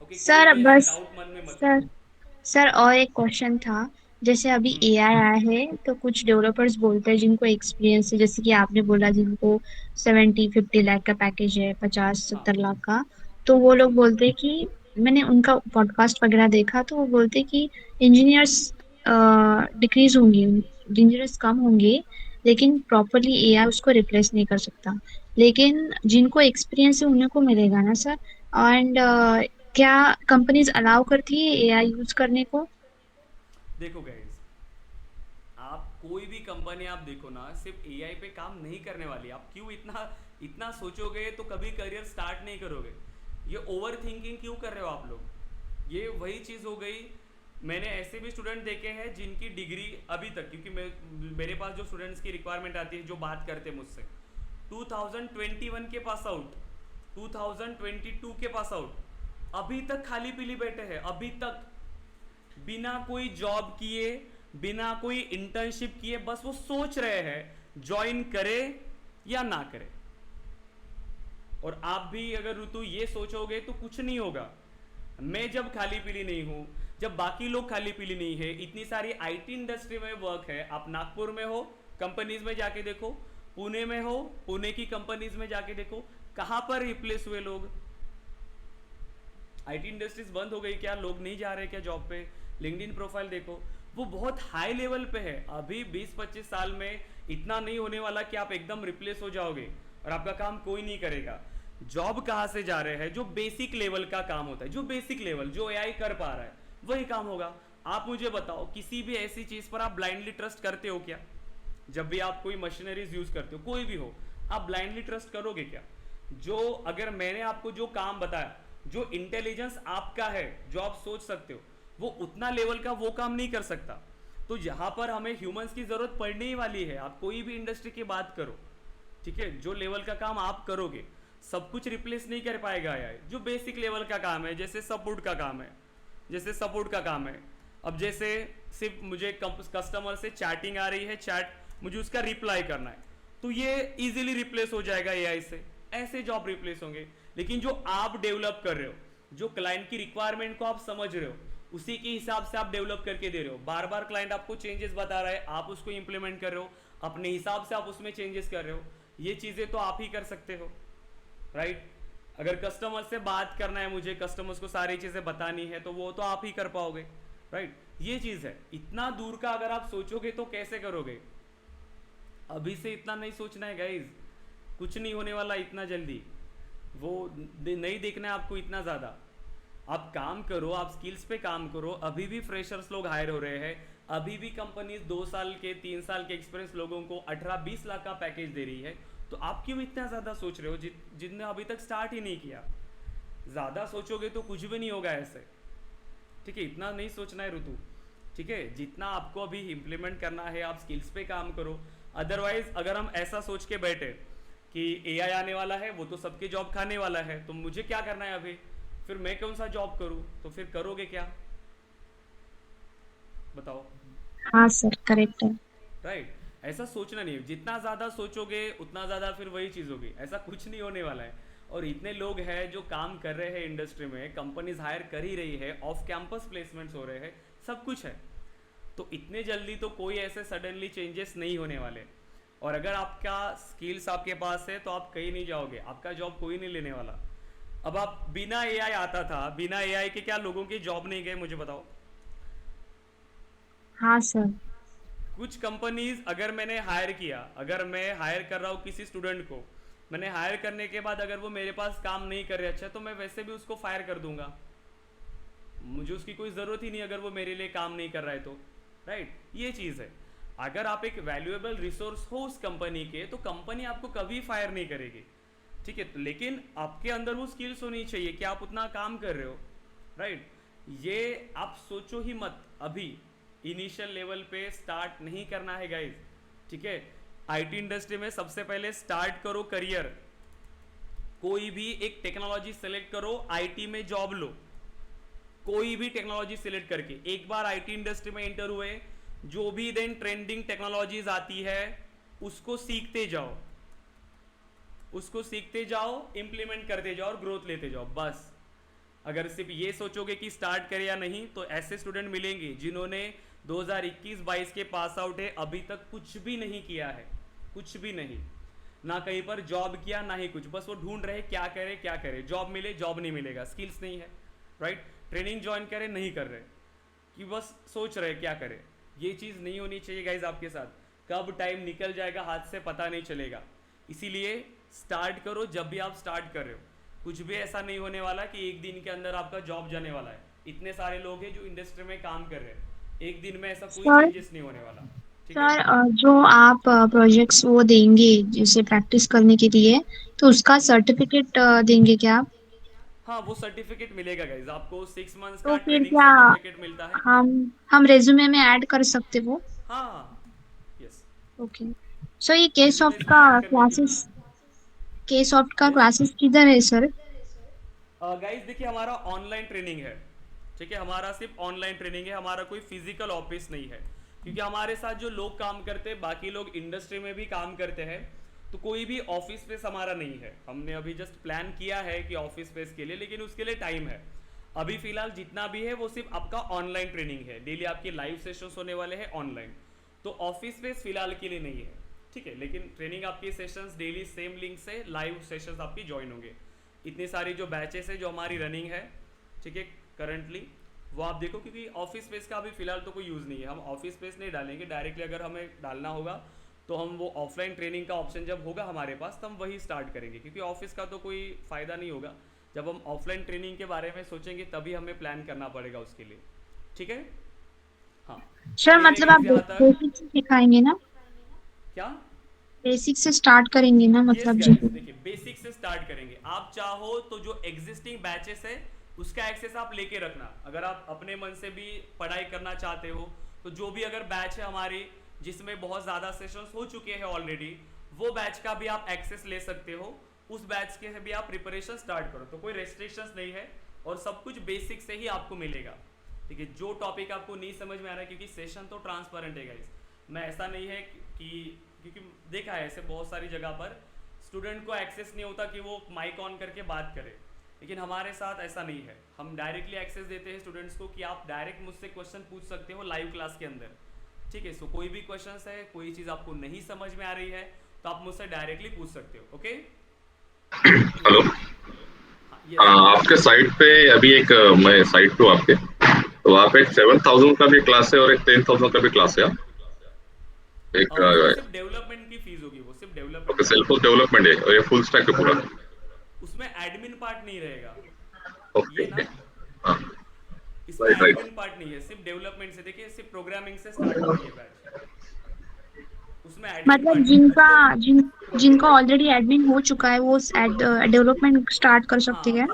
ओके, कोई सर भी ऐसे बस डाउट मन में मत सर रखो। सर और एक क्वेश्चन था। जैसे अभी हम्म, एआई आया है तो कुछ डेवलपर्स बोलते हैं जिनको एक्सपीरियंस है, जैसे कि आपने बोला जिनको 70-50 लाख का पैकेज है, पचास हाँ 70 लाख का। तो वो लोग बोलते हैं कि मैंने उनका पॉडकास्ट वगैरह देखा तो वो बोलते हैं कि इंजीनियर्स डिक्रीज होंगे, इंजीनियर्स कम होंगे, लेकिन प्रॉपरली एआई उसको रिप्लेस नहीं कर सकता। लेकिन जिनको एक्सपीरियंस है उन्हीं को मिलेगा ना सर। एंड क्या कंपनीज अलाउ करती है एआई यूज करने को? देखो गाइज, आप कोई भी कंपनी आप देखो ना, सिर्फ एआई पे काम नहीं करने वाली। आप क्यों इतना इतना सोचोगे तो कभी करियर स्टार्ट नहीं करोगे। ये ओवर थिंकिंग क्यों कर रहे हो आप लोग? ये वही चीज़ हो गई। मैंने ऐसे भी स्टूडेंट देखे हैं जिनकी डिग्री अभी तक, क्योंकि मेरे पास जो स्टूडेंट्स की रिक्वायरमेंट आती है जो बात करते हैं मुझसे, 2021 के पास आउट, 2022 के पास आउट, अभी तक खाली पीली बैठे हैं। अभी तक बिना कोई जॉब किए, बिना कोई इंटर्नशिप किए, बस वो सोच रहे हैं ज्वाइन करे या ना करे। और आप भी अगर ऋतु ये सोचोगे तो कुछ नहीं होगा। मैं जब खाली पीली नहीं हूं, जब बाकी लोग खाली पीली नहीं है, इतनी सारी आईटी इंडस्ट्री में वर्क है। आप नागपुर में हो, कंपनीज में जाके देखो, पुणे में हो, पुणे की कंपनीज में जाके देखो, कहां पर रिप्लेस हुए लोग। आईटी इंडस्ट्रीज बंद हो गई क्या? लोग नहीं जा रहे क्या जॉब पे? लिंक्डइन प्रोफाइल देखो, वो बहुत हाई लेवल पे है। अभी 20-25 साल में इतना नहीं होने वाला कि आप एकदम रिप्लेस हो जाओगे और आपका काम कोई नहीं करेगा। जॉब कहां से जा रहे हैं? जो बेसिक लेवल का काम होता है, जो बेसिक लेवल जो एआई कर पा रहा है वही काम होगा। आप मुझे बताओ, किसी भी ऐसी चीज पर आप ब्लाइंडली ट्रस्ट करते हो क्या? जब भी आप कोई मशीनरीज यूज करते हो, कोई भी हो, आप ब्लाइंडली ट्रस्ट करोगे क्या? जो अगर मैंने आपको जो काम बताया, जो इंटेलिजेंस आपका है, जो आप सोच सकते हो, वो उतना लेवल का वो काम नहीं कर सकता। तो यहाँ पर हमें ह्यूमंस की जरूरत पड़ने ही वाली है। आप कोई भी इंडस्ट्री की बात करो, ठीक है, जो लेवल का काम आप करोगे सब कुछ रिप्लेस नहीं कर पाएगा यार। जो बेसिक लेवल का काम है, जैसे सपोर्ट का काम है, जैसे सपोर्ट का काम है। अब जैसे सिर्फ मुझे कस्टमर से चैटिंग आ रही है, चैट मुझे उसका रिप्लाई करना है, तो ये इजीली रिप्लेस हो जाएगा एआई से। ऐसे जॉब रिप्लेस होंगे। लेकिन जो आप डेवलप कर रहे हो, जो क्लाइंट की रिक्वायरमेंट को आप समझ रहे हो, उसी के हिसाब से आप डेवलप करके दे रहे हो। बार बार क्लाइंट आपको चेंजेस बता रहा है, आप उसको इंप्लीमेंट कर रहे हो, अपने हिसाब से आप उसमें चेंजेस कर रहे हो। ये चीजें तो आप ही कर सकते हो, राइट। अगर कस्टमर से बात करना है, मुझे कस्टमर्स को सारी चीजें बतानी है, तो वो तो आप ही कर पाओगे, राइट। ये चीज है। इतना दूर का अगर आप सोचोगे तो कैसे करोगे? अभी से इतना नहीं सोचना है गाइज, कुछ नहीं होने वाला इतना जल्दी। वो नहीं देखना है आपको इतना ज़्यादा। आप काम करो, आप स्किल्स पे काम करो। अभी भी फ्रेशर्स लोग हायर हो रहे हैं, अभी भी कंपनीज 2 साल के 3 साल के एक्सपीरियंस लोगों को 18-20 लाख का पैकेज दे रही है। तो आप क्यों इतना ज़्यादा सोच रहे हो जिनने अभी तक स्टार्ट ही नहीं किया? ज़्यादा सोचोगे तो कुछ भी नहीं होगा ऐसे, ठीक है। इतना नहीं सोचना है ऋतु, ठीक है। जितना आपको अभी इम्प्लीमेंट करना है, आप स्किल्स पे काम करो। अदरवाइज अगर हम ऐसा सोच के बैठे कि एआई आने वाला है, वो तो सबके जॉब खाने वाला है, तो मुझे क्या करना है अभी, फिर मैं कौन सा जॉब करूं? तो फिर करोगे क्या, बताओ? हाँ सर, करेक्ट है। राइट। ऐसा सोचना नहीं है। जितना ज़्यादा सोचोगे उतना ज़्यादा फिर वही चीज़ होगी। ऐसा कुछ नहीं होने वाला है। और इतने लोग हैं जो काम कर रहे हैं इंडस्ट्री में, कंपनीज हायर कर ही रही है, ऑफ कैंपस प्लेसमेंट्स हो रहे हैं, सब कुछ है। तो इतने जल्दी तो कोई ऐसे सडनली चेंजेस नहीं होने वाले। और अगर आपका स्किल्स आपके पास है तो आप कहीं नहीं जाओगे, आपका जॉब कोई नहीं लेने वाला। अब आप बिना एआई आता था, बिना एआई के क्या लोगों की जॉब नहीं गए, मुझे बताओ? हाँ सर। कुछ कंपनीज, अगर मैंने हायर किया, अगर मैं हायर कर रहा हूँ किसी स्टूडेंट को, मैंने हायर करने के बाद अगर वो मेरे पास काम नहीं कर रहे अच्छा, तो मैं वैसे भी उसको फायर कर दूंगा। मुझे उसकी कोई ज़रूरत ही नहीं अगर वो मेरे लिए काम नहीं कर रहा है तो, राइट। ये चीज़ है। अगर आप एक वैल्यूएबल रिसोर्स हो उस कंपनी के, तो कंपनी आपको कभी फायर नहीं करेगी, ठीक है। लेकिन आपके अंदर वो स्किल्स होनी चाहिए कि आप उतना काम कर रहे हो, राइट। ये आप सोचो ही मत, अभी इनिशियल लेवल पे स्टार्ट नहीं करना है गाइज, ठीक है। आईटी इंडस्ट्री में सबसे पहले स्टार्ट करो करियर, कोई भी एक टेक्नोलॉजी सेलेक्ट करो, आईटी में जॉब लो, कोई भी टेक्नोलॉजी सिलेक्ट करके एक बार आईटी इंडस्ट्री में एंटर हुए, जो भी देन ट्रेंडिंग टेक्नोलॉजीज आती है उसको सीखते जाओ, उसको सीखते जाओ, इंप्लीमेंट करते जाओ और ग्रोथ लेते जाओ। बस अगर सिर्फ ये सोचोगे कि स्टार्ट करें या नहीं, तो ऐसे स्टूडेंट मिलेंगे जिन्होंने 2021-22 के पास आउट है, अभी तक कुछ भी नहीं किया है, कुछ भी नहीं, ना कहीं पर जॉब किया ना ही कुछ, बस वो ढूंढ रहे क्या करे क्या करे, जॉब मिले जॉब नहीं मिलेगा, स्किल्स नहीं है, राइट, ट्रेनिंग ज्वाइन करे नहीं कर रहे, कि बस सोच रहे क्या करे। ये चीज़ नहीं होनी चाहिए गाइज आपके साथ, कब टाइम निकल जाएगा हाथ से पता नहीं चलेगा। इसीलिए स्टार्ट करो, जब भी आप स्टार्ट कर रहे हो कुछ भी ऐसा नहीं होने वाला कि एक दिन के अंदर आपका जॉब जाने वाला है। इतने सारे लोग हैं जो इंडस्ट्री में काम कर रहे हैं, एक दिन में ऐसा कोई चेंजेस नहीं होने वाला। ठीक है? सर जो आप प्रोजेक्ट्स वो देंगे जैसे प्रैक्टिस करने के लिए, तो उसका सर्टिफिकेट देंगे क्या आप? हाँ, वो सर्टिफिकेट मिलेगा गाइज आपको, 6 मंथ्स तो का फिर ट्रेनिंग क्या सर्टिफिकेट मिलता है। हम रेज्यूमे में ऐड कर सकते वो? हाँ, यस। ओके। सर ये के सॉफ्ट का क्लासेस, के सॉफ्ट का क्लासेस किधर है सर? गाइज देखिए, हमारा ऑनलाइन ट्रेनिंग है, ठीक है, हमारा सिर्फ ऑनलाइन ट्रेनिंग है, हमारा कोई फिजिकल ऑफिस नहीं है, क्योंकि हमारे साथ जो लोग काम करते हैं, बाकी लोग इंडस्ट्री में भी काम करते हैं, तो कोई भी ऑफिस स्पेस हमारा नहीं है। हमने अभी जस्ट प्लान किया है कि ऑफिस स्पेस के लिए, लेकिन उसके लिए टाइम है। अभी फिलहाल जितना भी है वो सिर्फ आपका ऑनलाइन ट्रेनिंग है, डेली आपके लाइव सेशंस होने वाले हैं ऑनलाइन, तो ऑफिस स्पेस फिलहाल के लिए नहीं है, ठीक है, लेकिन ट्रेनिंग आपकी सेशंस डेली सेम लिंक से लाइव सेशंस आपकी ज्वाइन होंगे। इतनी सारी जो बैचेस है जो हमारी रनिंग है, ठीक है, करंटली वो आप देखो, क्योंकि ऑफिस स्पेस का अभी फिलहाल तो कोई यूज़ नहीं है, हम ऑफिस स्पेस नहीं डालेंगे डायरेक्टली। अगर हमें डालना होगा तो हम वो ऑफलाइन ट्रेनिंग का ऑप्शन जब होगा हमारे पास, तो हम वही स्टार्ट करेंगे, क्योंकि ऑफिस का तो कोई फ़ायदा नहीं होगा। जब हम ऑफलाइन ट्रेनिंग के बारे में सोचेंगे तभी हमें प्लान करना पड़ेगा उसके लिए, ठीक है। हाँ सर मतलब आप बेसिक से सिखाएंगे ना? क्या बेसिक से स्टार्ट करेंगे ना मतलब? yes, guys, देखिए बेसिक से स्टार्ट करेंगे। आप चाहो तो जो एग्जिस्टिंग बैचेस है उसका एक्सेस आप लेके रखना, अगर आप अपने मन से भी पढ़ाई करना चाहते हो तो जो भी अगर बैच है हमारी जिसमें बहुत ज़्यादा सेशंस हो चुके हैं ऑलरेडी, वो बैच का भी आप एक्सेस ले सकते हो, उस बैच के भी आप प्रिपरेशन स्टार्ट करो, तो कोई रेस्ट्रिक्शंस नहीं है और सब कुछ बेसिक से ही आपको मिलेगा, ठीक है। जो टॉपिक आपको नहीं समझ में आ रहा है, क्योंकि सेशन तो ट्रांसपेरेंट है गाइस, मैं ऐसा नहीं है कि क्योंकि देखा है ऐसे बहुत सारी जगह पर स्टूडेंट को एक्सेस नहीं होता कि वो माइक ऑन करके बात करे, लेकिन हमारे साथ ऐसा नहीं है, हम डायरेक्टली एक्सेस देते हैं स्टूडेंट्स को कि आप डायरेक्ट मुझसे क्वेश्चन पूछ सकते हो लाइव क्लास के अंदर, ठीक है। सो कोई भी क्वेश्चंस है, कोई चीज़ आपको नहीं समझ में आ रही है तो आप मुझसे डायरेक्टली पूछ सकते हो, ओके। हेलो, आपके साइट पे अभी एक मैं साइट पे हूँ आपके, तो वहाँ पे एक 7,000 का भी क्लास है और एक 10,000 का भी क्लास है। एक सिर्फ डेवलपमेंट की फीस होगी, वो सिर्फ डेवलपमेंट, ओके, सेल्फ डेवलपमेंट है और ये फुल स्टैक है पूरा, उसमें एडमिन पार्ट नहीं रहेगा, ओके ये ना, हाँ, इसमें Right, right. एडमिन पार्ट नहीं है, सिर्फ डेवलपमेंट से, देखिए सिर्फ प्रोग्रामिंग से स्टार्ट होगी ये बैच, उसमें एडमिन मतलब जिनका ऑलरेडी एडमिन हो चुका है वो डेवलपमेंट स्टार्ट कर सकते हैं?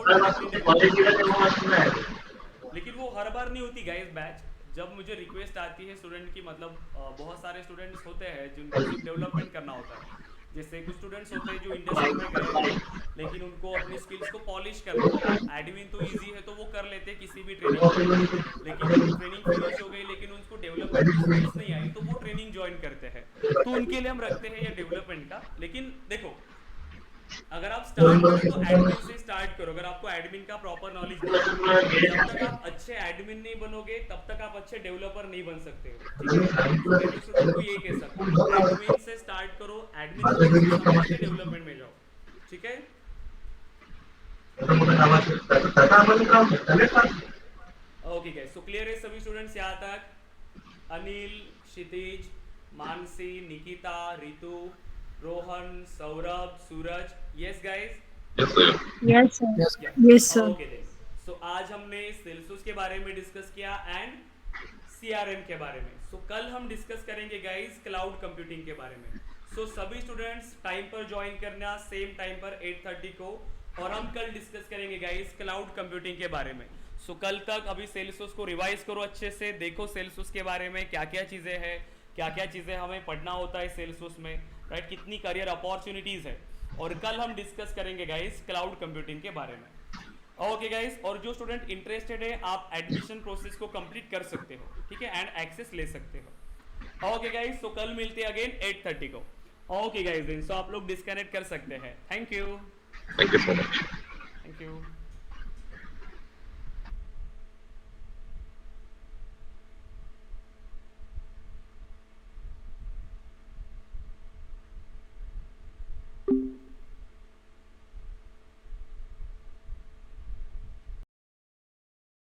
लेकिन वो हर बार नहीं होती गाइस बैच, जब मुझे रिक्वेस्ट आती है स्टूडेंट की, मतलब बहुत सारे स्टूडेंट्स होते हैं जिनको सिर्फ डेवलपमेंट करना होता है, जैसे कुछ स्टूडेंट्स होते हैं जो इंडस्ट्री में गए लेकिन उनको अपनी स्किल्स को पॉलिश करना है, एडमिन तो इजी है तो वो कर लेते हैं किसी भी ट्रेनिंग में, लेकिन ट्रेनिंग फिनिश हो गई लेकिन उनको डेवलपमेंट की स्किल्स नहीं आई तो वो ट्रेनिंग ज्वाइन करते हैं, तो उनके लिए हम रखते हैं ये डेवलपमेंट का। लेकिन देखो अगर आप स्टार्ट करो तो एडमिन से स्टार्ट करो, अगर आपको एडमिन का प्रॉपर नॉलेज नहीं, जब तक आप अच्छे एडमिन नहीं बनोगे तब तक आप अच्छे डेवलपर नहीं बन सकते हो, ठीक है। मैं स्टूडेंट को ये कह सकता हूं, एडमिन से स्टार्ट करो, एडमिन से समझ के डेवलपमेंट में जाओ, ठीक है। ओके गाइस, सो क्लियर है सभी स्टूडेंट्स यहाँ तक? Anil, Kshitij, Mansi, Nikita, Ritu, Rohan, Saurabh, Suraj, yes guys? Yes sir, yes sir, Yes, sir. Okay then, so आज हमने सेल्सियस के बारे में डिस्कस किया एंड सीआरएम के बारे में। सो कल हम डिस्कस करेंगे गाइस क्लाउड कंप्यूटिंग के बारे में। सो सभी स्टूडेंट्स टाइम पर ज्वाइन करना, सेम टाइम पर 8:30 को, और हम कल डिस्कस करेंगे गाइस क्लाउड कंप्यूटिंग के बारे में। सो कल तक अभी सेल्सियस को रिवाइज करो अच्छे से, देखो सेल्सियस के बारे में क्या क्या चीज़ें हैं, क्या क्या चीज़ें हमें पढ़ना होता है सेल्सफोर्स में, राइट, कितनी करियर अपॉर्चुनिटीज़ है, और कल हम डिस्कस करेंगे गाइस क्लाउड कंप्यूटिंग के बारे में। ओके गाइस, और जो स्टूडेंट इंटरेस्टेड है आप एडमिशन प्रोसेस को कंप्लीट कर सकते हो, ठीक है, एंड एक्सेस ले सकते हो। ओके गाइस, तो कल मिलते हैं अगेन 8:30 को। ओके गाइस, सो आप लोग डिस्कनेक्ट कर सकते हैं। Thank you so much.